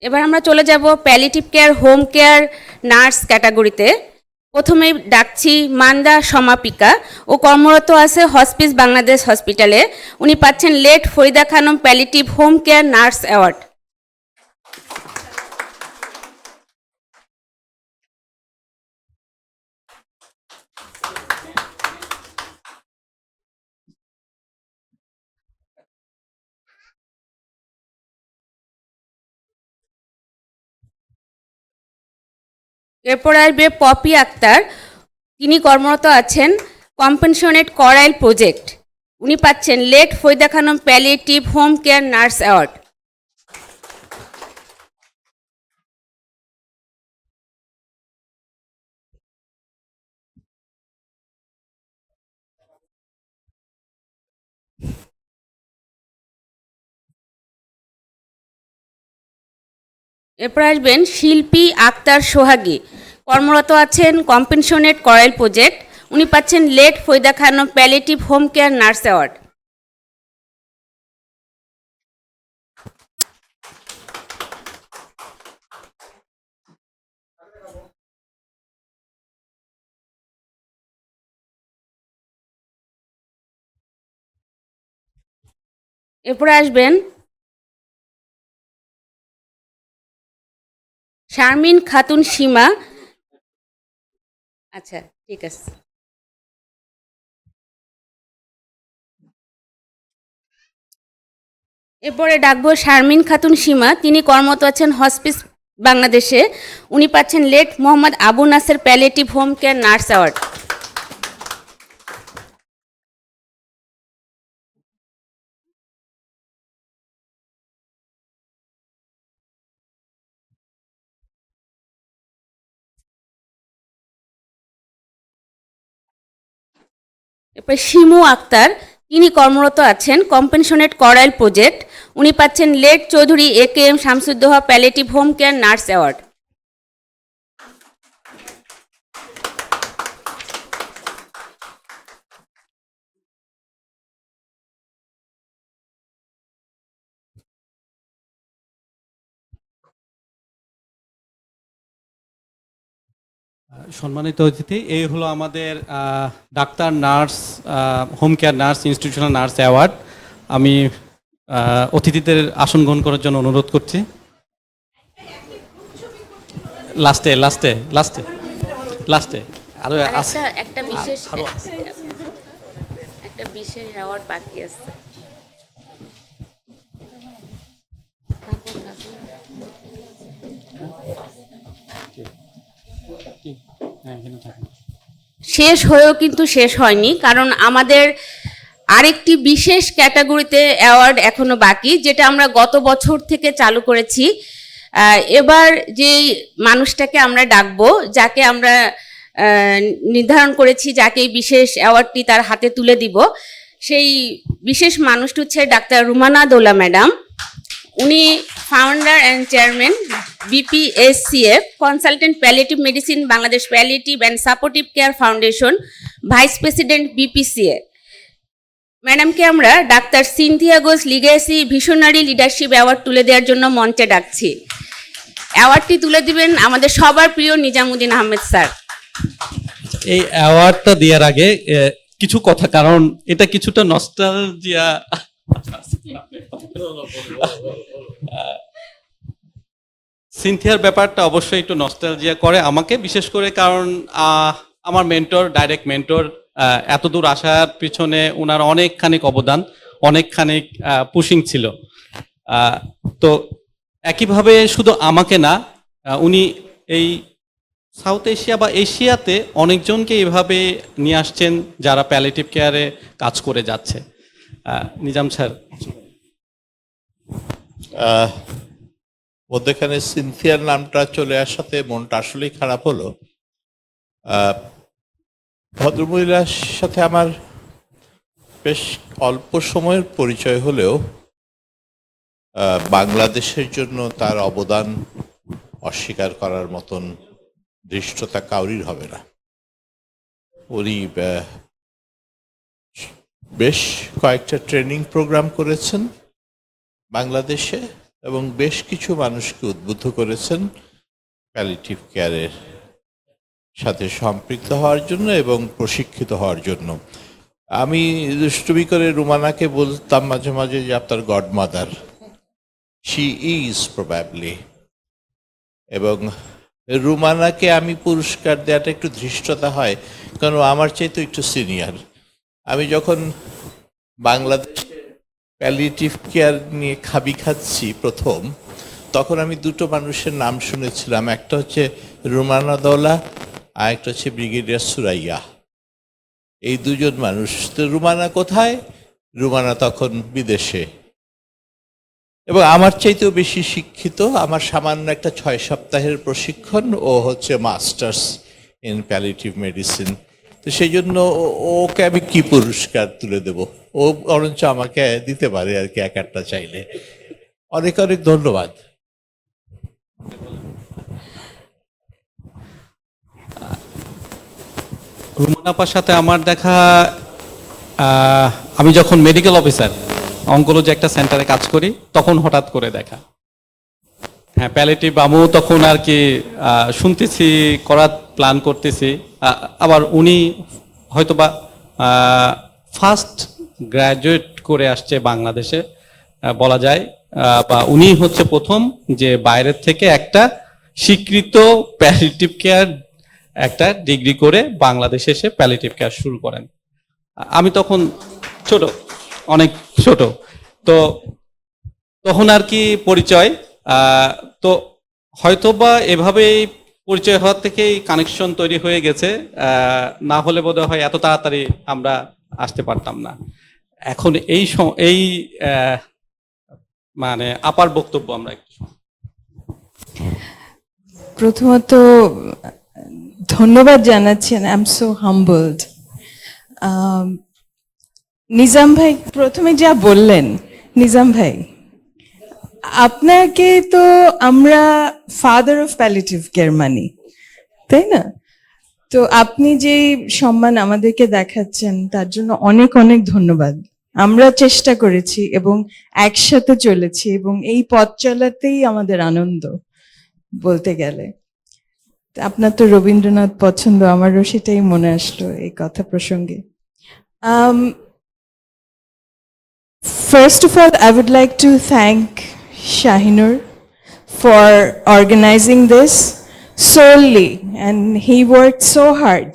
এবার আমরা চলে যাব palliative care home care nurse ক্যাটাগরিতে। প্রথমেই ডাকছি মান্দা সমাপিকা, ও কর্মরত আছে হসপিস বাংলাদেশ হসপিটালে। উনি পাচ্ছেন late Farida Khanam palliative home care nurse award. এরপর আসবে পপি আক্তার, তিনি কর্মরত আছেন কম্পেনশনেট করাইল প্রজেক্ট। উনি পাচ্ছেন late Farida Khanam palliative home care nurse award. এরপর আসবেন শিল্পী আক্তার সোহাগী, কর্মরত আছেন কম্পেনশনেট করাইল প্রজেক্ট। উনি পাচ্ছেন late Farida Khanam palliative home care nurse award. এরপরে আসবেন শারমিন খাতুন সীমা। আচ্ছা, ঠিক আছে। এরপরে ডাকবো শারমিন খাতুন সীমা, তিনি কর্মরত আছেন হসপিস বাংলাদেশে। উনি পাচ্ছেন late Mohammad Abu Naser palliative home care nurse award. এরপর শিমু আক্তার, তিনি কর্মরত আছেন কম্পেনশনেট করাইল প্রজেক্ট। উনি পাচ্ছেন late Chowdhury A K M Shamsuddoha palliative home care nurse award. সম্মানিত অতিথি, এই হলো আমাদের ডাক্তার nurse home care nurse institutional nurse award. আমি অতিথিদের আসন গ্রহণ করার জন্য অনুরোধ করছি। লাস্টে লাস্টে লাস্টে লাস্টে আরো আছে, একটা বিশেষ অ্যাওয়ার্ড বাকি আছে। শেষ হয়েও কিন্তু শেষ হয়নি, কারণ আমাদের আরেকটি বিশেষ ক্যাটাগরিতে অ্যাওয়ার্ড এখনো বাকি, যেটা আমরা গত বছর থেকে চালু করেছি। এবার যেই মানুষটাকে আমরা ডাকবো, যাকে আমরা নির্ধারণ করেছি, যাকে এই বিশেষ অ্যাওয়ার্ডটি তার হাতে তুলে দিব, সেই বিশেষ মানুষটি হচ্ছে ডাক্তার রুমানা দৌলা ম্যাডাম। উনি founder and chairman BPSCF consultant palliative medicine Bangladesh palliative and supportive care foundation, vice president BPCA। ম্যাডামকে আমরা doctor Sinthia Ghosh legacy visionary leadership award তুলে দেওয়ার জন্য মঞ্চে ডাকছি। অ্যাওয়ার্ডটি তুলে দিবেন আমাদের সবার প্রিয় নিজামুদ্দিন আহমেদ স্যার। এই অ্যাওয়ার্ডটা দেওয়ার আগে কিছু কথা, কারণ এটা কিছুটা নস্টালজিয়া। সিনথিয়ার ব্যাপারটা অবশ্যই একটু নস্টালজিয়া করে আমাকে, বিশেষ করে কারণ আমার মেন্টর, ডাইরেক্ট মেন্টর এতদূর আসার পিছনে ওনার অনেকখানিক অবদান, অনেকখানিক পুশিং ছিল। তো একইভাবে শুধু আমাকে না, উনি এই সাউথ এশিয়া বা এশিয়াতে অনেকজনকে এভাবে নিয়ে আসছেন যারা প্যালিয়েটিভ কেয়ারে কাজ করে যাচ্ছে। নিজাম স্যার। মধ্যেখানে সিনথিয়ার নামটা চলে আসাতে মনটা আসলেই খারাপ হলো। ভদ্রমহিলার সাথে আমার বেশ অল্প সময়ের পরিচয় হলেও বাংলাদেশের জন্য তার অবদান অস্বীকার করার মতন ধৃষ্টতা কাউরির হবে না। উনি বেশ কয়েকটা ট্রেনিং প্রোগ্রাম করেছেন বাংলাদেশে এবং বেশ কিছু মানুষকে উদ্বুদ্ধ করেছেন প্যালিয়েটিভ কেয়ারের সাথে সম্পৃক্ত হওয়ার জন্য এবং প্রশিক্ষিত হওয়ার জন্য। আমি দুষ্টুমি করে রুমানাকে বলতাম মাঝে মাঝে যে আপনার গডমাদার, শি ইজ প্রবাবলি। এবং রুমানাকে আমি পুরস্কার দেওয়াটা একটু ধৃষ্টতা হয়, কারণ আমার চাইতে একটু সিনিয়র। আমি যখন বাংলাদেশে প্যালিয়েটিভ কেয়ার নিয়ে খাচ্ছি প্রথম, তখন আমি দুটো মানুষের নাম শুনেছিলাম, একটা হচ্ছে রুমানা দৌলা আর একটা হচ্ছে ব্রিগেডিয়ার সুরাইয়া। এই দুজন মানুষ। তো রুমানা কোথায়? রুমানা তখন বিদেশে এবং আমার চাইতেও বেশি শিক্ষিত। আমার সামান্য একটা 6 সপ্তাহের প্রশিক্ষণ, ও হচ্ছে মাস্টার্স ইন প্যালিয়েটিভ মেডিসিন। তো সেই জন্য ওকে আমি কি পুরস্কার তুলে দেব? ও বরঞ্চ আমাকে দিতে পারে আর কি, এক একটা চাইলে। অনেক অনেক ধন্যবাদ। রুমানাপার সাথে আমার দেখা, আমি যখন মেডিকেল অফিসার অঙ্কোলজি একটা সেন্টারে কাজ করি, তখন হঠাৎ করে দেখা। হ্যাঁ, প্যালিয়েটিভ আমিও তখন আর কি শুনতেছি, করার প্ল্যান করতেছি। আবার উনি হয়তোবা ফার্স্ট গ্র্যাজুয়েট করে আসছে বাংলাদেশে বলা যায়, বা উনি হচ্ছে প্রথম যে বাইরের থেকে একটা স্বীকৃত প্যালিয়েটিভ কেয়ার একটা ডিগ্রি করে বাংলাদেশে এসে প্যালিয়েটিভ কেয়ার শুরু করেন। আমি তখন ছোট, অনেক ছোট, তো তখন আর কি পরিচয়। তো হয়তোবা এভাবেই পরিচয় হওয়ার থেকেই কানেকশন তৈরি হয়ে গেছে। না হলে বোধহয় হয় এত তাড়াতাড়ি আমরা আসতে পারতাম না। এখন এই মানে আপার বক্তব্য আমরা একটু। প্রথমত ধন্যবাদ জানাচ্ছি, I am so humbled. Nizam ভাই প্রথমে যা বললেন, নিজাম ভাই আপনাকে তো আমরা ফাদার অফ প্যালিয়েটিভ কেয়ার মানি, তাই না? তো আপনি যে সম্মান আমাদেরকে দেখাচ্ছেন তার জন্য অনেক অনেক ধন্যবাদ। আমরা চেষ্টা করেছি এবং একসাথে চলেছি, এবং এই পথ চলাতেই আমাদের আনন্দ বলতে গেলে। আপনার তো রবীন্দ্রনাথ পছন্দ, আমারও সেটাই মনে আসলো এই কথা প্রসঙ্গে। First of all, I would like to thank Shahinur for organizing this solely, and he worked so hard.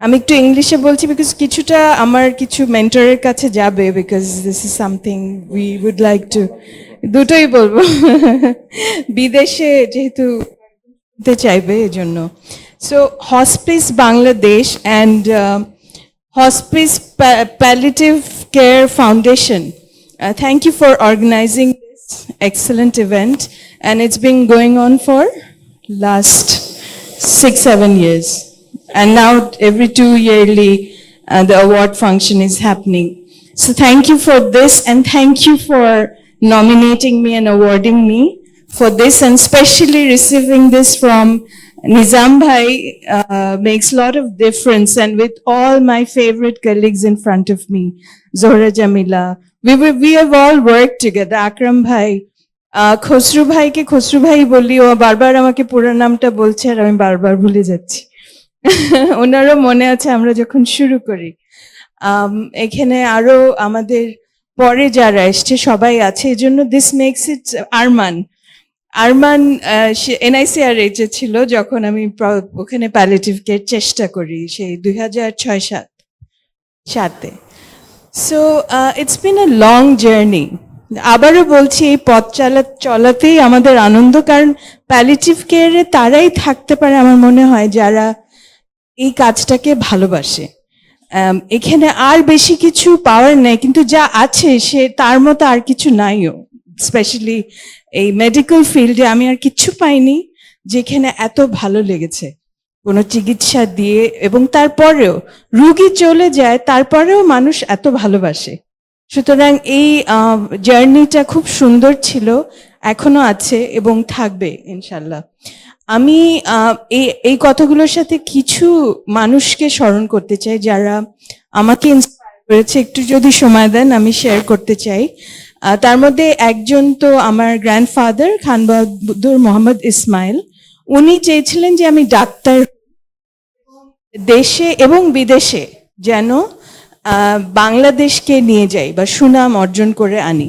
আমি একটু ইংলিশে বলছি বিকজ কিছুটা আমার কিছু মেন্টরের কাছে যাবে, because this is something we would like to, দুটোই বলবো বিদেশে যেহেতু চাইবে এজন্য। So hospice Bangladesh and hospice palliative care foundation, thank you for organizing this excellent event, and it's been going on for last 6-7 years, and now every 2 yearly the award function is happening. So thank you for this, and thank you for nominating me and awarding me for this, and especially receiving this from Nizam Bhai makes a lot of difference, and with all my favorite colleagues in front of me, Zohra Jamila, we have all worked together. Akram Bhai, Khosru Bhai ke Khosru Bhai boli, o barbar amake puro namta bolche ar ami barbar bhule jacchi onaro mone ache amra jokhon shuru kori। এখানে আরো আমাদের পরে যারা এসছে সবাই আছে, এজন্য this makes it. Arman NICRH ছিল যখন আমি ওখানে প্যালিয়েটিভ কেয়ার চেষ্টা করি, সেই 2006-07। সাথে। So it's been a long journey. আবারও বলছি, এই পথ চলাতেই আমাদের আনন্দ, কারণ প্যালিয়েটিভ কেয়ারে তারাই থাকতে পারে আমার মনে হয় যারা এই কাজটাকে ভালোবাসে। এখানে আর বেশি কিছু পাওয়ার নেই, কিন্তু যা আছে সে তার মতো আর কিছু নাইও। স্পেশালি এই মেডিকেল ফিল্ডে আমি আর কিচ্ছু পাইনি যেখানে এত ভালো লেগেছে কোনো চিকিৎসা দিয়ে, এবং তারপরেও রুগী চলে যায়, তারপরেও মানুষ এত ভালোবাসে। সুতরাং এই জার্নিটা খুব সুন্দর ছিল, এখনো আছে এবং থাকবে ইনশাল্লাহ। আমি এই কথাগুলোর সাথে কিছু মানুষকে স্মরণ করতে চাই যারা আমাকে ইন্সপায়ার করেছে। একটু যদি সময় দেন আমি শেয়ার করতে চাই। তার মধ্যে একজন তো আমার গ্র্যান্ডফাদার খান বাহাদুর মোহাম্মদ ইসমাইল। উনি চেয়েছিলেন যে আমি ডাক্তার, দেশে এবং বিদেশে যেন বাংলাদেশকে নিয়ে যাই বা সুনাম অর্জন করে আনি।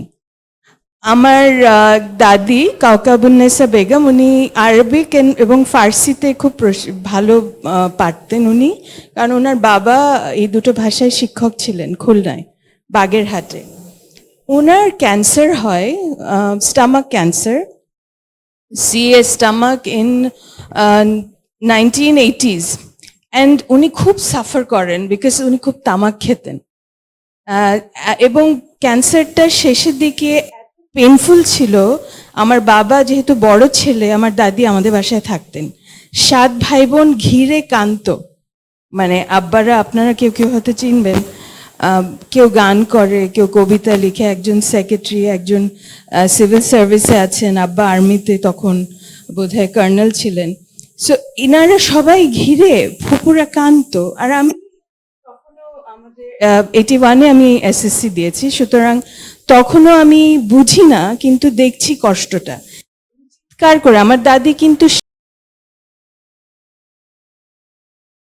আমার দাদি কাউকাবুন্নেসা বেগম, উনি আরবিক এবং ফার্সিতে খুব ভালো পারতেন উনি, কারণ ওনার বাবা এই দুটো ভাষায় শিক্ষক ছিলেন খুলনায় বাগেরহাটে। ওনার ক্যান্সার হয়, stomach cancer, CA stomach, in 1980s, and উনি খুব সাফার করেন বিকজ উনি খুব তামাক খেতেন, এবং ক্যান্সারটা শেষের দিকে পেইনফুল ছিল। আমার বাবা যেহেতু বড় ছেলে, আমার দাদি আমাদের বাসায় থাকতেন, 7 ভাই বোন ঘিরে কাঁদতো। মানে আব্বারা, আপনারা কেউ কেউ হয়তো চিনবেন, কেউ গান করে, কেউ কবিতা লিখে, একজন সেক্রেটারি, একজন সিভিল সার্ভিসে আছেন, আব্বা আর্মিতে তখন বোধহয় কর্নেল ছিলেন। সো ইনারা সবাই ঘিরে ফুপুরা কাঁদতো। আর আমি তখনও আমাদের 81-এ আমি এসএসসি দিয়েছি, সুতরাং তখনও আমি বুঝি না, কিন্তু দেখছি কষ্টটা। চিৎকার করে আমার দাদি কিন্তু